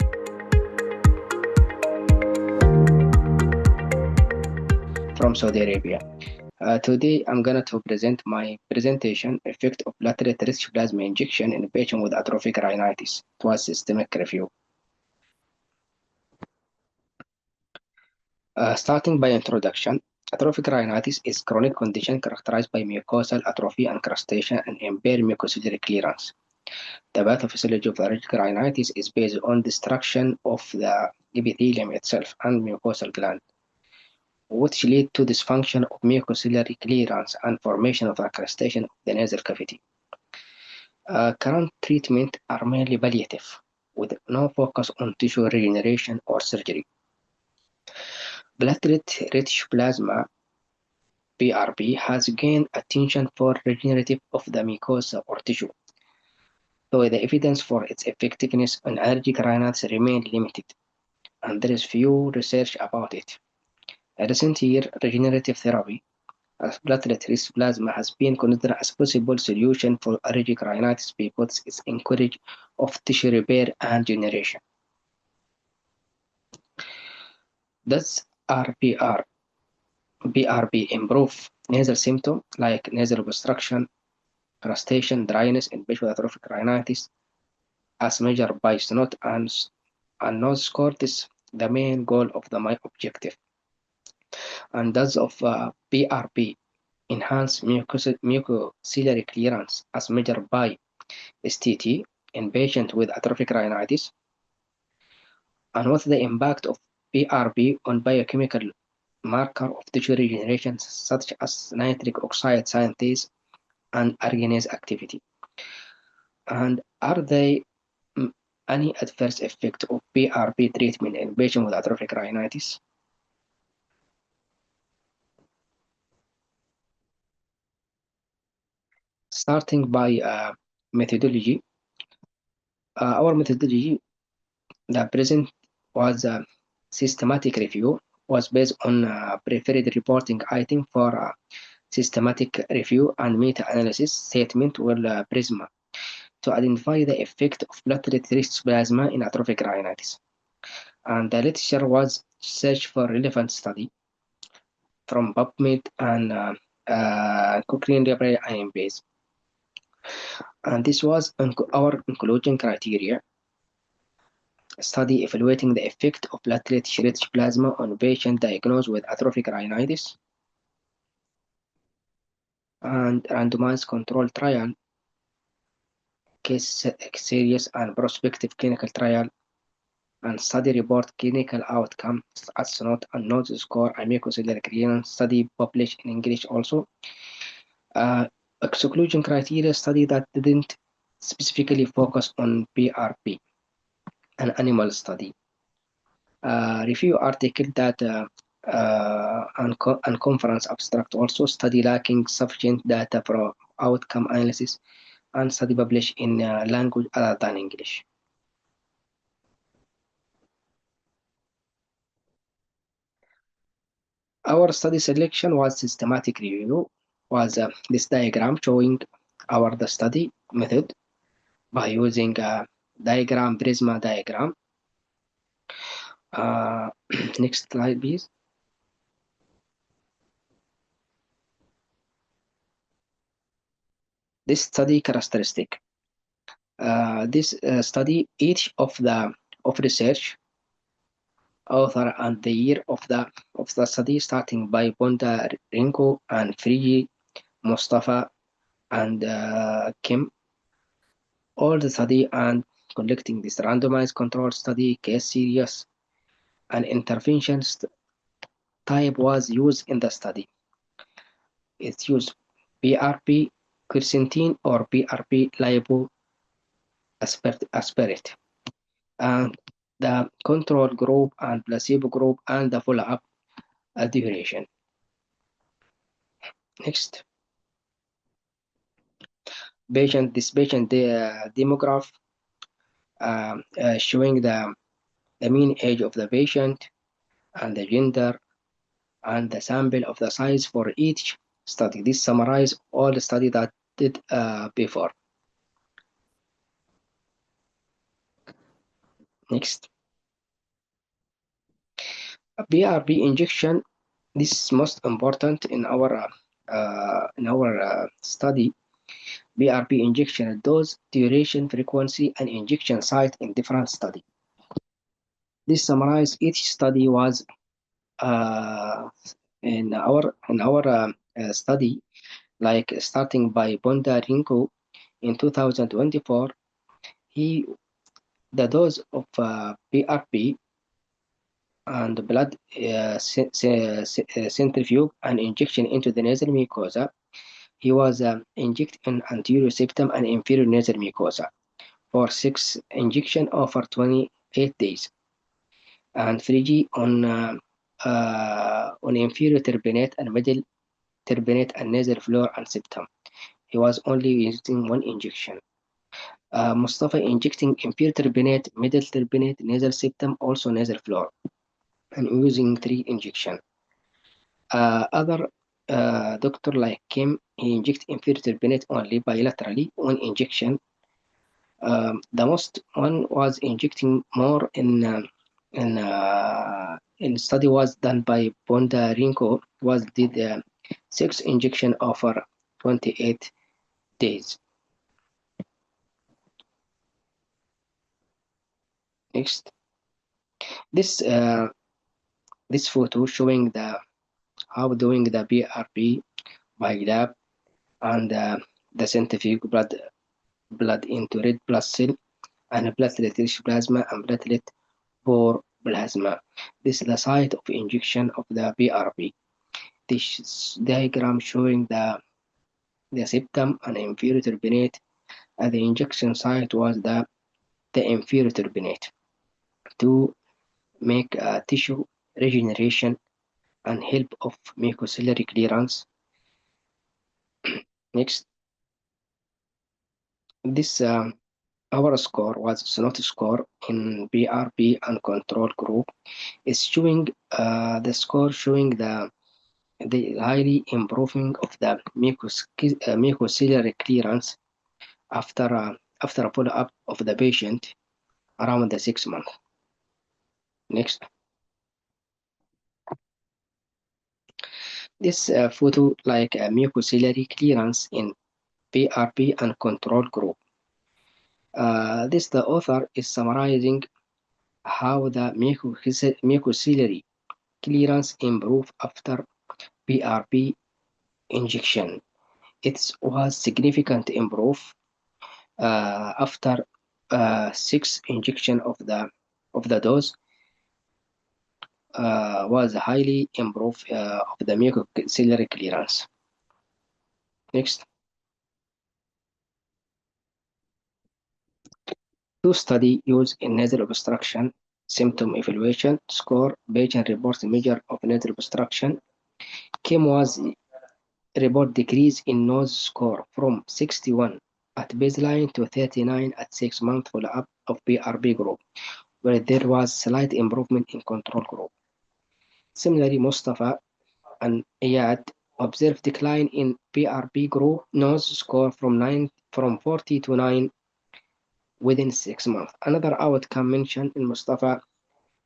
From Saudi Arabia. Today, I'm going to present my presentation, Effect of platelet-rich plasma injection in a patient with atrophic rhinitis. It was systemic review. Starting by introduction, atrophic rhinitis is a chronic condition characterized by mucosal atrophy and crustation and impaired mucociliary clearance. The pathophysiology of allergic rhinitis is based on destruction of the epithelium itself and mucosal gland, which lead to dysfunction of mucociliary clearance and formation of the crustation of the nasal cavity. Current treatment are mainly palliative, with no focus on tissue regeneration or surgery. Platelet-rich plasma, PRP, has gained attention for regenerative of the mucosa or tissue, though the evidence for its effectiveness on allergic rhinitis remain limited, and there is few research about it. In recent years, regenerative therapy as platelet-rich plasma has been considered as a possible solution for allergic rhinitis because it encourages of tissue repair and regeneration. Does PRP improve nasal symptoms like nasal obstruction, crustation, dryness in patients with atrophic rhinitis as measured by snot and nose score? This is the main goal of my objective. And does of PRP enhance mucociliary clearance as measured by STT in patients with atrophic rhinitis? And what's the impact of PRP on biochemical marker of tissue regeneration such as nitric oxide synthase and arginase activity? And are there any adverse effect of PRP treatment in patients with atrophic rhinitis? Starting by methodology, our methodology, the present was a systematic review, was based on preferred reporting item for systematic review and meta-analysis statement with PRISMA to identify the effect of platelet-rich plasma in atrophic rhinitis. And the literature was search for relevant study from PubMed and Cochrane Library IMBase. And this was our inclusion criteria. Study evaluating the effect of platelet-rich plasma on patient diagnosed with atrophic rhinitis, and randomized control trial, case series and prospective clinical trial, and study report clinical outcome as note and nose score and mucociliary clearance study published in English also. Exclusion criteria study that didn't specifically focus on PRP, an animal study. Review article that and conference abstract also study lacking sufficient data for outcome analysis and study published in language other than English. Our study selection was systematic review, was this diagram showing the study method by using a diagram, PRISMA diagram. Next slide, please. This study characteristic. This study, each of research author and the year of the study, starting by Bondarenko and Frigi, Mustafa and Kim, all the study and collecting this randomized control study case series and intervention type was used in the study. It used PRP quercetin or PRP lipoaspirate, and the control group and placebo group and the follow-up duration. Next, this patient demograph showing the mean age of the patient and the gender and the sample of the size for each study. This summarizes all the study that did before. Next, BRB injection. This is most important in our study. BRB injection dose, duration, frequency, and injection site in different study. This summarizes each study was in our study, like starting by Bondarenko in 2024. The dose of PRP and blood centrifuge and injection into the nasal mucosa. He was injected in anterior septum and inferior nasal mucosa for 6 injection over 28 days, and 3G on inferior turbinate and middle turbinate and nasal floor and septum. He was only using 1 injection. Mustafa injecting inferior turbinate, middle turbinate, nasal septum, also nasal floor, and using 3 injection. Other doctor like Kim, he inject inferior turbinate only bilaterally, 1 injection. The most one was injecting more in study was done by Bondarenko, did 6 injection over 28 days. Next, this photo showing how doing the BRP by lab and the centrifuge blood into red blood cell and platelet-rich plasma and platelet-poor plasma. This is the site of injection of the BRP. This diagram showing the septum and inferior turbinate, and the injection site was the inferior turbinate to make tissue regeneration and help of mucociliary clearance. Next, this our score was SNOT score in BRP and control group is showing the score showing the highly improving of the mucociliary clearance after follow-up of the patient around the 6 months. Next, this photo like a mucociliary clearance in PRP and control group. The author is summarizing how the mucociliary clearance improve after PRP injection. It was significant improve after 6 injection of the dose was highly improved of the mucociliary clearance. Next, 2 study used in nasal obstruction symptom evaluation score. Patient reports measure of nasal obstruction. Kim was report decrease in nose score from 61 at baseline to 39 at 6 month follow-up of PRP group, where there was slight improvement in control group. Similarly, Mustafa and Iyad observed decline in PRP group nose score from 40 to 9 within 6 months. Another outcome mentioned in Mustafa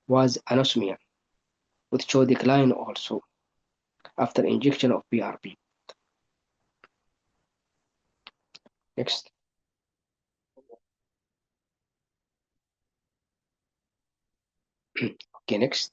was anosmia, which showed decline also after injection of PRP. Next. Okay, next.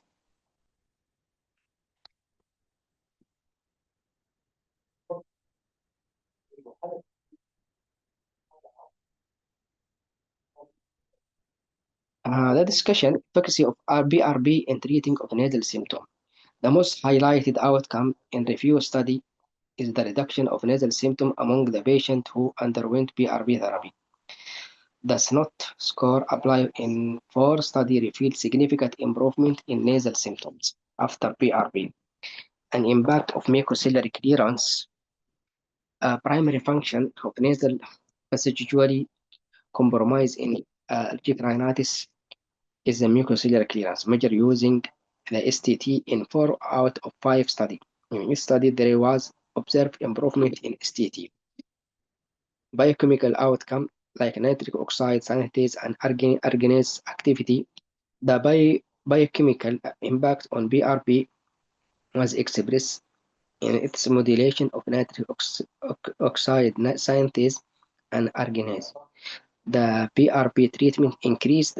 The discussion efficacy of BRB in treating of nasal symptom. The most highlighted outcome in review study is the reduction of nasal symptom among the patient who underwent BRB therapy. The SNOT score applied in 4 study revealed significant improvement in nasal symptoms after BRB. An impact of mucociliary clearance, a primary function of nasal passage usually compromised in allergic rhinitis is the mucociliary clearance measure using the STT in 4 out of 5 studies. In each study, there was observed improvement in STT. Biochemical outcome like nitric oxide synthase and arginase activity, the biochemical impact on BRB was expressed in its modulation of nitric oxide synthase and arginase. The BRB treatment increased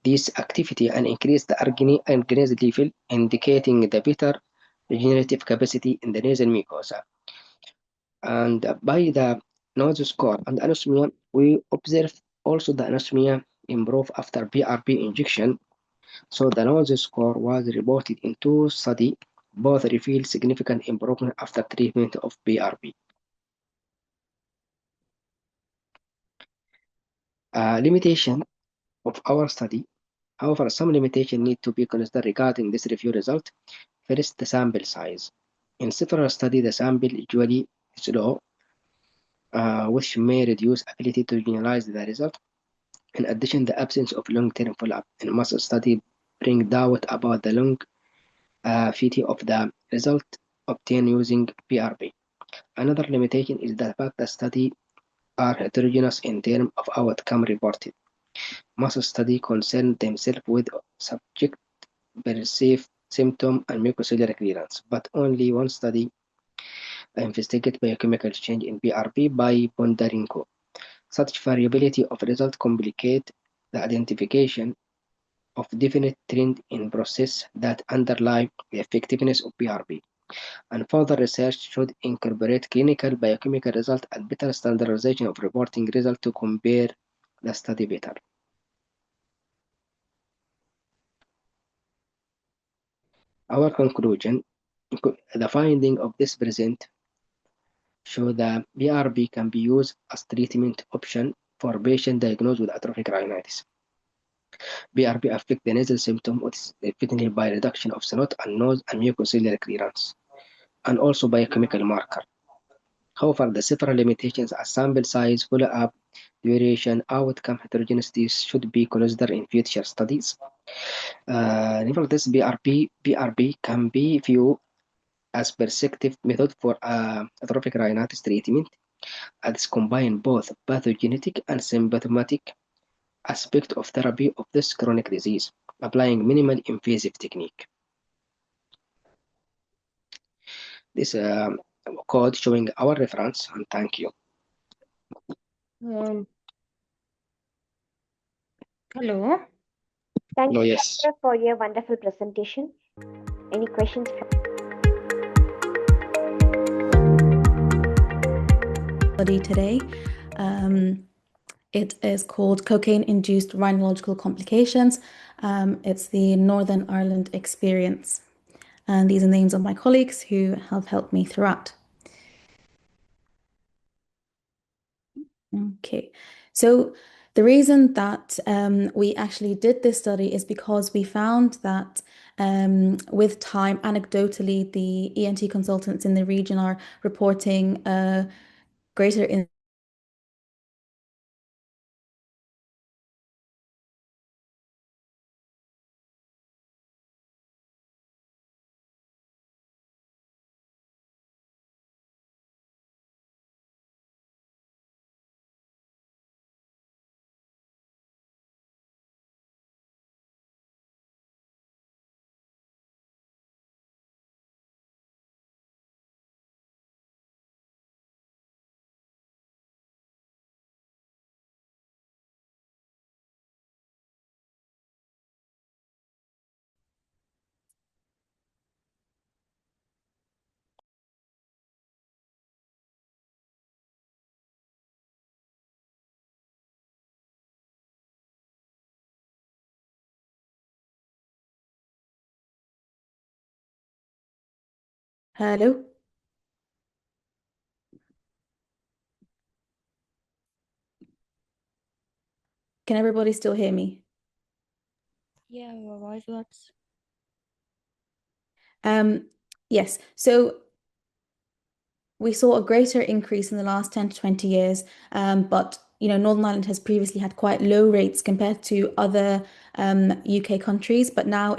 this activity and increased the arginase level, indicating the better regenerative capacity in the nasal mucosa. And by the nose score and anosmia, we observed also the anosmia improve after BRB injection. So the nose score was reported in 2 studies. Both revealed significant improvement after treatment of BRB. Limitation of our study. However, some limitation need to be considered regarding this review result. First, the sample size. In several studies, the sample usually is low, which may reduce ability to generalize the result. In addition, the absence of long-term follow-up in most studies bring doubt about the longevity of the result obtained using BRB. Another limitation is the fact that studies are heterogeneous in terms of outcome reported. Most studies concern themselves with subject perceived symptom and mucociliary clearance, but only one study investigated biochemical change in BRB by Bondarenko. Such variability of result complicate the identification of definite trend in process that underlie the effectiveness of BRB. And further research should incorporate clinical biochemical result and better standardization of reporting result to compare the study better. Our conclusion, the finding of this present show that BRB can be used as treatment option for patients diagnosed with atrophic rhinitis. BRB affects the nasal symptom evidently by reduction of snot and nose and mucociliary clearance, and also by a chemical marker. However, the several limitations as sample size, follow-up, duration, outcome heterogeneity should be considered in future studies. Nevertheless, BRB can be viewed as perspective method for atrophic rhinitis treatment, as combine both pathogenetic and symptomatic aspect of therapy of this chronic disease, applying minimal invasive technique. This code showing our reference, and thank you. Hello. Thank Oh, you, yes. Doctor, for your wonderful presentation. Any questions from study today. It is called Cocaine-Induced Rhinological Complications. It's the Northern Ireland experience. And these are names of my colleagues who have helped me throughout. Okay, so the reason that we actually did this study is because we found that with time, anecdotally, the ENT consultants in the region are reporting greater Hello? Can everybody still hear me? Yeah, your voice works. Yes, so we saw a greater increase in the last 10 to 20 years, but Northern Ireland has previously had quite low rates compared to other UK countries, but now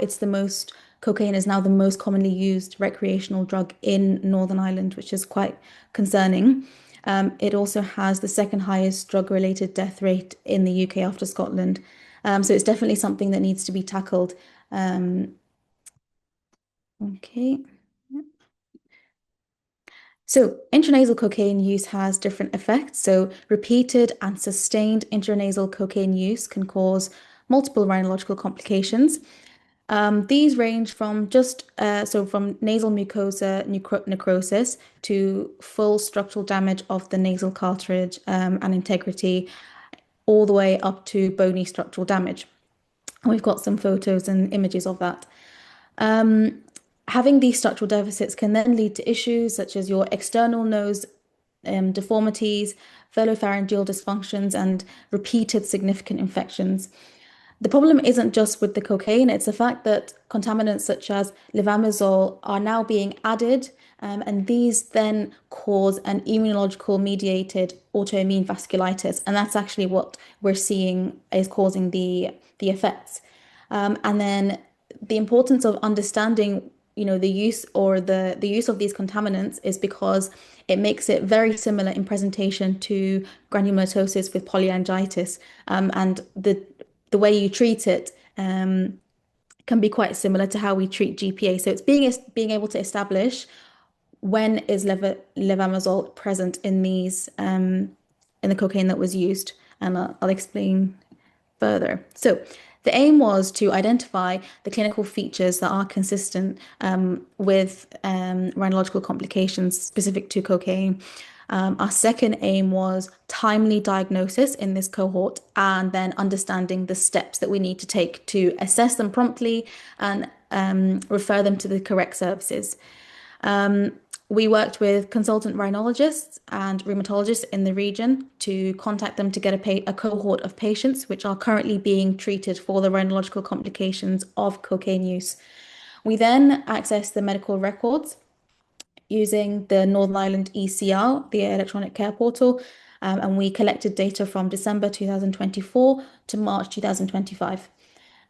cocaine is now the most commonly used recreational drug in Northern Ireland, which is quite concerning. It also has the second highest drug-related death rate in the UK after Scotland. So it's definitely something that needs to be tackled. Okay. So intranasal cocaine use has different effects. So repeated and sustained intranasal cocaine use can cause multiple rhinological complications. These range from from nasal mucosa necrosis to full structural damage of the nasal cartilage and integrity, all the way up to bony structural damage. And we've got some photos and images of that. Having these structural deficits can then lead to issues such as your external nose deformities, velopharyngeal dysfunctions, and repeated significant infections. The problem isn't just with the cocaine, it's the fact that contaminants such as levamisole are now being added, and these then cause an immunological mediated autoimmune vasculitis, and that's actually what we're seeing is causing the effects. And then the importance of understanding the use of these contaminants is because it makes it very similar in presentation to granulomatosis with polyangiitis, and the way you treat it can be quite similar to how we treat GPA. So it's being able to establish when is levamisole present in these in the cocaine that was used, and I'll explain further. So the aim was to identify the clinical features that are consistent with rhinological complications specific to cocaine. Our second aim was timely diagnosis in this cohort, and then understanding the steps that we need to take to assess them promptly and refer them to the correct services. We worked with consultant rhinologists and rheumatologists in the region to contact them to get a cohort of patients which are currently being treated for the rhinological complications of cocaine use. We then accessed the medical records using the Northern Ireland ECR, the Electronic Care Portal, and we collected data from December 2024 to March 2025.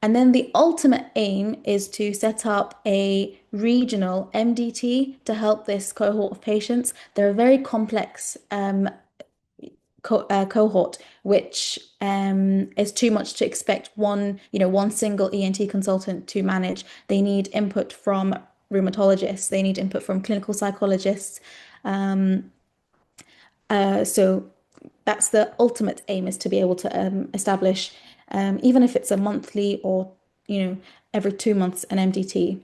And then the ultimate aim is to set up a regional MDT to help this cohort of patients. They're a very complex cohort, which is too much to expect one single ENT consultant to manage. They need input from rheumatologists, they need input from clinical psychologists. So that's the ultimate aim, is to be able to establish, even if it's a monthly or every 2 months, an MDT.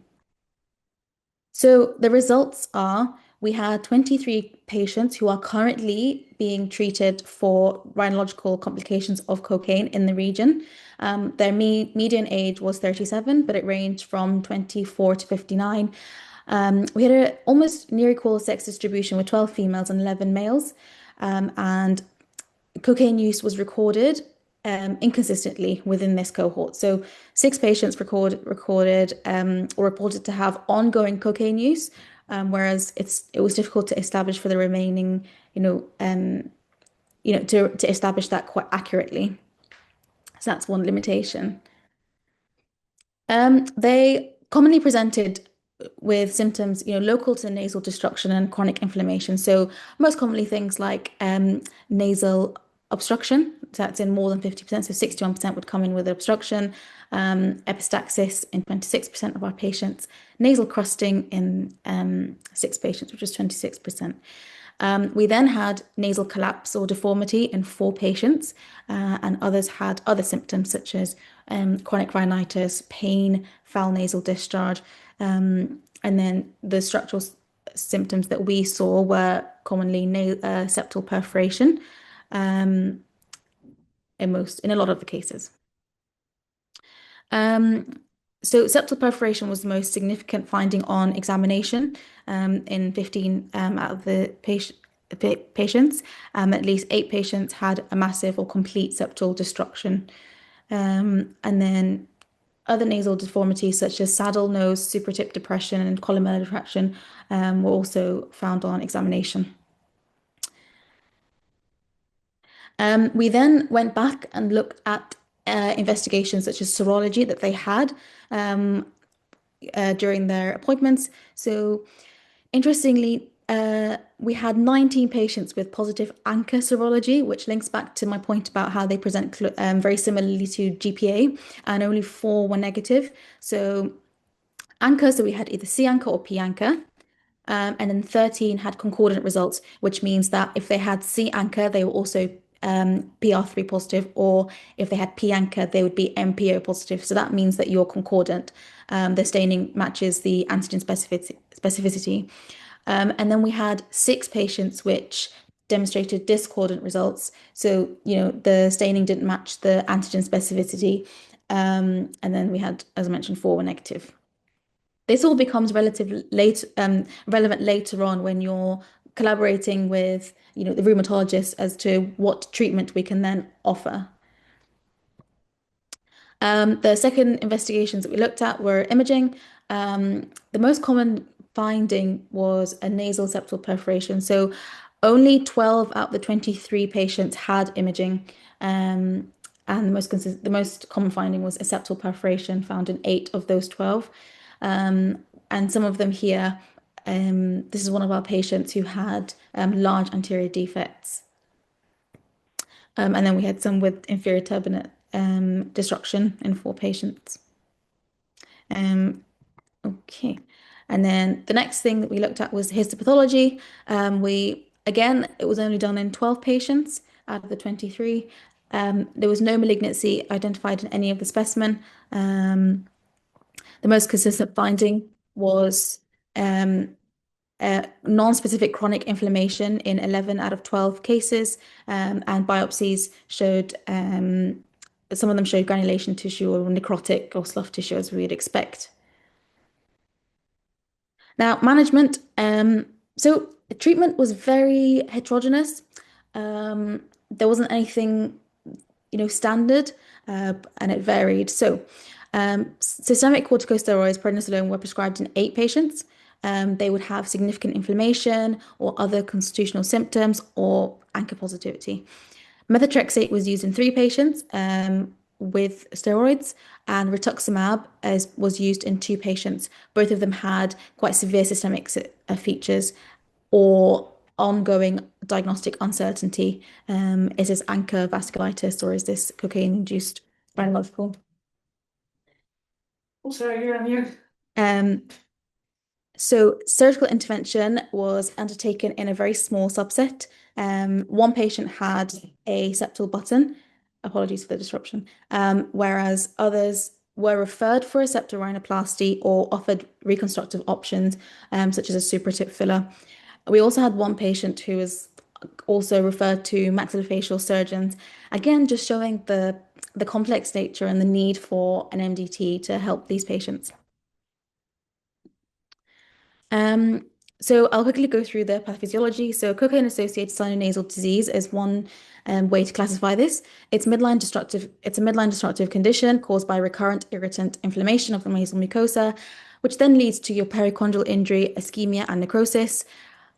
So the results are, we had 23 patients who are currently being treated for rhinological complications of cocaine in the region. Their median age was 37, but it ranged from 24 to 59. We had an almost near equal sex distribution with 12 females and 11 males. And cocaine use was recorded inconsistently within this cohort. So 6 patients recorded or reported to have ongoing cocaine use, whereas it was difficult to establish for the remaining, to establish that quite accurately. So that's one limitation. They commonly presented with symptoms, local to nasal destruction and chronic inflammation. So most commonly things like nasal obstruction, that's in more than 50%, so 61% would come in with obstruction, epistaxis in 26% of our patients, nasal crusting in 6 patients, which is 26%. We then had nasal collapse or deformity in 4 patients, and others had other symptoms such as chronic rhinitis, pain, foul nasal discharge, and then the structural symptoms that we saw were commonly septal perforation in a lot of the cases. So septal perforation was the most significant finding on examination in 15 out of the patients. At least 8 patients had a massive or complete septal destruction. And then other nasal deformities such as saddle nose, supratip depression, and columella detraction were also found on examination. We then went back and looked at investigations such as serology that they had during their appointments. So interestingly, we had 19 patients with positive ANCA serology, which links back to my point about how they present very similarly to GPA, and only 4 were negative. So ANCA, so we had either C ANCA or P ANCA. And then 13 had concordant results, which means that if they had C ANCA, they were also PR3 positive, or if they had P ANCA, they would be MPO positive. So that means that you're concordant. The staining matches the antigen specificity. And then we had 6 patients which demonstrated discordant results. So, the staining didn't match the antigen specificity. And then we had, as I mentioned, 4 were negative. This all becomes relevant later on when you're collaborating with, the rheumatologist as to what treatment we can then offer. The second investigations that we looked at were imaging. The most common finding was a nasal septal perforation. So only 12 out of the 23 patients had imaging. And the most common finding was a septal perforation found in 8 of those 12. And some of them here, this is one of our patients who had large anterior defects. And then we had some with inferior turbinate destruction in 4 patients. Okay. And then the next thing that we looked at was histopathology. Again, it was only done in 12 patients out of the 23. There was no malignancy identified in any of the specimen. The most consistent finding was non-specific chronic inflammation in 11 out of 12 cases, and biopsies showed, some of them showed granulation tissue or necrotic or slough tissue, as we'd expect. Now, management. So treatment was very heterogeneous. There wasn't anything, standard, and it varied. So systemic corticosteroids, prednisolone, were prescribed in 8 patients. They would have significant inflammation or other constitutional symptoms or ANCA positivity. Methotrexate was used in 3 patients with steroids, and rituximab was used in 2 patients. Both of them had quite severe systemic features or ongoing diagnostic uncertainty. Is this ANCA vasculitis or is this cocaine-induced rhinological? Oh, sorry, you're on mute. So surgical intervention was undertaken in a very small subset. 1 patient had a septal button. Apologies for the disruption. Whereas others were referred for a septal rhinoplasty or offered reconstructive options, such as a supratip filler. We also had 1 patient who was also referred to maxillofacial surgeons, again, just showing the complex nature and the need for an MDT to help these patients. So I'll quickly go through the pathophysiology. So cocaine-associated sinonasal disease is one way to classify this. It's a midline destructive condition caused by recurrent irritant inflammation of the nasal mucosa, which then leads to your perichondral injury, ischemia, and necrosis.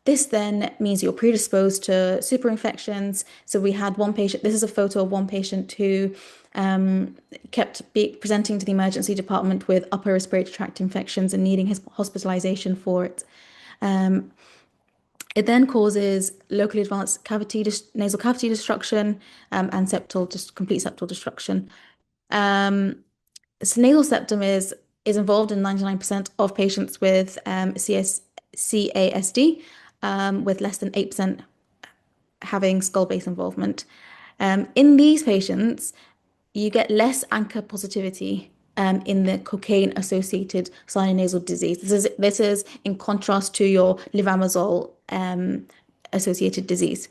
This then means you're predisposed to superinfections. So we had 1 patient, this is a photo of 1 patient who kept presenting to the emergency department with upper respiratory tract infections and needing his hospitalization for it. It then causes locally advanced nasal cavity destruction and complete septal destruction. So nasal septum is involved in 99% of patients with CASD, with less than 8% having skull base involvement. In these patients, you get less ANCA positivity in the cocaine-associated sinonasal disease. This is in contrast to your levamisole associated disease.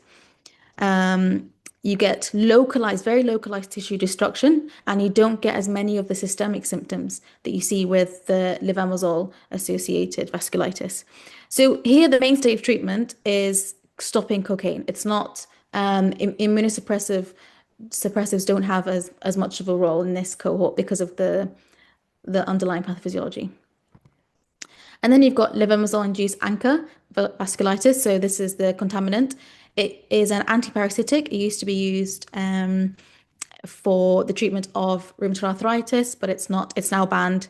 you get localized, very localized tissue destruction, and you don't get as many of the systemic symptoms that you see with the levamisole-associated vasculitis. So here, the mainstay of treatment is stopping cocaine. It's not immunosuppressives don't have as much of a role in this cohort because of the underlying pathophysiology. And then you've got levamisole-induced ANCA vasculitis. So this is the contaminant. It is an antiparasitic. It used to be used for the treatment of rheumatoid arthritis, but it's not. It's now banned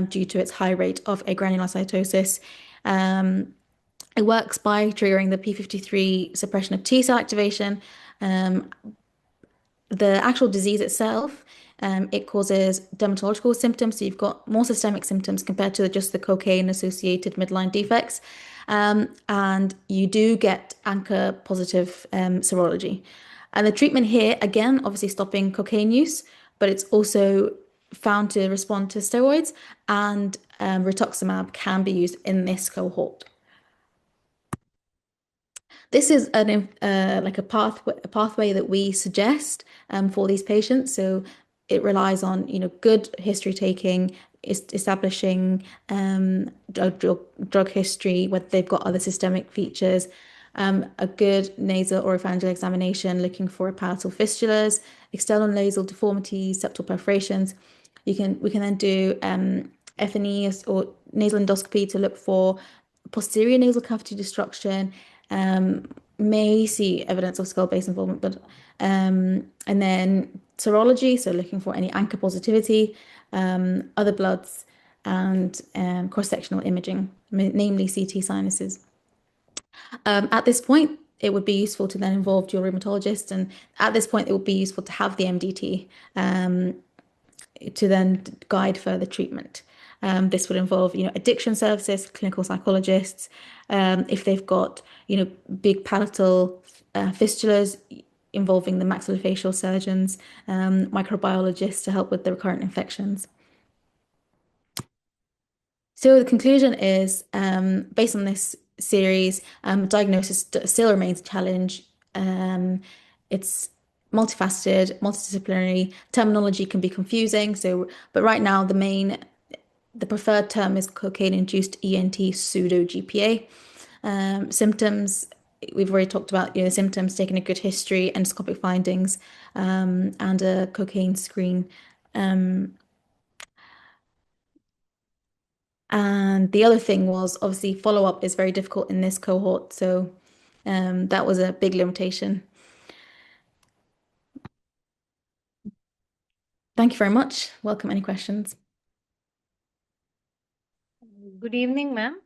due to its high rate of agranulocytosis. It works by triggering the p53 suppression of T cell activation. The actual disease itself, it causes dermatological symptoms. So you've got more systemic symptoms compared to just the cocaine-associated midline defects. And you do get ANCA positive serology. And the treatment here, again, obviously stopping cocaine use, but it's also found to respond to steroids, and rituximab can be used in this cohort. This is like a pathway that we suggest for these patients. So it relies on good history taking, establishing drug history, whether they've got other systemic features, a good nasal oropharyngeal examination looking for palatal fistulas, external nasal deformities, septal perforations. We can then do FNE or nasal endoscopy to look for posterior nasal cavity destruction. May see evidence of skull base involvement, but and then serology, so looking for any ANCA positivity, other bloods, and cross-sectional imaging, namely CT sinuses. At this point, it would be useful to then involve your rheumatologist, and at this point, it would be useful to have the MDT to then guide further treatment. This would involve, addiction services, clinical psychologists, if they've got, big palatal fistulas involving the maxillofacial surgeons, microbiologists to help with the recurrent infections. So the conclusion is, based on this series, diagnosis still remains a challenge. It's multifaceted, multidisciplinary. Terminology can be confusing. But right now, the preferred term is cocaine-induced ENT pseudo-GPA. Symptoms, we've already talked about, the symptoms, taking a good history, endoscopic findings, and a cocaine screen. And the other thing was, obviously, follow-up is very difficult in this cohort. So that was a big limitation. Thank you very much. Welcome any questions. Good evening, ma'am.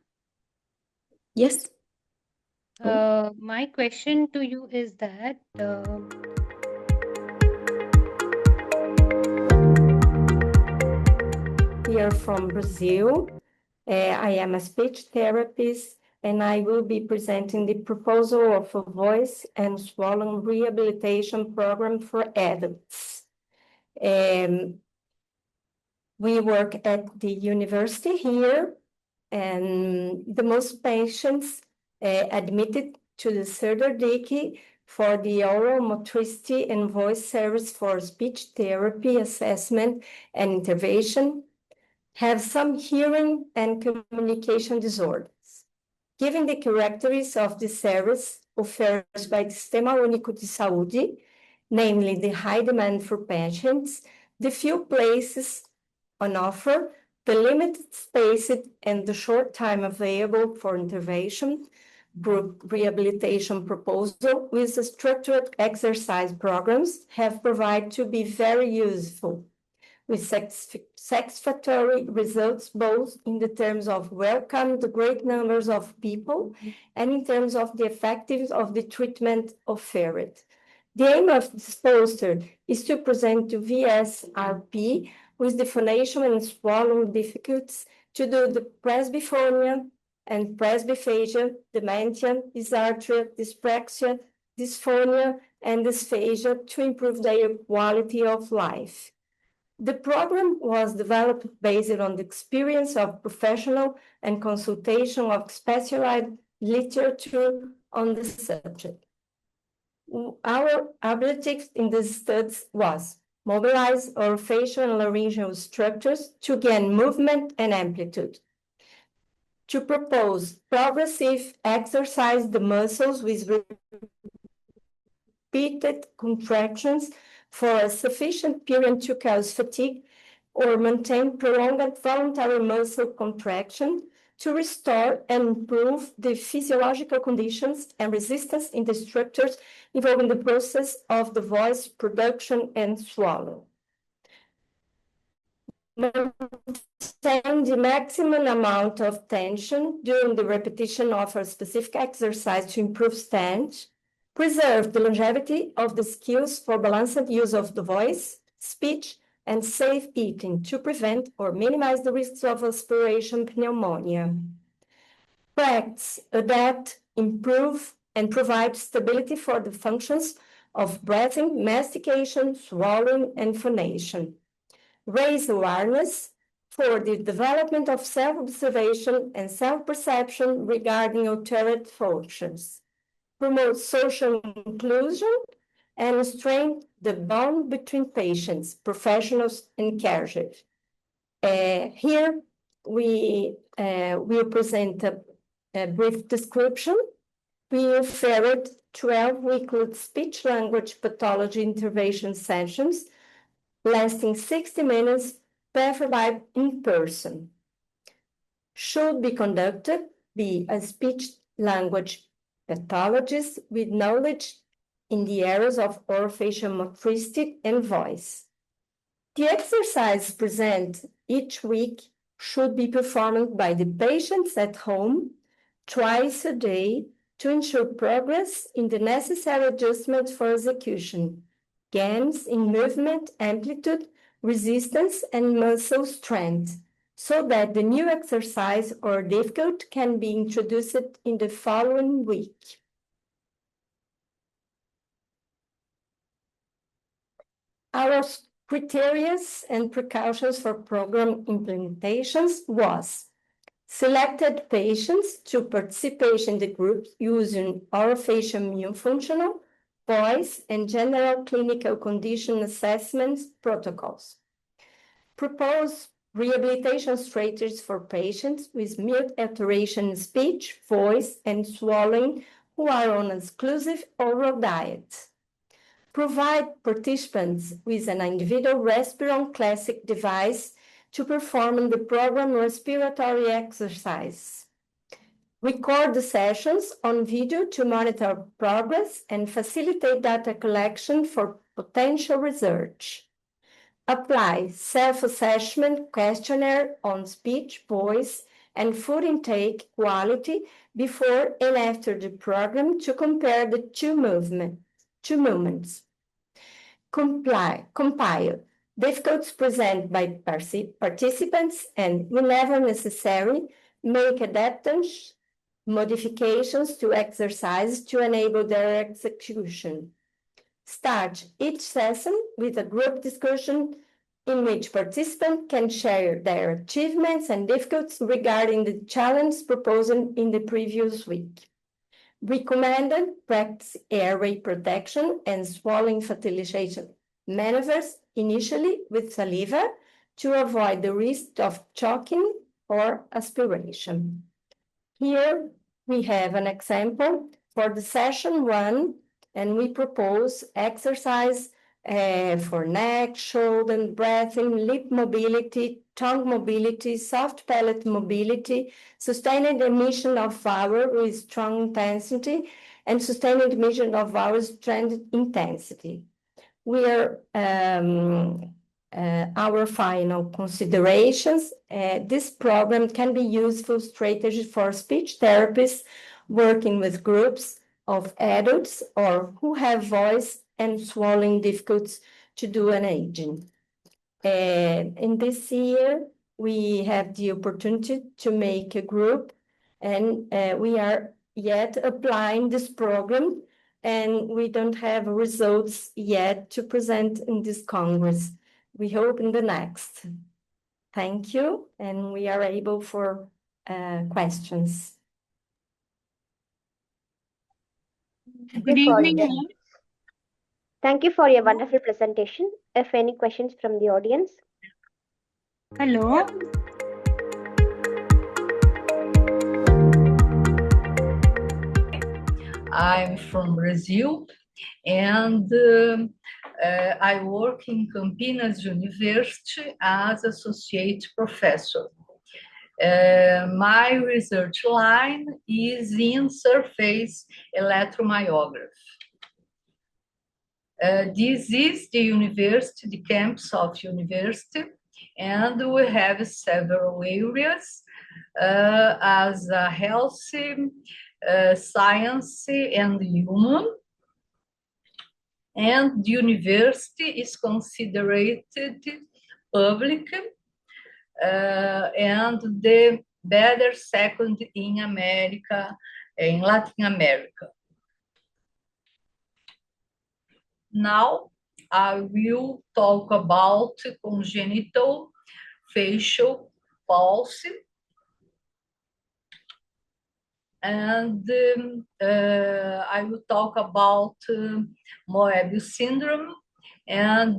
Yes. My question to you is that here from Brazil. I am a speech therapist, and I will be presenting the proposal of a voice and swallow rehabilitation program for adults. We work at the university here, and the most patients admitted to the Söderdecke for the oral motricity and voice service for speech therapy assessment and intervention have some hearing and communication disorders. Given the characteristics of the service offered by the Sistema Único de Saúde, namely the high demand for patients, the few places on offer, the limited space and the short time available for intervention, group rehabilitation proposal with the structured exercise programs have provided to be very useful, with satisfactory results both in the terms of welcome the great numbers of people and in terms of the effectiveness of the treatment offered. The aim of this poster is to present to VSRP with the phonation and swallow difficulties to do the presbyphonia and presbyphagia, dementia, dysarthria, dyspraxia, dysphonia, and dysphagia to improve their quality of life. The program was developed based on the experience of professional and consultation of specialized literature on the subject. Our objective in these studies was mobilize our facial and laryngeal structures to gain movement and amplitude, to propose progressive exercise the muscles with repeated contractions for a sufficient period to cause fatigue or maintain prolonged voluntary muscle contraction to restore and improve the physiological conditions and resistance in the structures involving the process of the voice production and swallow. Maintain the maximum amount of tension during the repetition of a specific exercise to improve stand. Preserve the longevity of the skills for balanced use of the voice, speech, and safe eating to prevent or minimize the risks of aspiration pneumonia. Practice, adapt, improve, and provide stability for the functions of breathing, mastication, swallowing, and phonation. Raise awareness for the development of self-observation and self-perception regarding altered functions. Promote social inclusion and strengthen the bond between patients, professionals, and caregivers. Here we will present a brief description. We referred 12 weekly speech-language pathology intervention sessions lasting 60 minutes, preferably in person. Should be conducted by a speech-language pathologist with knowledge in the areas of orofacial motricity and voice. The exercise presented each week should be performed by the patients at home twice a day to ensure progress in the necessary adjustments for execution, gains in movement, amplitude, resistance, and muscle strength, so that the new exercise or difficult can be introduced in the following week. Our criteria and precautions for program implementations was selected patients to participate in the groups using orofacial immune functional, voice, and general clinical condition assessments protocols. Propose rehabilitation strategies for patients with mild alteration in speech, voice, and swallowing who are on exclusive oral diet. Provide participants with an individual Respiron Classic device to perform the program respiratory exercise. Record the sessions on video to monitor progress and facilitate data collection for potential research. Apply self-assessment questionnaire on speech, voice, and food intake quality before and after the program to compare the two movements. Compile difficulties presented by participants and, whenever necessary, make adaptations, modifications to exercise to enable their execution. Start each session with a group discussion in which participants can share their achievements and difficulties regarding the challenge proposed in the previous week. Recommended practice airway protection and swallowing facilitation maneuvers initially with saliva to avoid the risk of choking or aspiration. Here we have an example for the session 1, and we propose exercise for neck, shoulder, breathing, lip mobility, tongue mobility, soft palate mobility, sustained emission of vowel with strong intensity, and sustained emission of vowel strength intensity. Our final considerations, this program can be useful strategy for speech therapists working with groups of adults or who have voice and swallowing difficulties to do an aging. In this year, we have the opportunity to make a group, and we are yet applying this program, and we don't have results yet to present in this Congress. We hope in the next. Thank you, and we are able for questions. Good evening, ma'am. Thank you for your wonderful presentation. If any questions from the audience? Hello. I'm from Brazil, and I work in Campinas University as associate professor. My research line is in surface electromyography. This is the university, the campus of university, and we have several areas as a healthy, science and human. And the university is considered public and the better second in America, in Latin America. Now I will talk about congenital facial palsy. And I will talk about Moebius syndrome. And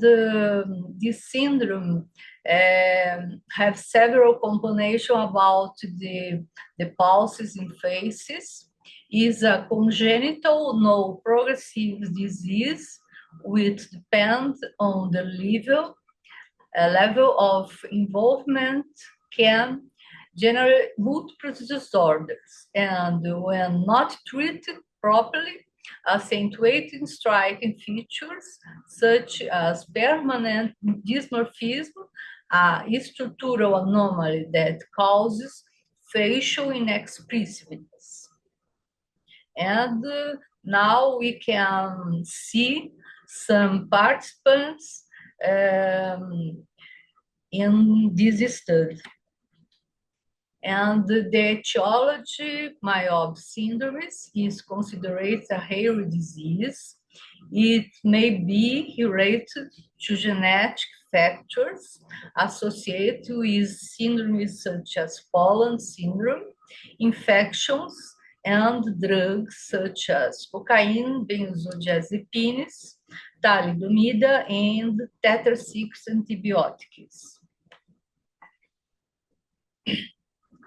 this syndrome have several combinations about the pulses in faces. Is a congenital, no progressive disease, which depends on the level of involvement, can generate multiple disorders, and when not treated properly, accentuating striking features such as permanent dysmorphism, a structural anomaly that causes facial inexpressiveness. And now we can see some participants in this study. And the etiology Moebius syndrome is considered a rare disease. It may be related to genetic factors associated with syndromes such as pollen syndrome, infections, and drugs such as cocaine, benzodiazepines, thalidomide, and tetracyclic antibiotics.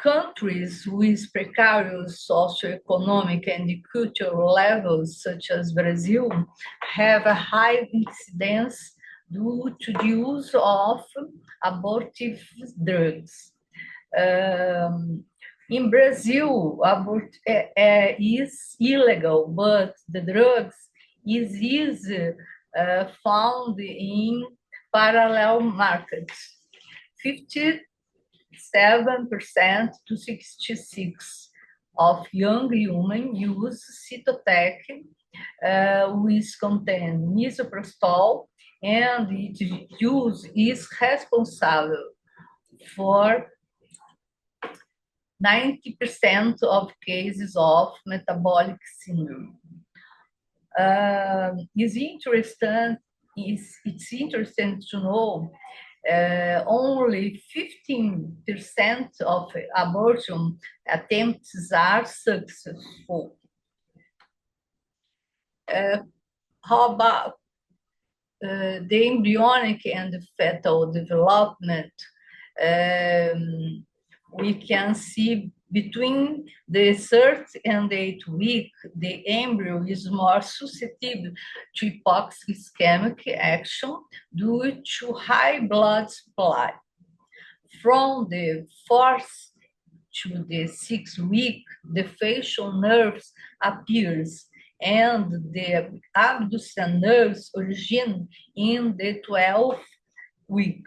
Countries with precarious socioeconomic and cultural levels, such as Brazil, have a high incidence due to the use of abortive drugs. In Brazil, abort is illegal, but the drugs is easy found in parallel markets. 57% to 66% of young women use cytotec, which contain misoprostol, and its use is responsible for 90% of cases of metabolic syndrome. It's interesting to know only 15% of abortion attempts are successful. How about the embryonic and fetal development? We can see between the 3rd and 8th week, the embryo is more susceptible to hypoxic ischemic action due to high blood supply. From the 4th to the 6th week, the facial nerves appears, and the abducens nerves origin in the 12th week.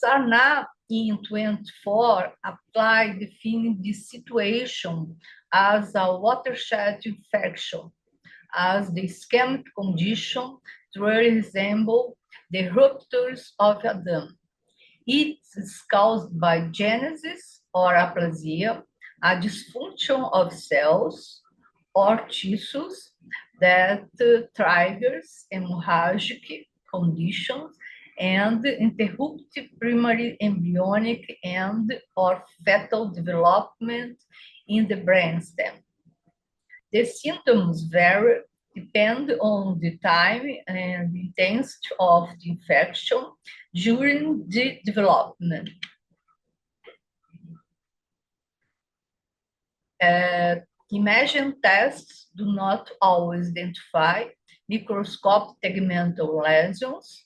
Sarna in 24 applied defining this situation as a watershed infection, as the ischemic condition resembles the ruptures of Adam. It is caused by genesis or aplasia, a dysfunction of cells or tissues that triggers hemorrhagic conditions and interrupt primary embryonic and or fetal development in the brainstem. The symptoms vary depend on the time and intensity of the infection during the development. Imaging tests do not always identify microscopic tegmental lesions,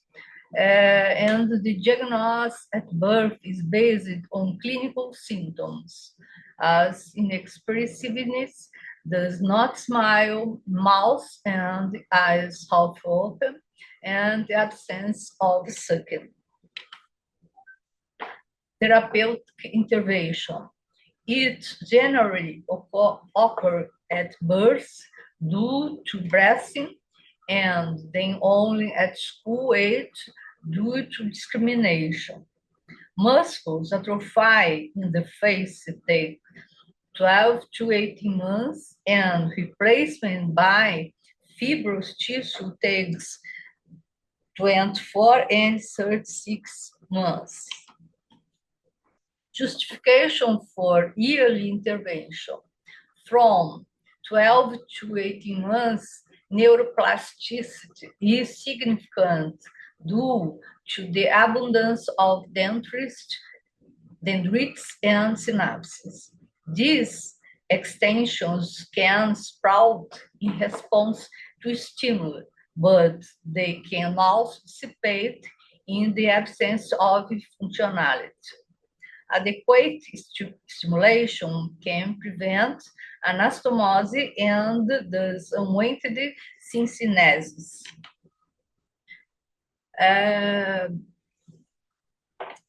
and the diagnosis at birth is based on clinical symptoms, as inexpressiveness, does not smile, mouth and eyes half open, and the absence of sucking. Therapeutic intervention. It generally occurs at birth due to breastfeeding, and then only at school age due to discrimination. Muscles atrophy in the face take 12 to 18 months, and replacement by fibrous tissue takes 24 and 36 months. Justification for yearly intervention. From 12 to 18 months, neuroplasticity is significant due to the abundance of dendrites and synapses. These extensions can sprout in response to stimuli, but they can also dissipate in the absence of functionality. Adequate stimulation can prevent anastomosis and thus unwanted syncynesis.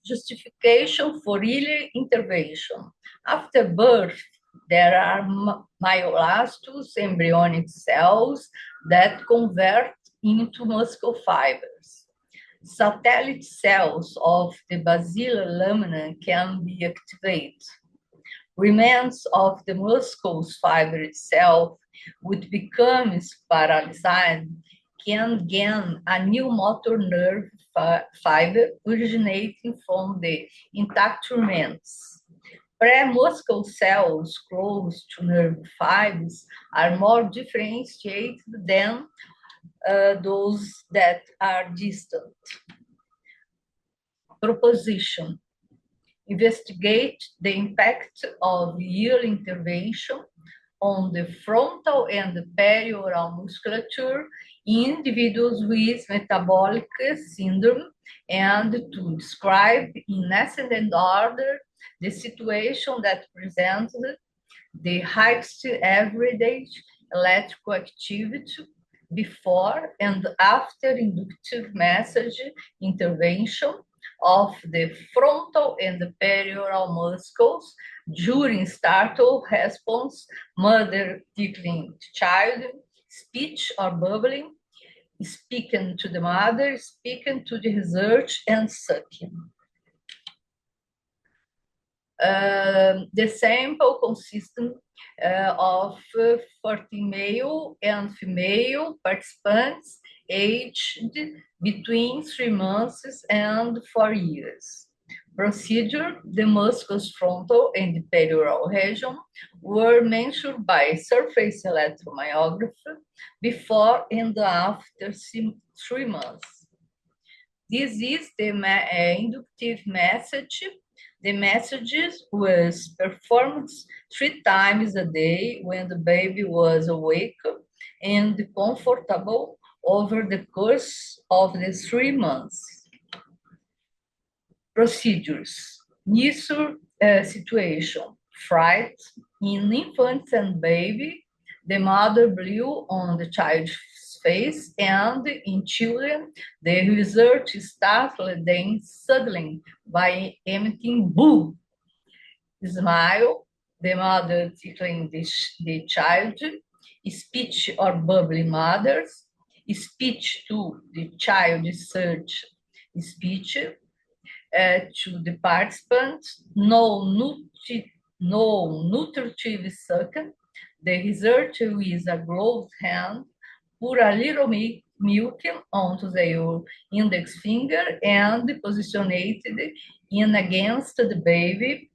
Justification for early intervention. After birth, there are myelastous embryonic cells that convert into muscle fibers. Satellite cells of the basilar lamina can be activated. Remains of the muscle's fiber itself, which becomes paralyzed, can gain a new motor nerve fiber originating from the intact remains. Premuscle cells close to nerve fibers are more differentiated than those that are distant. Proposition. Investigate the impact of yearly intervention on the frontal and the perioral musculature in individuals with metabolic syndrome, and to describe in ascending order the situation that presents the highest average electrical activity before and after inductive massage intervention of the frontal and the perioral muscles during startle response, mother tickling child, speech or bubbling, speaking to the mother, speaking to the research, and sucking. The sample consists of 14 male and female participants aged between 3 months and 4 years. Procedure: the muscles frontal and the perioral region were measured by surface electromyography before and after 3 months. This is the inductive message. The messages was performed 3 times a day when the baby was awake and comfortable over the course of the 3 months. Procedures. Initial situation. Fright in infants and baby. The mother blew on the child's face, and in children, the result is startled then suddenly by emitting boo. Smile, the mother tickling the child. Speech or bubbling mothers. Speech to the child, search speech to the participants. No nutritive sucking. The research with a gloved hand pour a little milk onto their index finger and position it in against the baby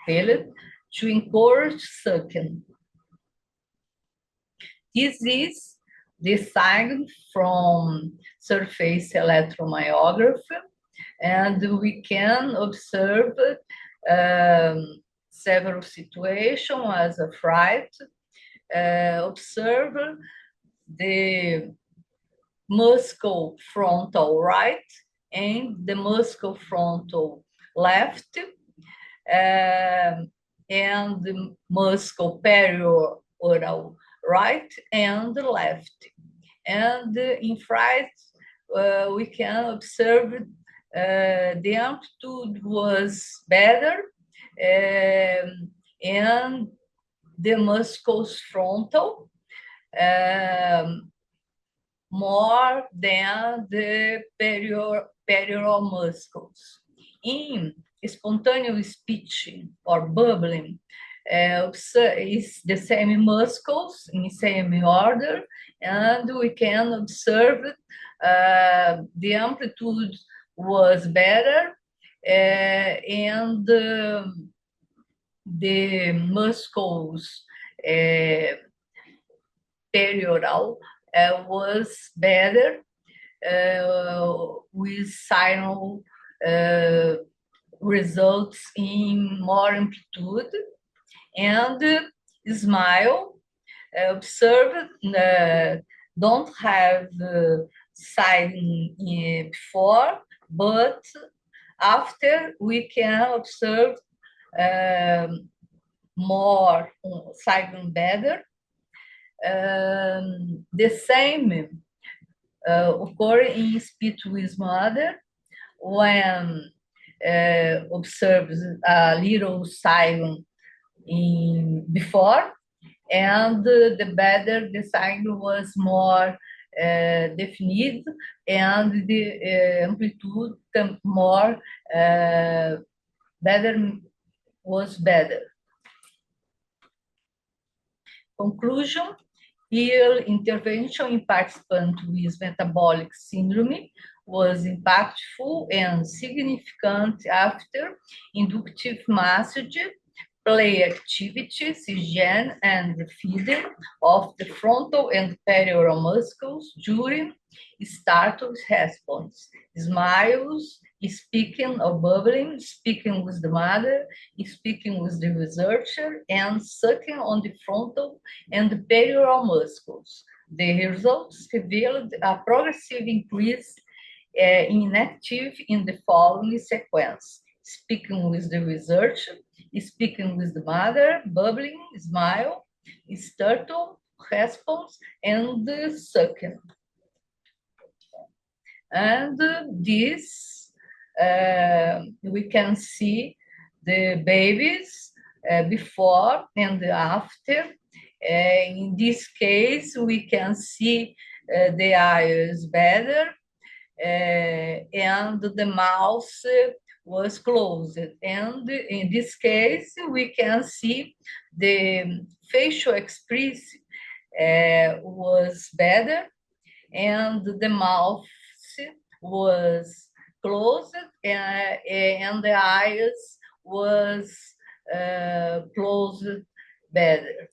palate to encourage sucking. This is the sign from surface electromyography, and we can observe several situations as a fright. Observe the muscle frontal right and the muscle frontal left, and the muscle perioral right and left. And in fright, we can observe the amplitude was better, and the muscles frontal more than the perioral muscles. In spontaneous speech or bubbling, is the same muscles in same order, and we can observe the amplitude was better, and the muscles perioral was better, with signal results in more amplitude. And smile, observed, don't have sign before, but after we can observe more sign better. The same occur in speech with mother when observes a little sign in before, and the better the sign was more defined, and the amplitude more better was better. Conclusion: early intervention in participants with metabolic syndrome was impactful and significant after inductive massage, play activity, hygiene, and feeding of the frontal and perioral muscles during startle response. Smiles, speaking or bubbling, speaking with the mother, speaking with the researcher, and sucking on the frontal and the perioral muscles. The results revealed a progressive increase in active in the following sequence: speaking with the researcher, speaking with the mother, bubbling, smile, startle, response, and sucking. And this, we can see the babies before and after. In this case, we can see the eyes better, and the mouth was closed. And in this case, we can see the facial expression was better, and the mouth was closed, and the eyes was closed better.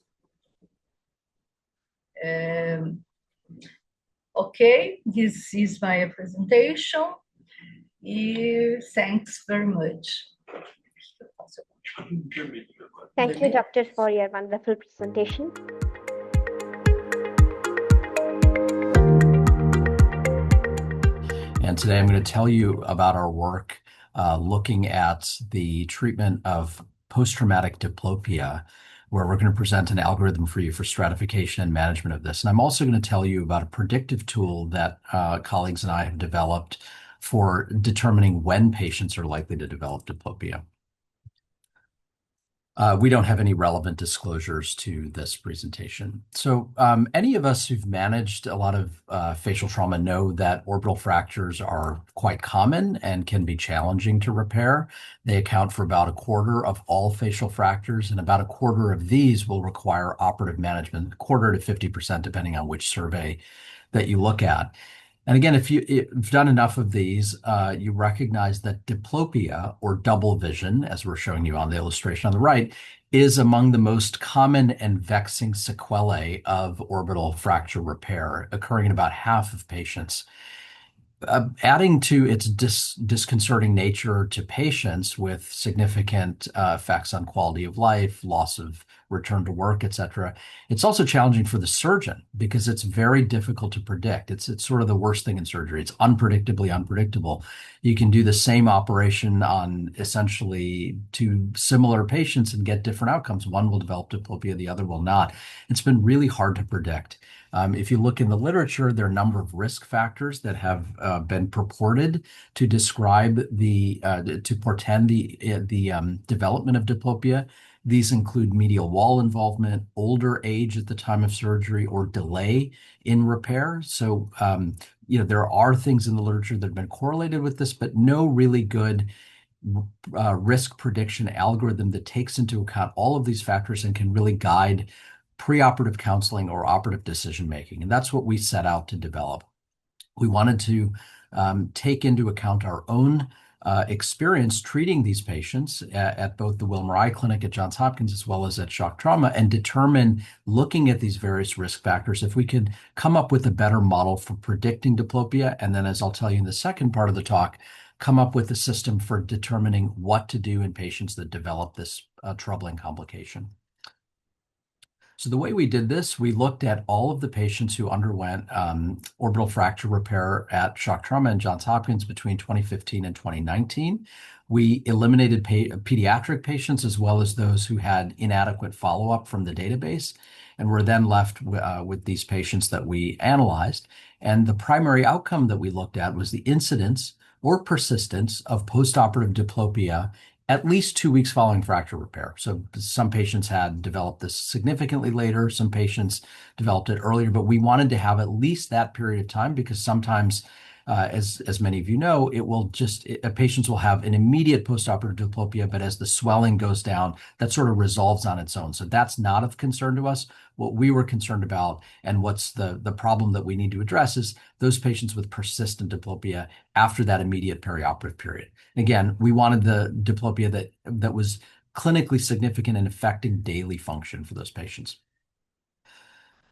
Okay, this is my presentation. Thanks very much. Thank you, Doctor, for your wonderful presentation. And today I'm going to tell you about our work looking at the treatment of post-traumatic diplopia, where we're going to present an algorithm for you for stratification and management of this. And I'm also going to tell you about a predictive tool that colleagues and I have developed for determining when patients are likely to develop diplopia. We don't have any relevant disclosures to this presentation. So any of us who've managed a lot of facial trauma know that orbital fractures are quite common and can be challenging to repair. They account for about a quarter of all facial fractures, and about a quarter of these will require operative management, a quarter to 50%, depending on which survey that you look at. And again, if you've done enough of these, you recognize that diplopia, or double vision, as we're showing you on the illustration on the right, is among the most common and vexing sequelae of orbital fracture repair, occurring in about half of patients. Adding to its disconcerting nature to patients with significant effects on quality of life, loss of return to work, etc. It's also challenging for the surgeon because it's very difficult to predict. It's sort of the worst thing in surgery. It's unpredictably unpredictable. You can do the same operation on essentially two similar patients and get different outcomes. One will develop diplopia, the other will not. It's been really hard to predict. If you look in the literature, there are a number of risk factors that have been purported to describe to portend the development of diplopia. These include medial wall involvement, older age at the time of surgery, or delay in repair. So, there are things in the literature that have been correlated with this, but no really good risk prediction algorithm that takes into account all of these factors and can really guide preoperative counseling or operative decision-making. And that's what we set out to develop. We wanted to take into account our own experience treating these patients at both the Wilmer Eye Clinic at Johns Hopkins as well as at Shock Trauma, and determine, looking at these various risk factors, if we could come up with a better model for predicting diplopia. And then, as I'll tell you in the second part of the talk, come up with a system for determining what to do in patients that develop this troubling complication. So the way we did this, we looked at all of the patients who underwent orbital fracture repair at Shock Trauma and Johns Hopkins between 2015 and 2019. We eliminated pediatric patients as well as those who had inadequate follow-up from the database, and were then left with these patients that we analyzed. And the primary outcome that we looked at was the incidence or persistence of postoperative diplopia at least 2 weeks following fracture repair. So some patients had developed this significantly later, some patients developed it earlier, but we wanted to have at least that period of time, because sometimes, as many of you know, patients will have an immediate postoperative diplopia, but as the swelling goes down, that sort of resolves on its own. So that's not of concern to us. What we were concerned about, and what's the problem that we need to address, is those patients with persistent diplopia after that immediate perioperative period. And again, we wanted the diplopia that was clinically significant and affecting daily function for those patients.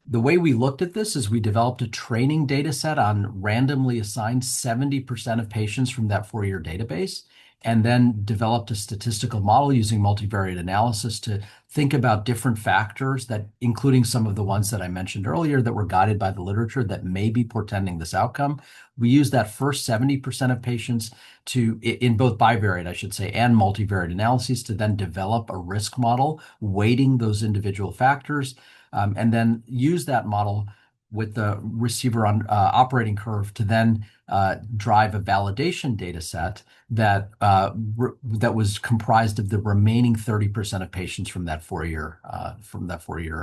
The way we looked at this is we developed a training data set on randomly assigned 70% of patients from that 4-year database, and then developed a statistical model using multivariate analysis to think about different factors, that including some of the ones that I mentioned earlier that were guided by the literature that may be portending this outcome. We used that first 70% of patients in both bivariate, I should say, and multivariate analyses, to then develop a risk model weighting those individual factors, and then use that model with the receiver on operating curve to then drive a validation data set that was comprised of the remaining 30% of patients from that 4-year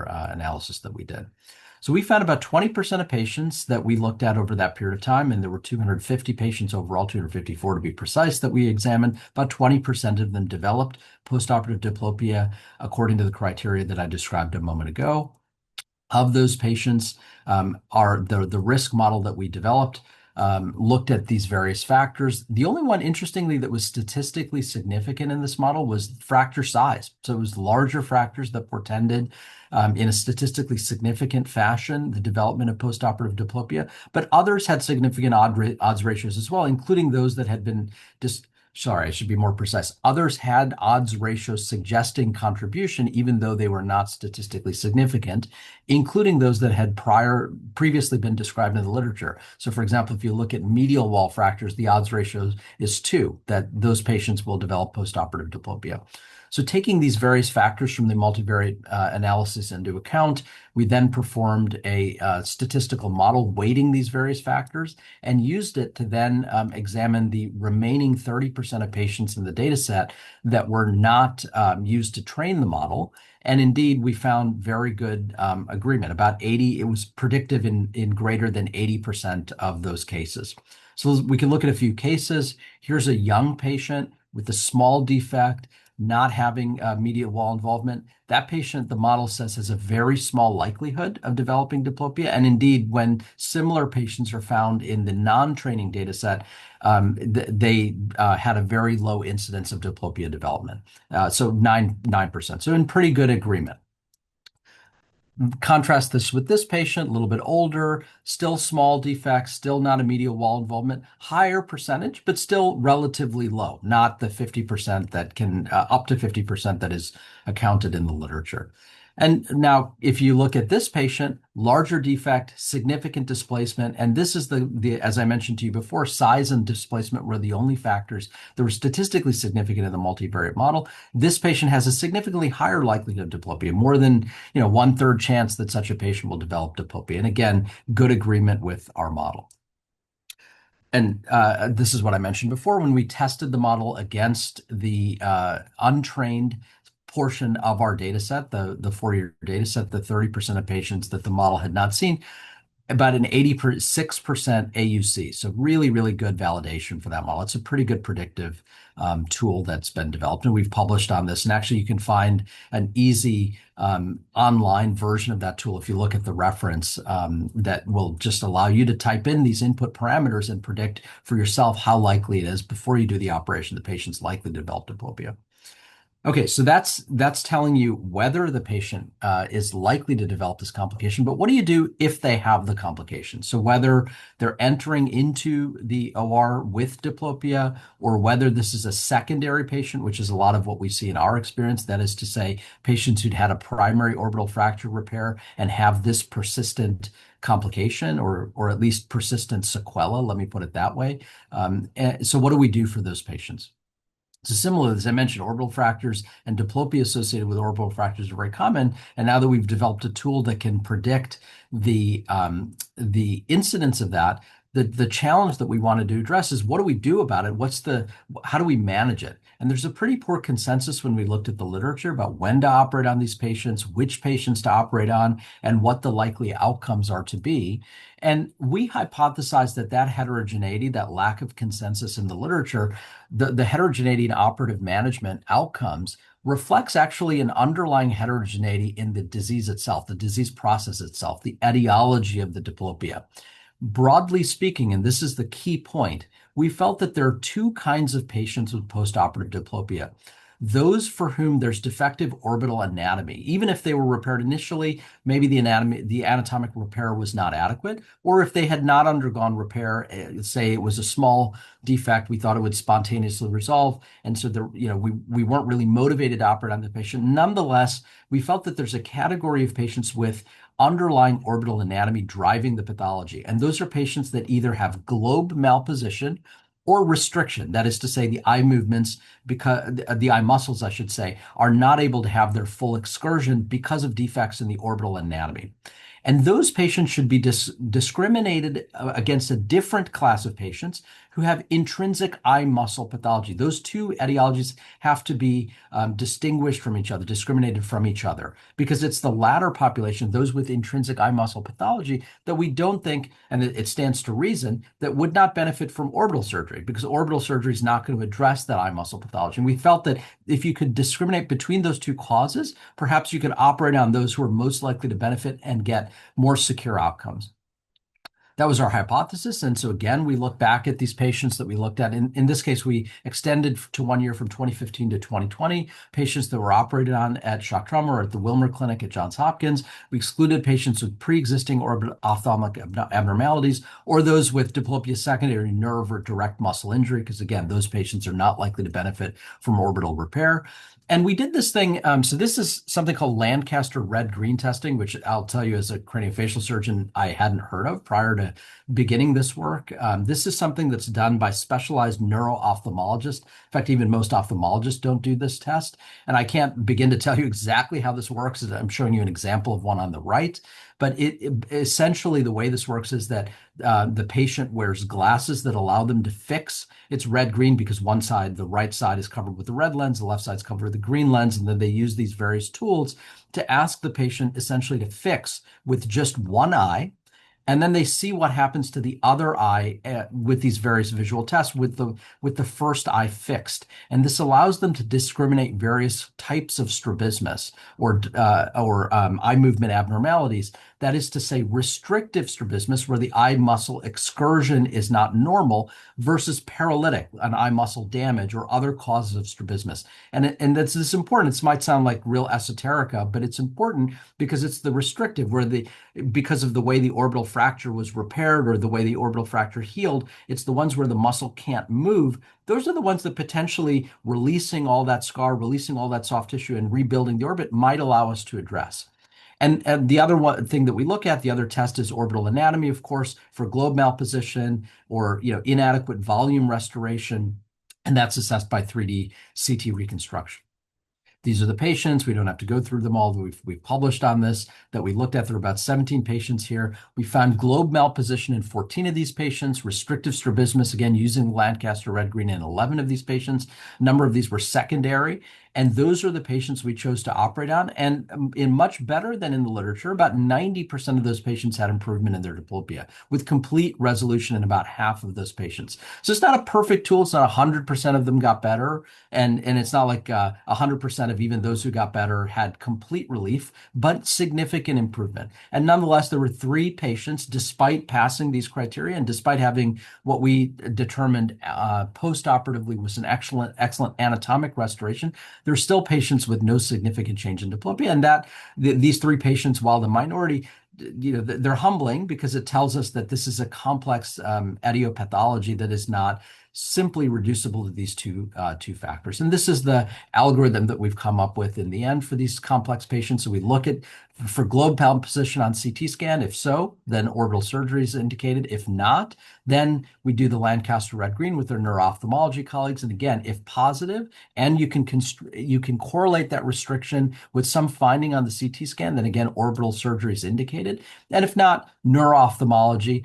analysis that we did. So we found about 20% of patients that we looked at over that period of time, and there were 250 patients overall, 254 to be precise, that we examined. About 20% of them developed postoperative diplopia according to the criteria that I described a moment ago. Of those patients, the risk model that we developed looked at these various factors. The only one, interestingly, that was statistically significant in this model was fracture size. So it was larger fractures that portended in a statistically significant fashion the development of postoperative diplopia, but others had significant odds ratios as well, including those that had been Sorry, I should be more precise. Others had odds ratios suggesting contribution, even though they were not statistically significant, including those that had previously been described in the literature. So, for example, if you look at medial wall fractures, the odds ratio is 2, that those patients will develop postoperative diplopia. So taking these various factors from the multivariate analysis into account, we then performed a statistical model weighting these various factors, and used it to then examine the remaining 30% of patients in the data set that were not used to train the model. And indeed, we found very good agreement. About 80, it was predictive in greater than 80% of those cases. So we can look at a few cases. Here's a young patient with a small defect, not having medial wall involvement, that patient, the model says, has a very small likelihood of developing diplopia. And indeed, when similar patients are found in the non-training data set, they had a very low incidence of diplopia development. So 9%. So in pretty good agreement. Contrast this with this patient, a little bit older, still small defects, still not a medial wall involvement, higher percentage, but still relatively low, not the 50% that can, up to 50% that is accounted in the literature. And now, if you look at this patient, larger defect, significant displacement, and this is the as I mentioned to you before, size and displacement were the only factors that were statistically significant in the multivariate model. This patient has a significantly higher likelihood of diplopia, more than 1/3 chance that such a patient will develop diplopia. And again, good agreement with our model. And this is what I mentioned before when we tested the model against the untrained portion of our data set, the 4-year data set, the 30% of patients that the model had not seen, about an 86% AUC. So really, really good validation for that model. It's a pretty good predictive tool that's been developed, and we've published on this. And actually, you can find an easy online version of that tool if you look at the reference that will just allow you to type in these input parameters and predict for yourself how likely it is before you do the operation the patient's likely to develop diplopia. Okay, so that's telling you whether the patient is likely to develop this complication, but what do you do if they have the complication? So whether they're entering into the OR with diplopia or whether this is a secondary patient, which is a lot of what we see in our experience, that is to say patients who'd had a primary orbital fracture repair and have this persistent complication or at least persistent sequela, let me put it that way. So what do we do for those patients? So similar, as I mentioned, orbital fractures and diplopia associated with orbital fractures are very common. And now that we've developed a tool that can predict the incidence of that, the challenge that we wanted to address is what do we do about it? How do we manage it? And there's a pretty poor consensus when we looked at the literature about when to operate on these patients, which patients to operate on, and what the likely outcomes are to be. And we hypothesized that heterogeneity, that lack of consensus in the literature, the heterogeneity in operative management outcomes reflects actually an underlying heterogeneity in the disease itself, the disease process itself, the etiology of the diplopia. Broadly speaking, and this is the key point, we felt that there are two kinds of patients with postoperative diplopia. Those for whom there's defective orbital anatomy, even if they were repaired initially, maybe the anatomic repair was not adequate, or if they had not undergone repair, say it was a small defect, we thought it would spontaneously resolve, and so we weren't really motivated to operate on the patient. Nonetheless, we felt that there's a category of patients with underlying orbital anatomy driving the pathology, and those are patients that either have globe malposition or restriction. That is to say, the eye movements, because the eye muscles, I should say, are not able to have their full excursion because of defects in the orbital anatomy. And those patients should be discriminated against a different class of patients who have intrinsic eye muscle pathology. Those two etiologies have to be distinguished from each other, discriminated from each other, because it's the latter population, those with intrinsic eye muscle pathology, that we don't think, and it stands to reason, that would not benefit from orbital surgery, because orbital surgery is not going to address that eye muscle pathology. And we felt that if you could discriminate between those two causes, perhaps you could operate on those who are most likely to benefit and get more secure outcomes. That was our hypothesis. And so again, we look back at these patients that we looked at. In this case, we extended to 1 year from 2015 to 2020, patients that were operated on at shock trauma or at the Wilmer Clinic at Johns Hopkins. We excluded patients with pre-existing ophthalmic abnormalities or those with diplopia secondary nerve or direct muscle injury, because again, those patients are not likely to benefit from orbital repair. And we did this thing, so this is something called Lancaster red-green testing, which I'll tell you as a craniofacial surgeon, I hadn't heard of prior to beginning this work. This is something that's done by specialized neuro-ophthalmologists. In fact, even most ophthalmologists don't do this test. And I can't begin to tell you exactly how this works. I'm showing you an example of one on the right. But essentially, the way this works is that the patient wears glasses that allow them to fix. It's red-green because one side, the right side, is covered with the red lens, the left side is covered with the green lens, and then they use these various tools to ask the patient essentially to fix with just one eye And then they see what happens to the other eye with these various visual tests with the first eye fixed. And this allows them to discriminate various types of strabismus or eye movement abnormalities. That is to say, restrictive strabismus, where the eye muscle excursion is not normal, versus paralytic, an eye muscle damage, or other causes of strabismus. And this is important. This might sound like real esoterica, but it's important because it's the restrictive, because of the way the orbital fracture was repaired or the way the orbital fracture healed, it's the ones where the muscle can't move. Those are the ones that potentially releasing all that scar, releasing all that soft tissue, and rebuilding the orbit might allow us to address. And the other thing that we look at, the other test is orbital anatomy, of course, for globe malposition or inadequate volume restoration, and that's assessed by 3D CT reconstruction. These are the patients. We don't have to go through them all. We've published on this that we looked at. There were about 17 patients here. We found globe malposition in 14 of these patients, restrictive strabismus, again, using Lancaster red-green in 11 of these patients. A number of these were secondary. And those are the patients we chose to operate on. And in much better than in the literature, about 90% of those patients had improvement in their diplopia, with complete resolution in about half of those patients. So it's not a perfect tool. It's not 100% of them got better. And it's not like 100% of even those who got better had complete relief, but significant improvement. And nonetheless, there were 3 patients, despite passing these criteria and despite having what we determined postoperatively was an excellent anatomic restoration, there are still patients with no significant change in diplopia. And these 3 patients, while the minority, they're humbling because it tells us that this is a complex etiopathology that is not simply reducible to these two factors. And this is the algorithm that we've come up with in the end for these complex patients. So we look at for globe malposition on CT scan. If so, then orbital surgery is indicated. If not, then we do the Lancaster red-green with our neuro-ophthalmology colleagues. And again, if positive, and you can correlate that restriction with some finding on the CT scan, then again, orbital surgery is indicated. And if not, neuro-ophthalmology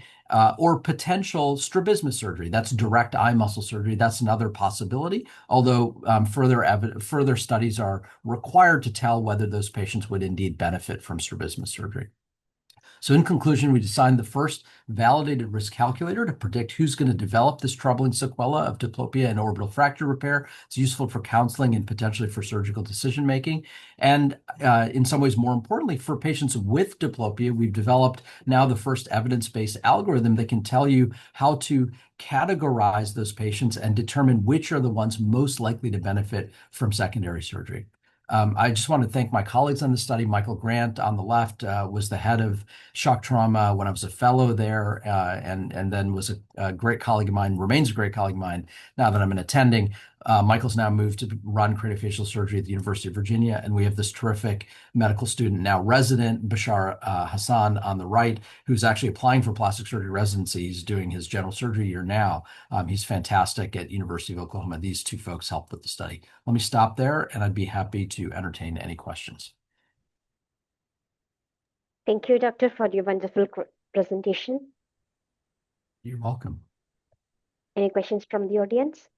or potential strabismus surgery. That's direct eye muscle surgery. That's another possibility, although further studies are required to tell whether those patients would indeed benefit from strabismus surgery. So in conclusion, we designed the first validated risk calculator to predict who's going to develop this troubling sequela of diplopia and orbital fracture repair. It's useful for counseling and potentially for surgical decision-making. And in some ways, more importantly, for patients with diplopia, we've developed now the first evidence-based algorithm that can tell you how to categorize those patients and determine which are the ones most likely to benefit from secondary surgery. I just want to thank my colleagues on the study. Michael Grant on the left was the head of shock trauma when I was a fellow there, and then was a great colleague of mine, remains a great colleague of mine now that I'm an attending. Michael's now moved to run craniofacial surgery at the University of Virginia, and we have this terrific medical student, now resident, Bashar Hassan on the right, who's actually applying for plastic surgery residency. He's doing his general surgery year now. He's fantastic at University of Oklahoma. These 2 folks helped with the study. Let me stop there, and I'd be happy to entertain any questions. Thank you, Doctor, for your wonderful presentation. You're welcome. Any questions from the audience?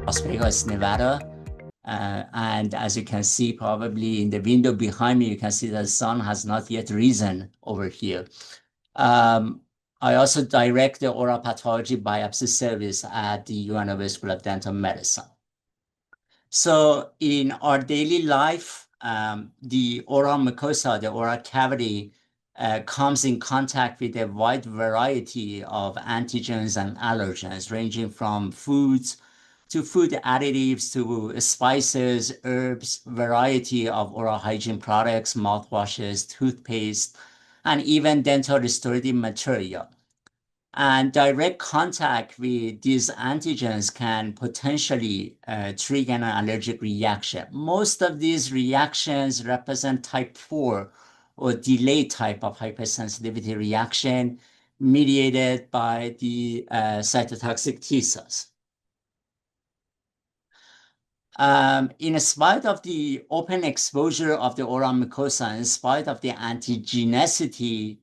Las Vegas, Nevada. And as you can see, probably in the window behind me, you can see that the sun has not yet risen over here. I also direct the oral pathology biopsy service at the UNLV School of Dental Medicine. So in our daily life, the oral mucosa, the oral cavity, comes in contact with a wide variety of antigens and allergens, ranging from foods to food additives to spices, herbs, variety of oral hygiene products, mouthwashes, toothpaste, and even dental restorative material. And direct contact with these antigens can potentially trigger an allergic reaction. Most of these reactions represent type 4 or delayed type of hypersensitivity reaction mediated by the cytotoxic T cells. In spite of the open exposure of the oral mucosa, in spite of the antigenicity,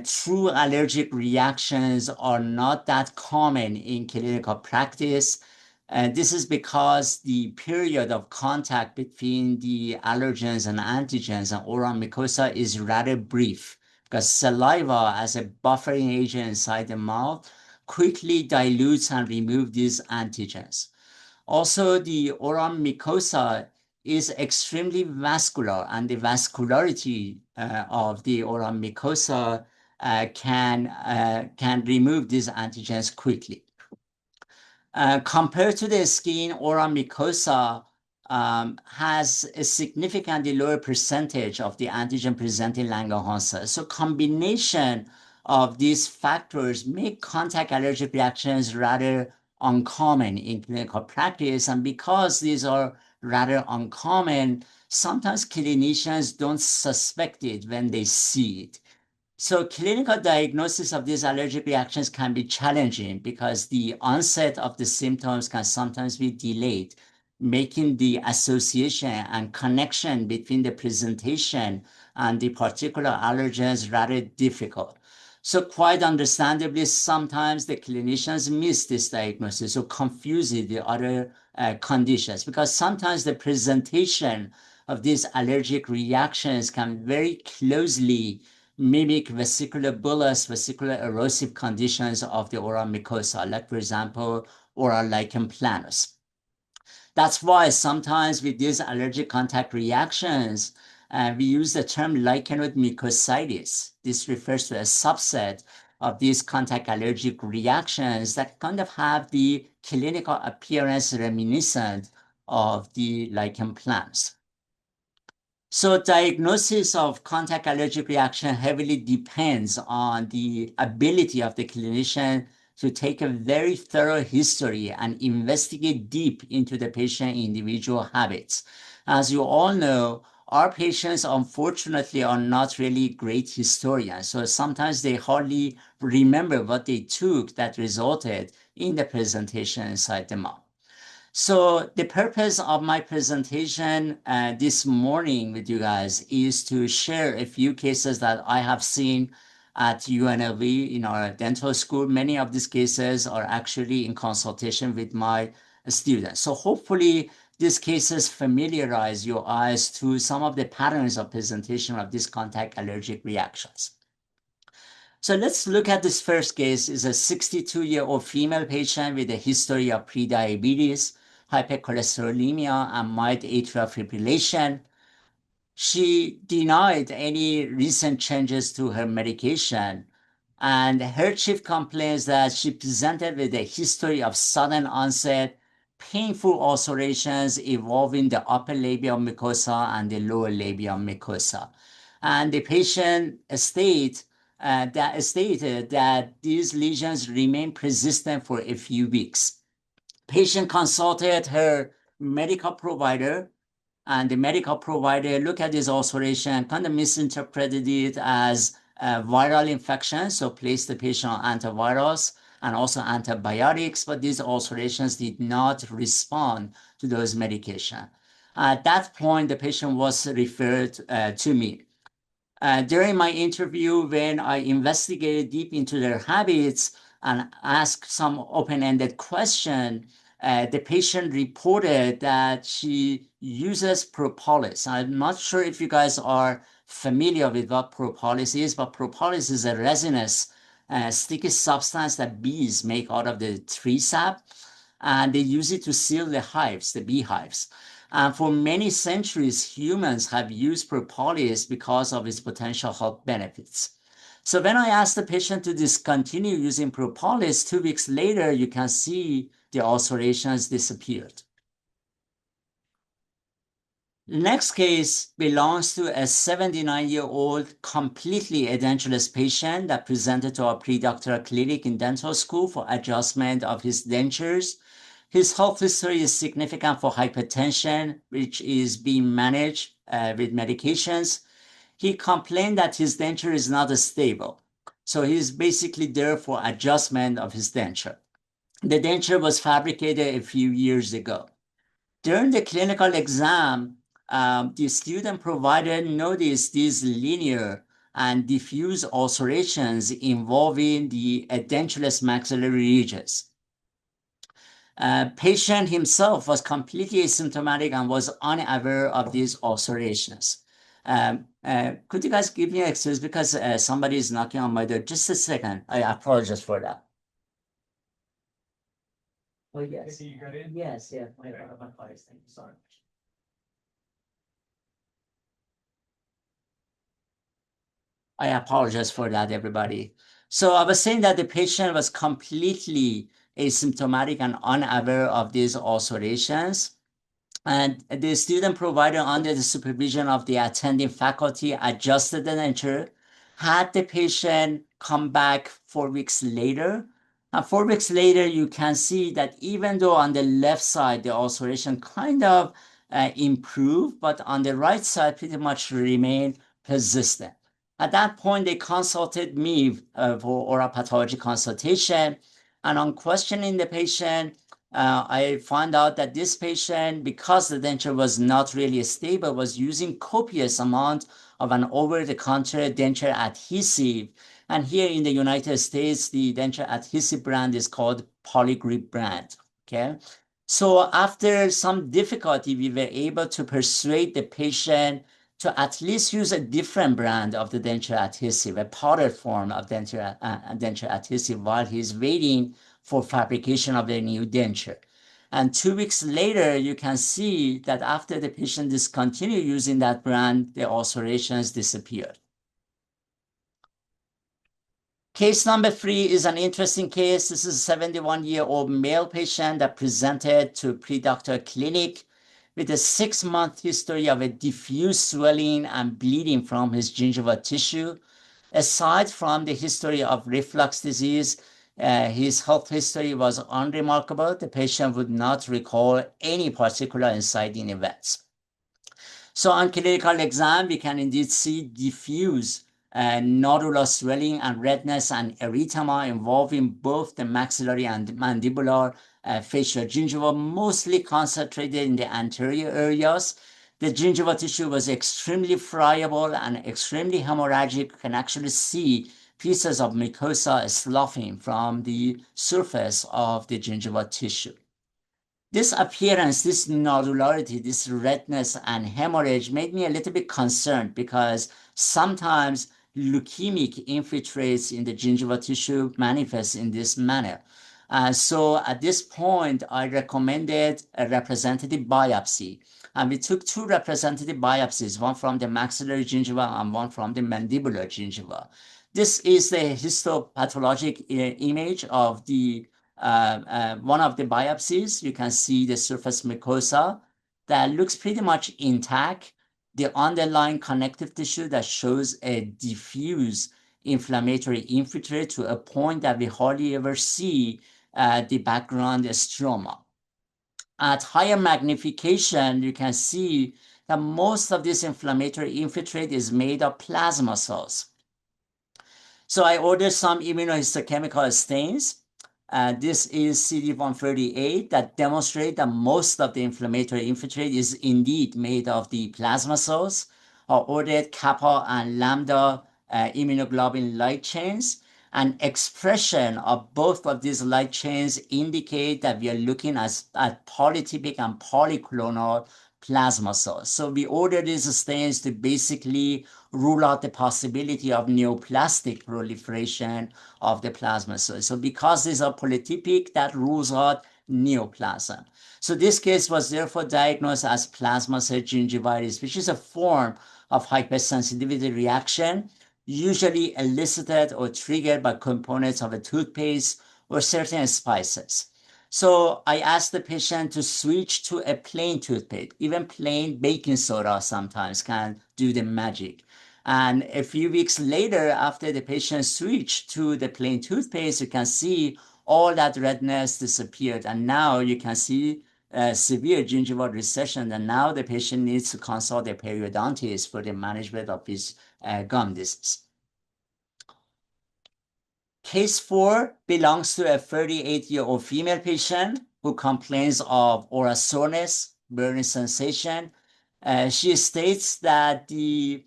true allergic reactions are not that common in clinical practice. And this is because the period of contact between the allergens and antigens and oral mucosa is rather brief, because saliva as a buffering agent inside the mouth quickly dilutes and removes these antigens. Also, the oral mucosa is extremely vascular, and the vascularity of the oral mucosa can remove these antigens quickly. Compared to the skin, oral mucosa has a significantly lower percentage of the antigen-presenting Langerhans. So combination of these factors make contact allergic reactions rather uncommon in clinical practice. And because these are rather uncommon, sometimes clinicians don't suspect it when they see it. So clinical diagnosis of these allergic reactions can be challenging because the onset of the symptoms can sometimes be delayed, making the association and connection between the presentation and the particular allergens rather difficult. So quite understandably, sometimes the clinicians miss this diagnosis or confuse it with other conditions, because sometimes the presentation of these allergic reactions can very closely mimic vesicular bullous, vesicular erosive conditions of the oral mucosa, like, for example, oral lichen planus. That's why sometimes with these allergic contact reactions, we use the term lichenoid mucositis. This refers to a subset of these contact allergic reactions that kind of have the clinical appearance reminiscent of the lichen planus. So diagnosis of contact allergic reaction heavily depends on the ability of the clinician to take a very thorough history and investigate deep into the patient individual habits. As you all know, our patients, unfortunately, are not really great historians. So sometimes they hardly remember what they took that resulted in the presentation inside the mouth. So the purpose of my presentation this morning with you guys is to share a few cases that I have seen at UNLV in our dental school. Many of these cases are actually in consultation with my students. So hopefully these cases familiarize your eyes to some of the patterns of presentation of these contact allergic reactions. So let's look at this first case. It's a 62-year-old female patient with a history of prediabetes, hypercholesterolemia, and mild atrial fibrillation. She denied any recent changes to her medication, and her chief complaints that she presented with a history of sudden onset, painful ulcerations involving the upper labial mucosa and the lower labial mucosa. And the patient stated that these lesions remain persistent for a few weeks. Patient consulted her medical provider, and the medical provider looked at this ulceration, kind of misinterpreted it as a viral infection, so placed the patient on antivirals and also antibiotics, but these ulcerations did not respond to those medications. At that point, the patient was referred to me. During my interview, when I investigated deep into their habits and asked some open-ended question, the patient reported that she uses propolis. I'm not sure if you guys are familiar with what propolis is, but propolis is a resinous sticky substance that bees make out of the tree sap, and they use it to seal the hives, the beehives. And for many centuries, humans have used propolis because of its potential health benefits. So when I asked the patient to discontinue using propolis, 2 weeks later, you can see the ulcerations disappeared. The next case belongs to a 79-year-old completely edentulous patient that presented to our pre-doctoral clinic in dental school for adjustment of his dentures. His health history is significant for hypertension, which is being managed with medications. He complained that his denture is not stable. So he's basically there for adjustment of his denture. The denture was fabricated a few years ago. During the clinical exam, the student provider noticed these linear and diffuse ulcerations involving the edentulous maxillary ridges. Patient himself was completely asymptomatic and was unaware of these ulcerations. Could you guys give me an excuse because somebody is knocking on my door? Just a second. I apologize for that. Oh, yes. You got in? Yes, yeah. My apologies. Thank you so much. I apologize for that, everybody. So I was saying that the patient was completely asymptomatic and unaware of these ulcerations. And the student provider, under the supervision of the attending faculty, adjusted the denture, had the patient come back 4 weeks later. And 4 weeks later, you can see that even though on the left side, the ulceration kind of improved, but on the right side, pretty much remained persistent. At that point, they consulted me for oral pathology consultation. And on questioning the patient, I found out that this patient, because the denture was not really stable, was using copious amount of an over-the-counter denture adhesive. And here in the United States, the denture adhesive brand is called Polygrip brand, okay? So after some difficulty, we were able to persuade the patient to at least use a different brand of the denture adhesive, a powder form of denture adhesive, while he's waiting for fabrication of the new denture. And 2 weeks later, you can see that after the patient discontinued using that brand, the ulcerations disappeared. Case number 3 is an interesting case. This is a 71-year-old male patient that presented to pre-doctor clinic with a 6-month history of a diffuse swelling and bleeding from his gingival tissue. Aside from the history of reflux disease, his health history was unremarkable. The patient would not recall any particular inciting events. So on clinical exam, we can indeed see diffuse nodular swelling and redness and erythema involving both the maxillary and mandibular facial gingiva, mostly concentrated in the anterior areas. The gingival tissue was extremely friable and extremely hemorrhagic. You can actually see pieces of mucosa sloughing from the surface of the gingival tissue. This appearance, this nodularity, this redness and hemorrhage made me a little bit concerned because sometimes leukemic infiltrates in the gingival tissue manifest in this manner. So at this point, I recommended a representative biopsy. And we took 2 representative biopsies, one from the maxillary gingiva and one from the mandibular gingiva. This is the histopathologic image of the one of the biopsies. You can see the surface mucosa that looks pretty much intact. The underlying connective tissue that shows a diffuse inflammatory infiltrate to a point that we hardly ever see the background stroma. At higher magnification, you can see that most of this inflammatory infiltrate is made of plasma cells. So I ordered some immunohistochemical stains. This is CD138 that demonstrate that most of the inflammatory infiltrate is indeed made of the plasma cells. I ordered kappa and lambda immunoglobulin light chains, and expression of both of these light chains indicate that we are looking at polytypic and polyclonal plasma cells. So we ordered these stains to basically rule out the possibility of neoplastic proliferation of the plasma cells. So because these are polytypic, that rules out neoplasm. So this case was therefore diagnosed as plasma cell gingivitis, which is a form of hypersensitivity reaction, usually elicited or triggered by components of a toothpaste or certain spices. So I asked the patient to switch to a plain toothpaste. Even plain baking soda sometimes can do the magic. And a few weeks later, after the patient switched to the plain toothpaste, you can see all that redness disappeared. And now you can see severe gingival recession. And now the patient needs to consult a periodontist for the management of his gum disease. Case 4 belongs to a 38-year-old female patient who complains of oral soreness, burning sensation. She states that the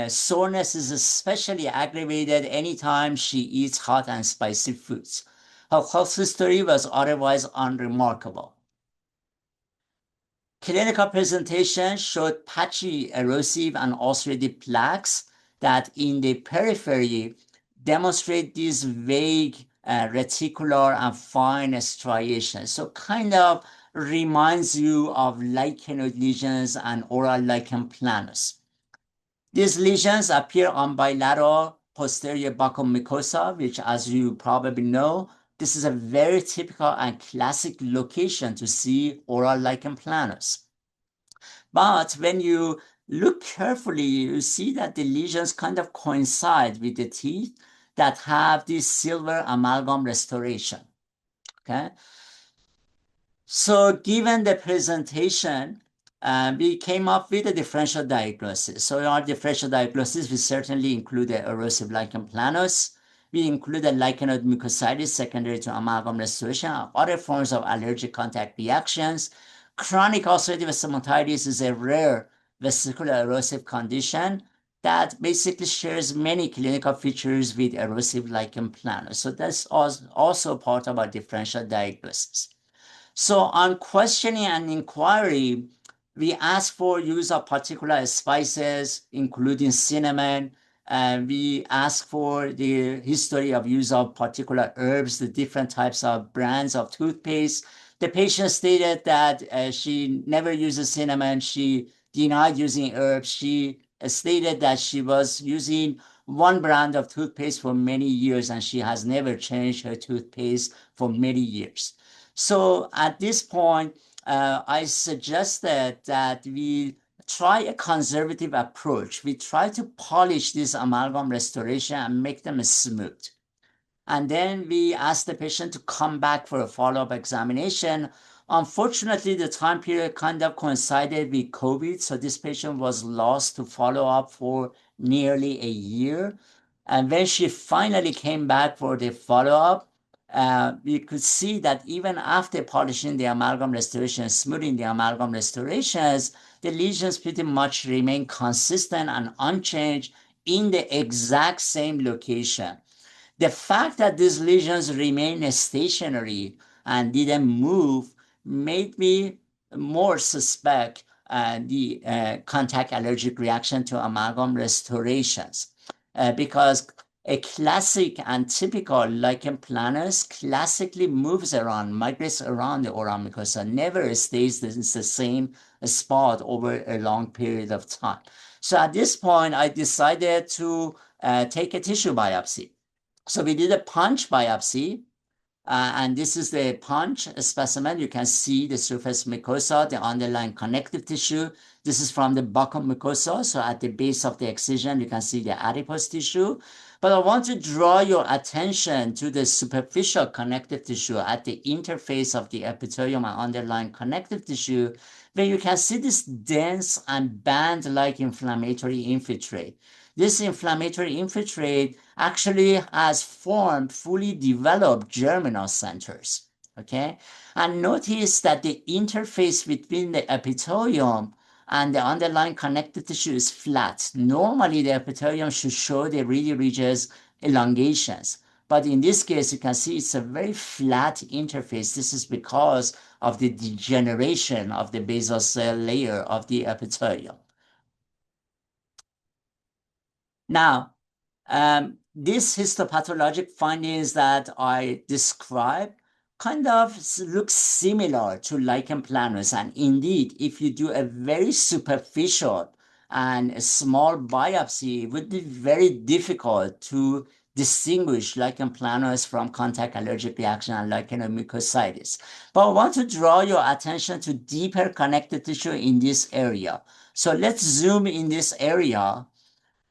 soreness is especially aggravated anytime she eats hot and spicy foods. Her health history was otherwise unremarkable. Clinical presentation showed patchy erosive and ulcerative plaques that in the periphery demonstrate these vague reticular and fine striations. So kind of reminds you of lichenoid lesions and oral lichen planus. These lesions appear on bilateral posterior buccal mucosa, which, as you probably know, this is a very typical and classic location to see oral lichen planus. But when you look carefully, you see that the lesions kind of coincide with the teeth that have this silver amalgam restoration. Okay. So given the presentation, we came up with a differential diagnosis. So in our differential diagnosis, we certainly included erosive lichen planus. We included lichenoid mucositis secondary to amalgam restoration, and other forms of allergic contact reactions. Chronic ulcerative stomatitis is a rare vesicular erosive condition that basically shares many clinical features with erosive lichen planus. So that's also part of our differential diagnosis. So on questioning and inquiry, we ask for use of particular spices, including cinnamon. We ask for the history of use of particular herbs, the different types of brands of toothpaste. The patient stated that she never uses cinnamon. She denied using herbs. She stated that she was using one brand of toothpaste for many years and she has never changed her toothpaste for many years. So at this point, I suggested that we try a conservative approach. We try to polish this amalgam restoration and make them smooth. And then we ask the patient to come back for a follow-up examination. Unfortunately, the time period kind of coincided with COVID, so this patient was lost to follow-up for nearly a year. And when she finally came back for the follow-up, we could see that even after polishing the amalgam restoration, smoothing the amalgam restorations, the lesions pretty much remain consistent and unchanged in the exact same location. The fact that these lesions remain stationary and didn't move made me more suspect the contact allergic reaction to amalgam restorations because a classic and typical lichen planus classically moves around, migrates around the oral mucosa, never stays in the same spot over a long period of time. So at this point, I decided to take a tissue biopsy. So we did a punch biopsy, and this is the punch specimen. You can see the surface mucosa, the underlying connective tissue. This is from the buccal mucosa. So at the base of the excision, you can see the adipose tissue. But I want to draw your attention to the superficial connective tissue at the interface of the epithelium and underlying connective tissue, where you can see this dense and band-like inflammatory infiltrate. This inflammatory infiltrate actually has formed fully developed germinal centers, okay? And notice that the interface between the epithelium and the underlying connective tissue is flat. Normally, the epithelium should show the reedy ridges elongations. But in this case, you can see it's a very flat interface. This is because of the degeneration of the basal cell layer of the epithelium. Now, these histopathologic findings that I described kind of look similar to lichen planus. And indeed, if you do a very superficial and a small biopsy, it would be very difficult to distinguish lichen planus from contact allergic reaction and lichenomyositis. But I want to draw your attention to deeper connective tissue in this area. So let's zoom in this area.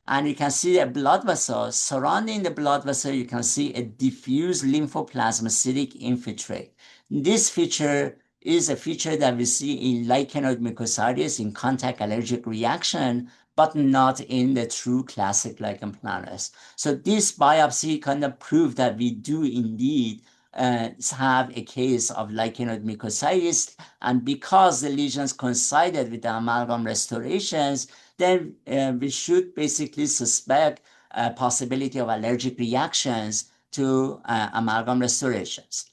And you can see a blood vessel. Surrounding the blood vessel, you can see a diffuse lymphoplasmacytic infiltrate. This feature is a feature that we see in lichenoid mucositis in contact allergic reaction, but not in the true classic lichen planus. So this biopsy kind of proved that we do indeed have a case of lichenoid mucositis. And because the lesions coincided with the amalgam restorations, then we should basically suspect a possibility of allergic reactions to amalgam restorations.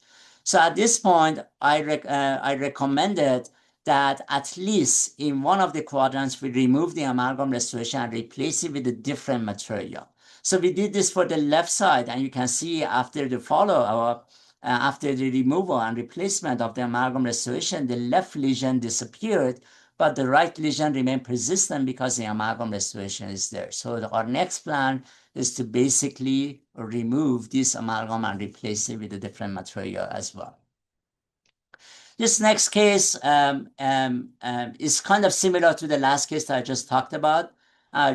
So at this point, I recommended that at least in one of the quadrants, we remove the amalgam restoration and replace it with a different material. So we did this for the left side, and you can see after the follow-up, after the removal and replacement of the amalgam restoration, the left lesion disappeared, but the right lesion remained persistent because the amalgam restoration is there. So our next plan is to basically remove this amalgam and replace it with a different material as well. This next case is kind of similar to the last case that I just talked about.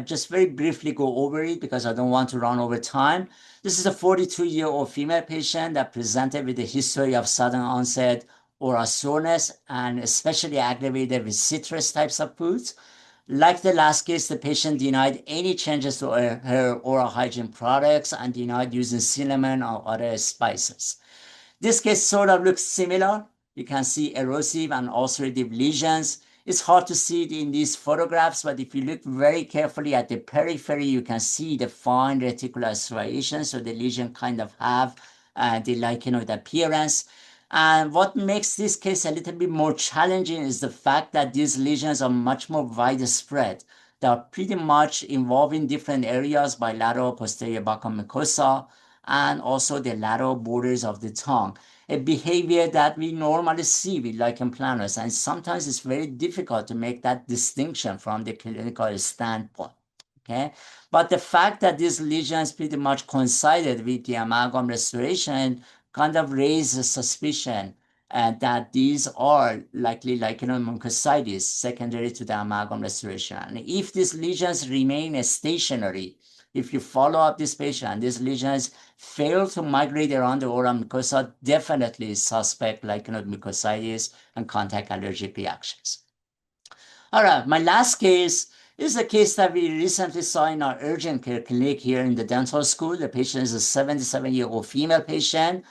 Just very briefly go over it because I don't want to run over time. This is a 42-year-old female patient that presented with a history of sudden onset oral soreness and especially aggravated with citrus types of foods. Like the last case, the patient denied any changes to her oral hygiene products and denied using cinnamon or other spices. This case sort of looks similar. You can see erosive and ulcerative lesions. It's hard to see it in these photographs, but if you look very carefully at the periphery, you can see the fine reticular striations. So the lesion kind of have the lichenoid appearance. And what makes this case a little bit more challenging is the fact that these lesions are much more widespread. They are pretty much involving different areas, bilateral posterior buccal mucosa, and also the lateral borders of the tongue, a behavior that we normally see with lichen planus. And sometimes it's very difficult to make that distinction from the clinical standpoint, okay? But the fact that these lesions pretty much coincided with the amalgam restoration kind of raises suspicion that these are likely lichenomucositis secondary to the amalgam restoration. And if these lesions remain stationary, if you follow up this patient and these lesions fail to migrate around the oral mucosa, definitely suspect lichenomucositis and contact allergic reactions. All right, my last case is a case that we recently saw in our urgent care clinic here in the dental school. The patient is a 77-year-old female patient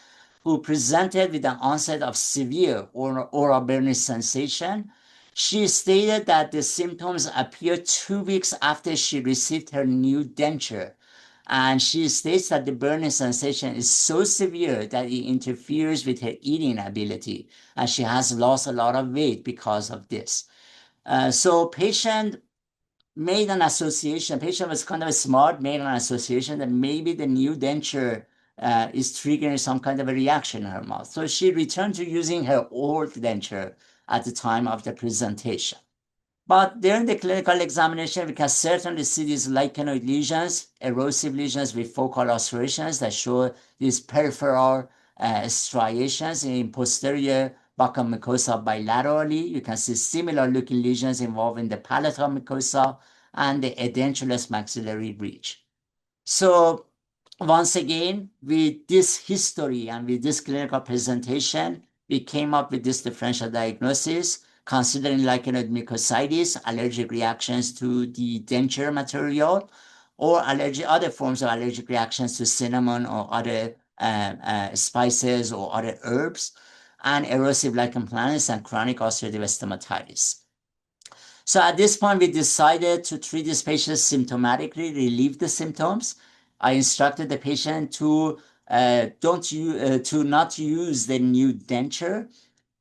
who presented with an onset of severe oral burning sensation. She stated that the symptoms appeared 2 weeks after she received her new denture. And she states that the burning sensation is so severe that it interferes with her eating ability. And she has lost a lot of weight because of this. So patient made an association. Patient was kind of smart, made an association that maybe the new denture is triggering some kind of a reaction in her mouth. So she returned to using her old denture at the time of the presentation. But during the clinical examination, we can certainly see these lichenoid lesions, erosive lesions with focal ulcerations that show these peripheral striations in posterior buccal mucosa bilaterally. You can see similar looking lesions involving the palatal mucosa and the edentulous maxillary ridge. So once again, with this history and with this clinical presentation, we came up with this differential diagnosis, considering lichenoid mucositis, allergic reactions to the denture material, or other forms of allergic reactions to cinnamon or other spices or other herbs, and erosive lichen planus and chronic ulcerative stomatitis. So at this point, we decided to treat this patient symptomatically, relieve the symptoms. I instructed the patient to not use the new denture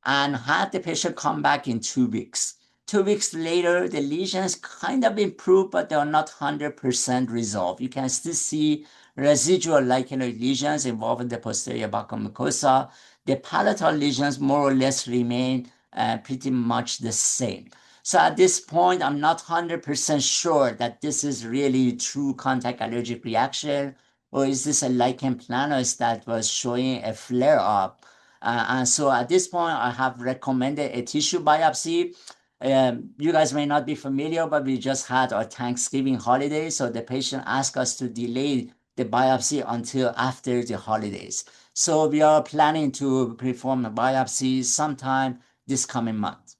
and had the patient come back in 2 weeks. 2 weeks later, the lesions kind of improved, but they are not 100% resolved. You can still see residual lichenoid lesions involving the posterior buccal mucosa. The palatal lesions more or less remain pretty much the same. So at this point, I'm not 100% sure that this is really true contact allergic reaction, or is this a lichen planus that was showing a flare-up? And so at this point, I have recommended a tissue biopsy. You guys may not be familiar, but we just had our Thanksgiving holiday. So the patient asked us to delay the biopsy until after the holidays. So we are planning to perform a biopsy sometime this coming month.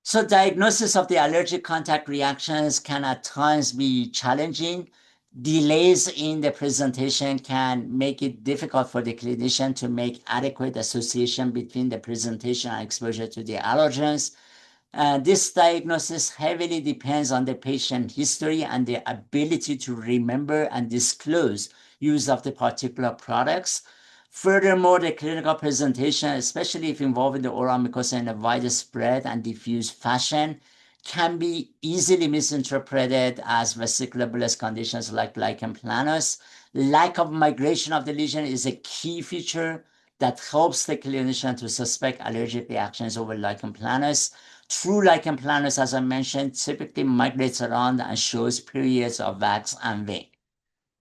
So diagnosis of the allergic contact reactions can at times be challenging. Delays in the presentation can make it difficult for the clinician to make adequate association between the presentation and exposure to the allergens. This diagnosis heavily depends on the patient history and the ability to remember and disclose use of the particular products. Furthermore, the clinical presentation, especially if involving the oral mucosa in a widespread and diffuse fashion, can be easily misinterpreted as vesicular-bullous conditions like lichen planus. Lack of migration of the lesion is a key feature that helps the clinician to suspect allergic reactions over lichen planus. True lichen planus, as I mentioned, typically migrates around and shows periods of wax and vein.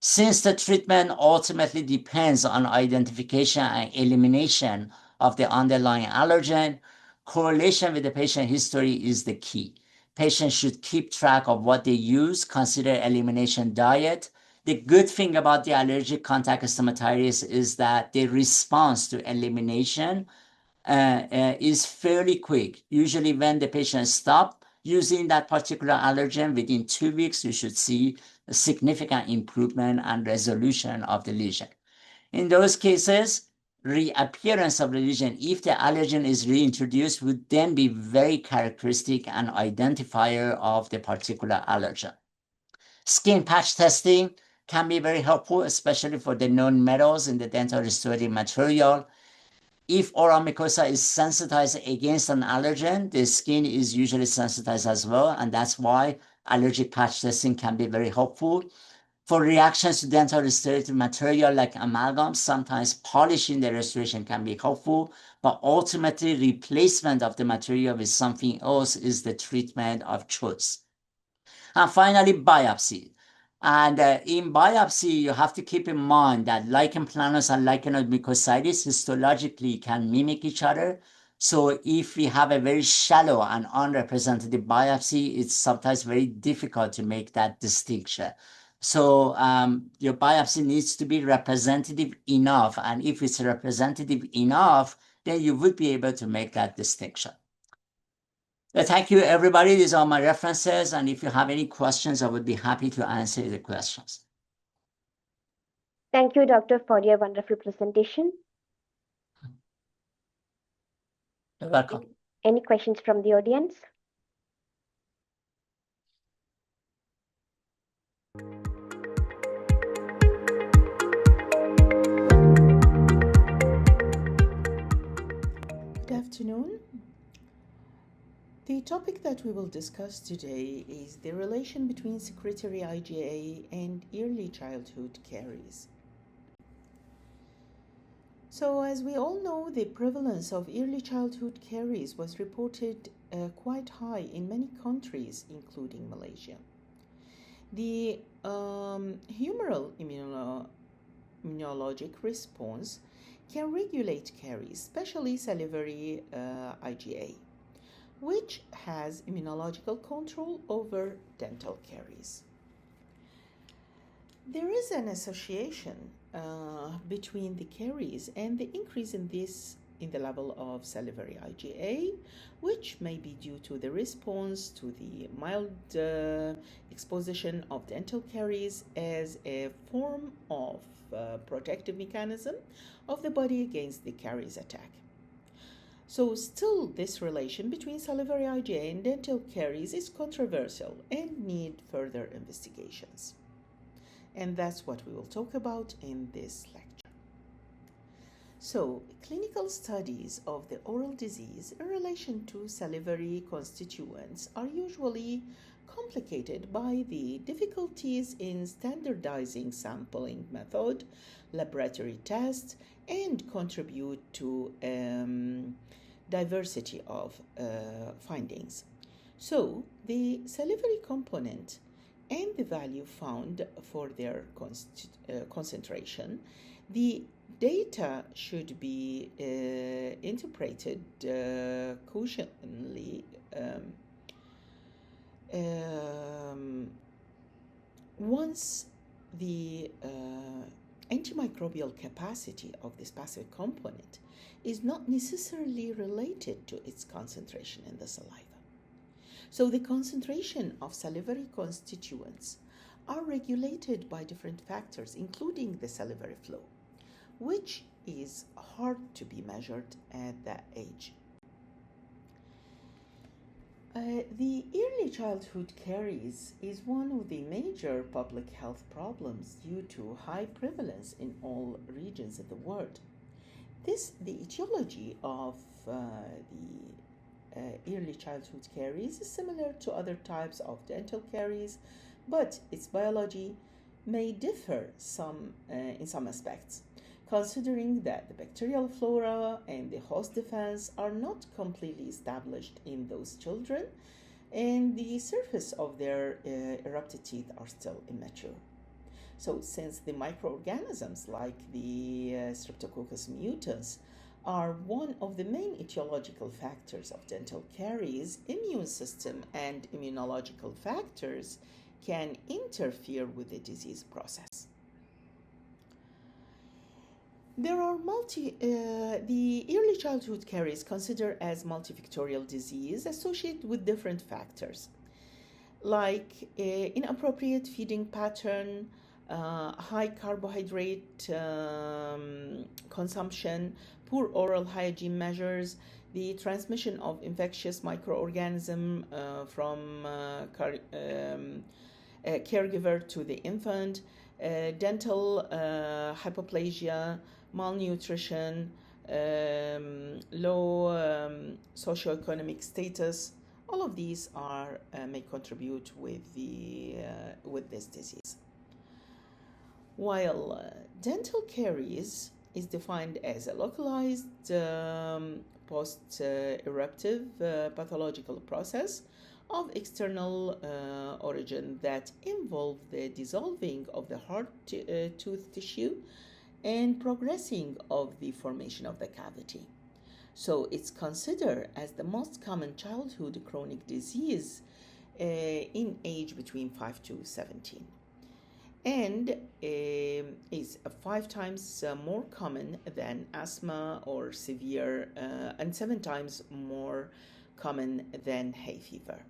Since the treatment ultimately depends on identification and elimination of the underlying allergen, correlation with the patient history is the key. Patients should keep track of what they use, consider elimination diet. The good thing about the allergic contact stomatitis is that the response to elimination is fairly quick. Usually when the patient stops using that particular allergen, within 2 weeks, you should see a significant improvement and resolution of the lesion. In those cases, reappearance of the lesion, if the allergen is reintroduced, would then be very characteristic and identifier of the particular allergen. Skin patch testing can be very helpful, especially for the known metals in the dental restorative material. If oral mucosa is sensitized against an allergen, the skin is usually sensitized as well, and that's why allergic patch testing can be very helpful. For reactions to dental restorative material like amalgam, sometimes polishing the restoration can be helpful, but ultimately replacement of the material with something else is the treatment of choice. And finally, biopsy. And in biopsy, you have to keep in mind that lichen planus and lichen mucositis histologically can mimic each other. So if we have a very shallow and unrepresentative biopsy, it's sometimes very difficult to make that distinction. So your biopsy needs to be representative enough. And if it's representative enough, then you would be able to make that distinction. Thank you, everybody. These are my references. And if you have any questions, I would be happy to answer the questions. Thank you, Doctor, for your wonderful presentation. You're welcome. Any questions from the audience? Good afternoon. The topic that we will discuss today is the relation between secretory IgA and early childhood caries. So, as we all know, the prevalence of early childhood caries was reported quite high in many countries, including Malaysia. The humoral immunologic response can regulate caries, especially salivary IgA, which has immunological control over dental caries. There is an association between the caries and the increase in the level of salivary IgA, which may be due to the response to the mild exposition of dental caries as a form of protective mechanism of the body against the caries attack. So still, this relation between salivary IgA and dental caries is controversial and need further investigations. And that's what we will talk about in this lecture. So, clinical studies of the oral disease in relation to salivary constituents are usually complicated by the difficulties in standardizing sampling method, laboratory tests, and contribute to diversity of findings. So, the salivary component and the value found for their concentration, the data should be interpreted cautiously once the antimicrobial capacity of the specific component is not necessarily related to its concentration in the saliva. So the concentration of salivary constituents are regulated by different factors, including the salivary flow, which is hard to be measured at that age. The early childhood caries is one of the major public health problems due to high prevalence in all regions of the world. The etiology of the early childhood caries is similar to other types of dental caries, but its biology may differ in some aspects, considering that the bacterial flora and the host defense are not completely established in those children, and the surface of their erupted teeth are still immature. So, since the microorganisms like the Streptococcus mutans are one of the main etiological factors of dental caries, immune system and immunological factors can interfere with the disease process. There are the early childhood caries considered as multifactorial disease associated with different factors, like inappropriate feeding pattern, high carbohydrate consumption, poor oral hygiene measures, the transmission of infectious microorganism from caregiver to the infant, dental hypoplasia, malnutrition, low socioeconomic status. All of these may contribute with this disease. While dental caries is defined as a localized post-eruptive pathological process of external origin that involve the dissolving of the hard tooth tissue and progressing of the formation of the cavity. So it's considered as the most common childhood chronic disease in age between 5 to 17, and is 5 times more common than asthma or severe, and 7 times more common than hay fever.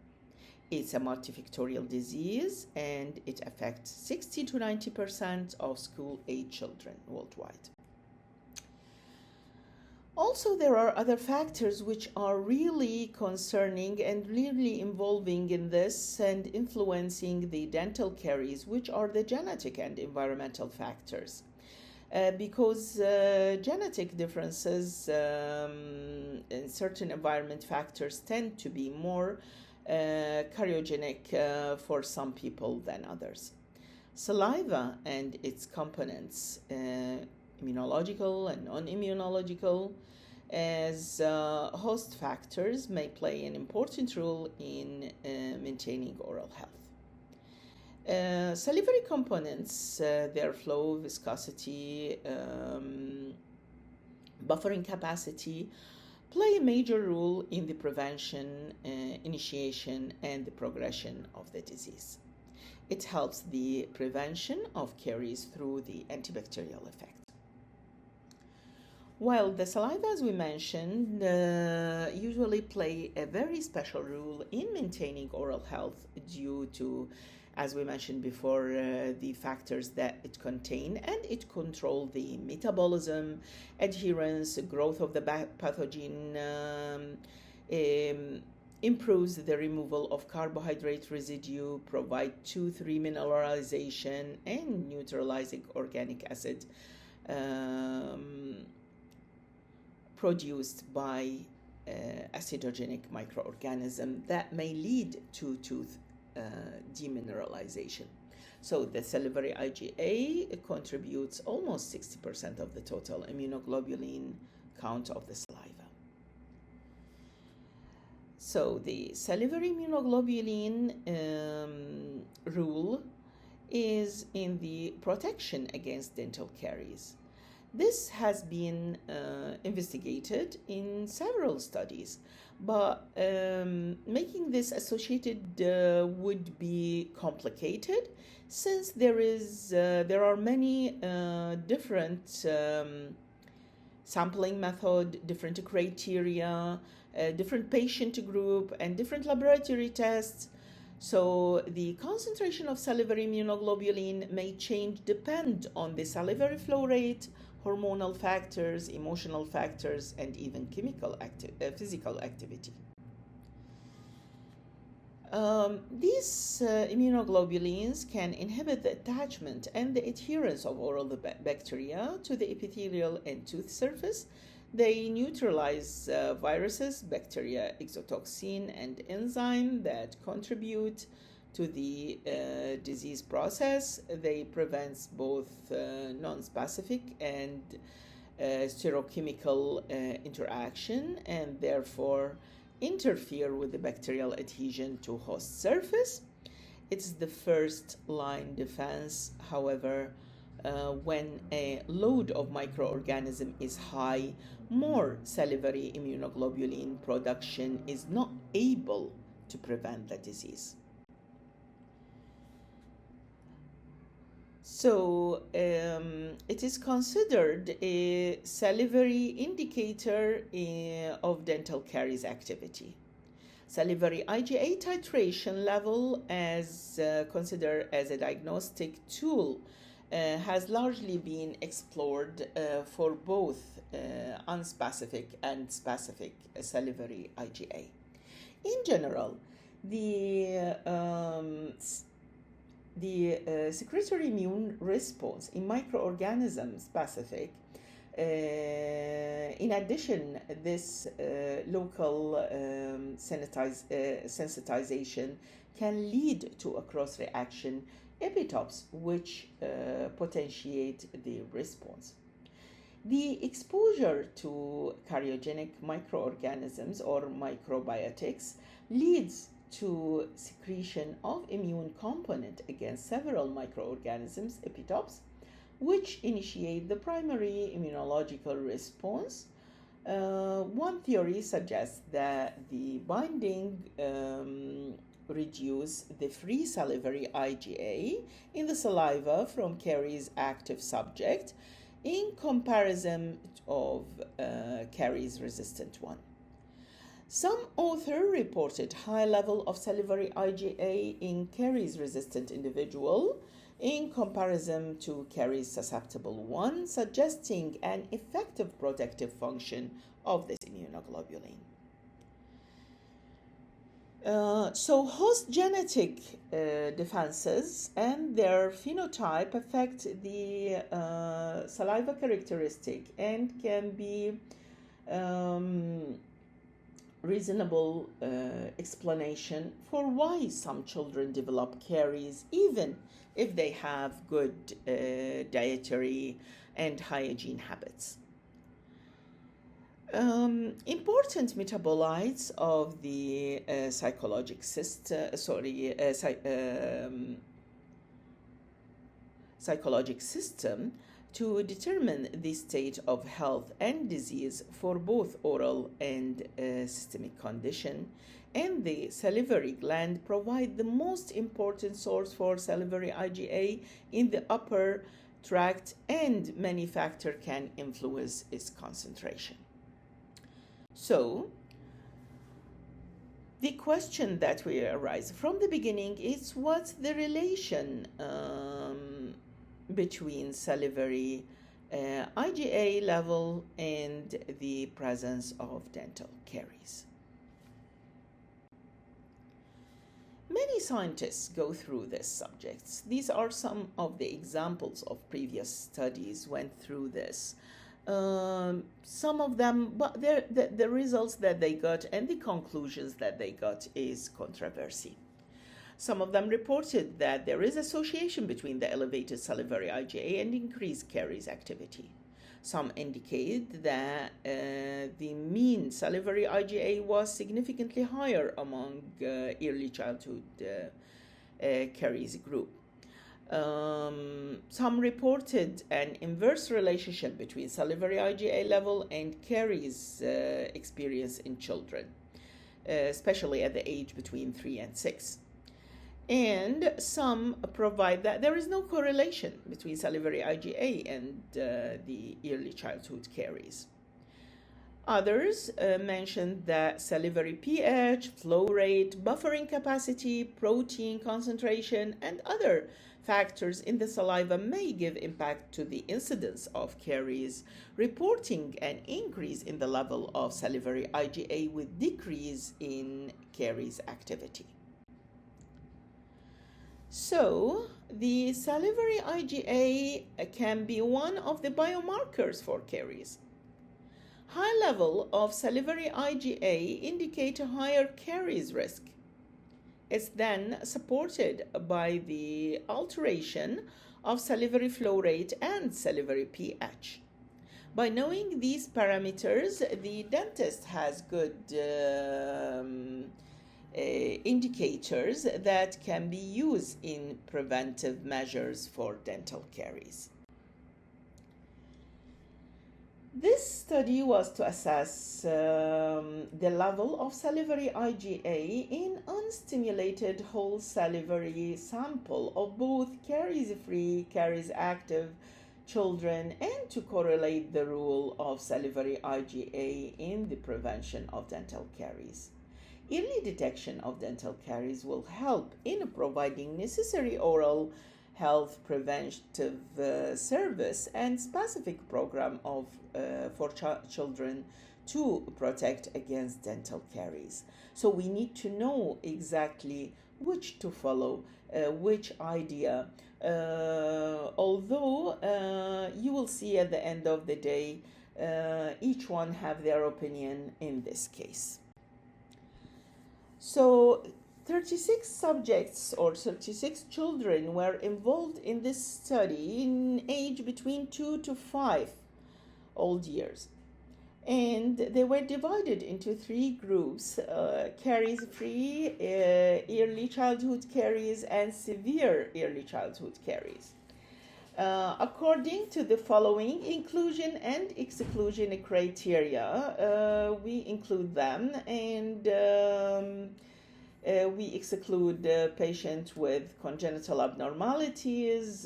It's a multifactorial disease, and it affects 60 to 90% of school-age children worldwide. Also, there are other factors which are really concerning and really involving in this and influencing the dental caries, which are the genetic and environmental factors. Because genetic differences in certain environment factors tend to be more cariogenic for some people than others. Saliva and its components, immunological and non-immunological, as host factors, may play an important role in maintaining oral health. Salivary components, their flow, viscosity, buffering capacity, play a major role in the prevention, initiation, and the progression of the disease. It helps the prevention of caries through the antibacterial effect. While the saliva, as we mentioned, usually play a very special role in maintaining oral health due to, as we mentioned before, the factors that it contains, and it controls the metabolism, adherence, growth of the pathogen, improves the removal of carbohydrate residue, provide tooth remineralization, and neutralizing organic acid produced by acidogenic microorganism that may lead to tooth demineralization. So the salivary IgA contributes almost 60% of the total immunoglobulin count of the saliva. So the salivary immunoglobulin role is in the protection against dental caries. This has been investigated in several studies, but making this associated would be complicated, since there are many different sampling method, different criteria, different patient group, and different laboratory tests. So the concentration of salivary immunoglobulin may depend on the salivary flow rate, hormonal factors, emotional factors, and even physical activity. These immunoglobulins can inhibit the attachment and the adherence of oral bacteria to the epithelial and tooth surface. They neutralize viruses, bacteria, exotoxin, and enzyme that contribute to the disease process. They prevent both non-specific and stereochemical interaction, and therefore interfere with the bacterial adhesion to host surface. It's the first line defense. However, when a load of microorganism is high, more salivary immunoglobulin production is not able to prevent the disease. So it is considered a salivary indicator of dental caries activity. Salivary IgA titration level, as considered as a diagnostic tool, has largely been explored for both unspecific and specific salivary IgA. In general, the secretory immune response in microorganism specific, in addition, this local sensitization can lead to a cross-reaction epitopes which potentiate the response. The exposure to cariogenic microorganisms or microbiotics leads to secretion of immune component against several microorganisms epitopes, which initiate the primary immunological response. One theory suggests that the binding reduce the free salivary IgA in the saliva from caries active subject in comparison of caries resistant one. Some author reported high level of salivary IgA in caries resistant individual in comparison to caries susceptible one, suggesting an effective protective function of this immunoglobulin. So host genetic defenses and their phenotype affect the saliva characteristic and can be reasonable explanation for why some children develop caries even if they have good dietary and hygiene habits. Important metabolites of the psychologic system to determine the state of health and disease for both oral and systemic condition, and the salivary gland provide the most important source for salivary IgA in the upper tract, and many factors can influence its concentration. So, the question that will arise from the beginning is what's the relation between salivary IgA level and the presence of dental caries? Many scientists go through these subjects. These are some of the examples of previous studies went through this. Some of them, but the results that they got and the conclusions that they got is controversy. Some of them reported that there is association between the elevated salivary IgA and increased caries activity. Some indicate that the mean salivary IgA was significantly higher among early childhood caries group. Some reported an inverse relationship between salivary IgA level and caries experience in children, especially at the age between 3 and 6. And some provide that there is no correlation between salivary IgA and the early childhood caries. Others mentioned that salivary pH, flow rate, buffering capacity, protein concentration, and other factors in the saliva may give impact to the incidence of caries, reporting an increase in the level of salivary IgA with decrease in caries activity. So, the salivary IgA can be one of the biomarkers for caries. High level of salivary IgA indicate a higher caries risk. It's then supported by the alteration of salivary flow rate and salivary pH. By knowing these parameters, the dentist has good indicators that can be used in preventive measures for dental caries. This study was to assess the level of salivary IgA in unstimulated whole salivary sample of both caries-free, caries-active children, and to correlate the role of salivary IgA in the prevention of dental caries. Early detection of dental caries will help in providing necessary oral health preventive service and specific program for children to protect against dental caries. So we need to know exactly which to follow, which idea, although you will see at the end of the day, each one have their opinion in this case. So 36 subjects or 36 children were involved in this study in age between 2 to 5 old years. And they were divided into 3 groups, caries-free, early childhood caries, and severe early childhood caries. According to the following inclusion and exclusion criteria, we include them, and we exclude patients with congenital abnormalities,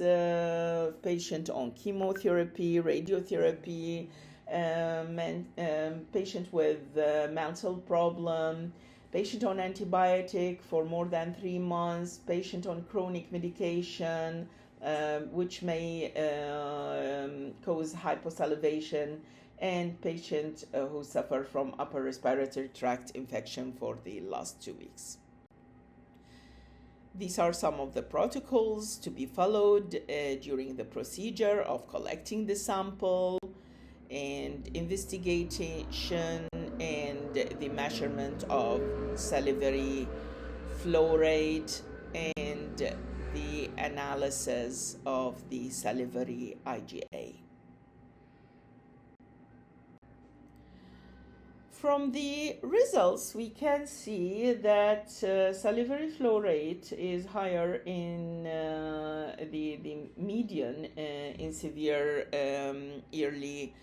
patient on chemotherapy, radiotherapy, patient with mental problem, patient on antibiotic for more than 3 months, patient on chronic medication, which may cause hyposalivation, and patient who suffer from upper respiratory tract infection for the last 2 weeks. These are some of the protocols to be followed during the procedure of collecting the sample and investigation and the measurement of salivary flow rate and the analysis of the salivary IgA. From the results, we can see that salivary flow rate is higher in the median in severe early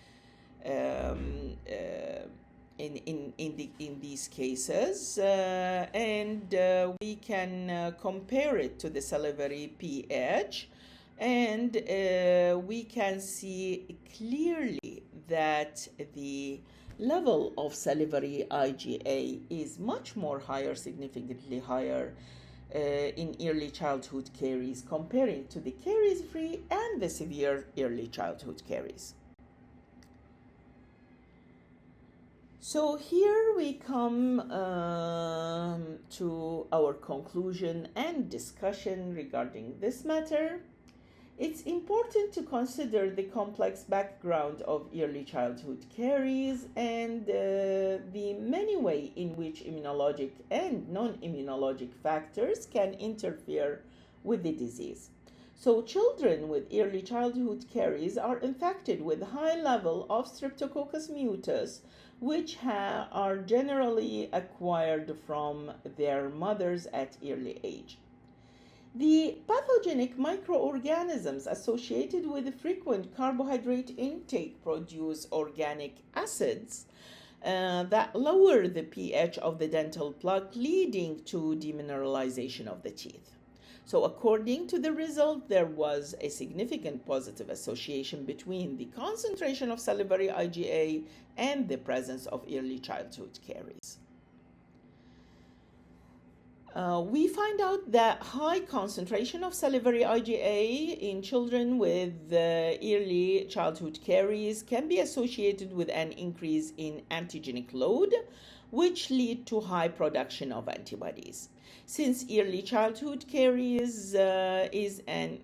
in these cases, and we can compare it to the salivary pH, and we can see clearly that the level of salivary IgA is much more higher, significantly higher in early childhood caries comparing to the caries-free and the severe early childhood caries. So here we come to our conclusion and discussion regarding this matter. It's important to consider the complex background of early childhood caries and the many ways in which immunologic and non-immunologic factors can interfere with the disease. So children with early childhood caries are infected with high level of Streptococcus mitis, which are generally acquired from their mothers at early age. The pathogenic microorganisms associated with frequent carbohydrate intake produce organic acids that lower the pH of the dental plaque, leading to demineralization of the teeth. So according to the result, there was a significant positive association between the concentration of salivary IgA and the presence of early childhood caries. We find out that high concentration of salivary IgA in children with early childhood caries can be associated with an increase in antigenic load, which lead to high production of antibodies. Since early childhood caries is a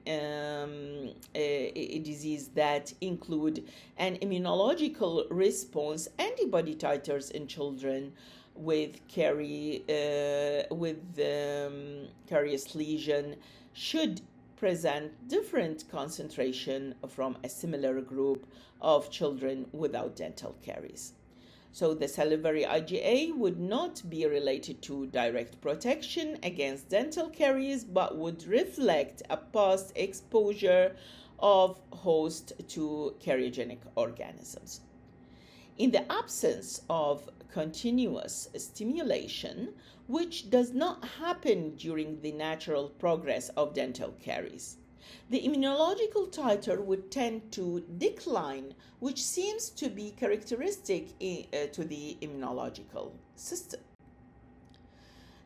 disease that include an immunological response, antibody titers in children with carious lesion should present different concentration from a similar group of children without dental caries. So the salivary IgA would not be related to direct protection against dental caries, but would reflect a past exposure of host to cariogenic organisms. In the absence of continuous stimulation, which does not happen during the natural progress of dental caries, the immunological titer would tend to decline, which seems to be characteristic to the immunological system.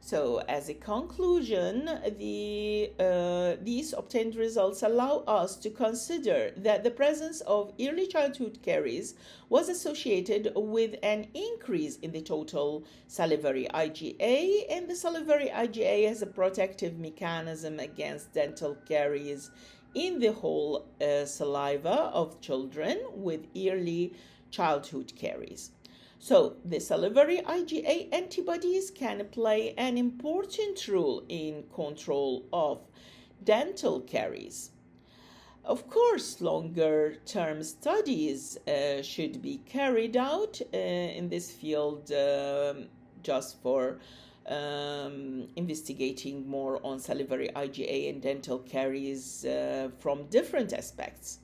So, as a conclusion, these obtained results allow us to consider that the presence of early childhood caries was associated with an increase in the total salivary IgA, and the salivary IgA has a protective mechanism against dental caries in the whole saliva of children with early childhood caries. So, the salivary IgA antibodies can play an important role in control of dental caries. Of course, longer-term studies should be carried out in this field just for investigating more on salivary IgA and dental caries from different aspects.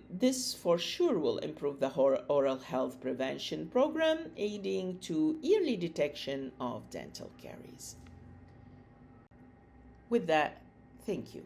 This for sure will improve the oral health prevention program, aiding to early detection of dental caries. With that, thank you.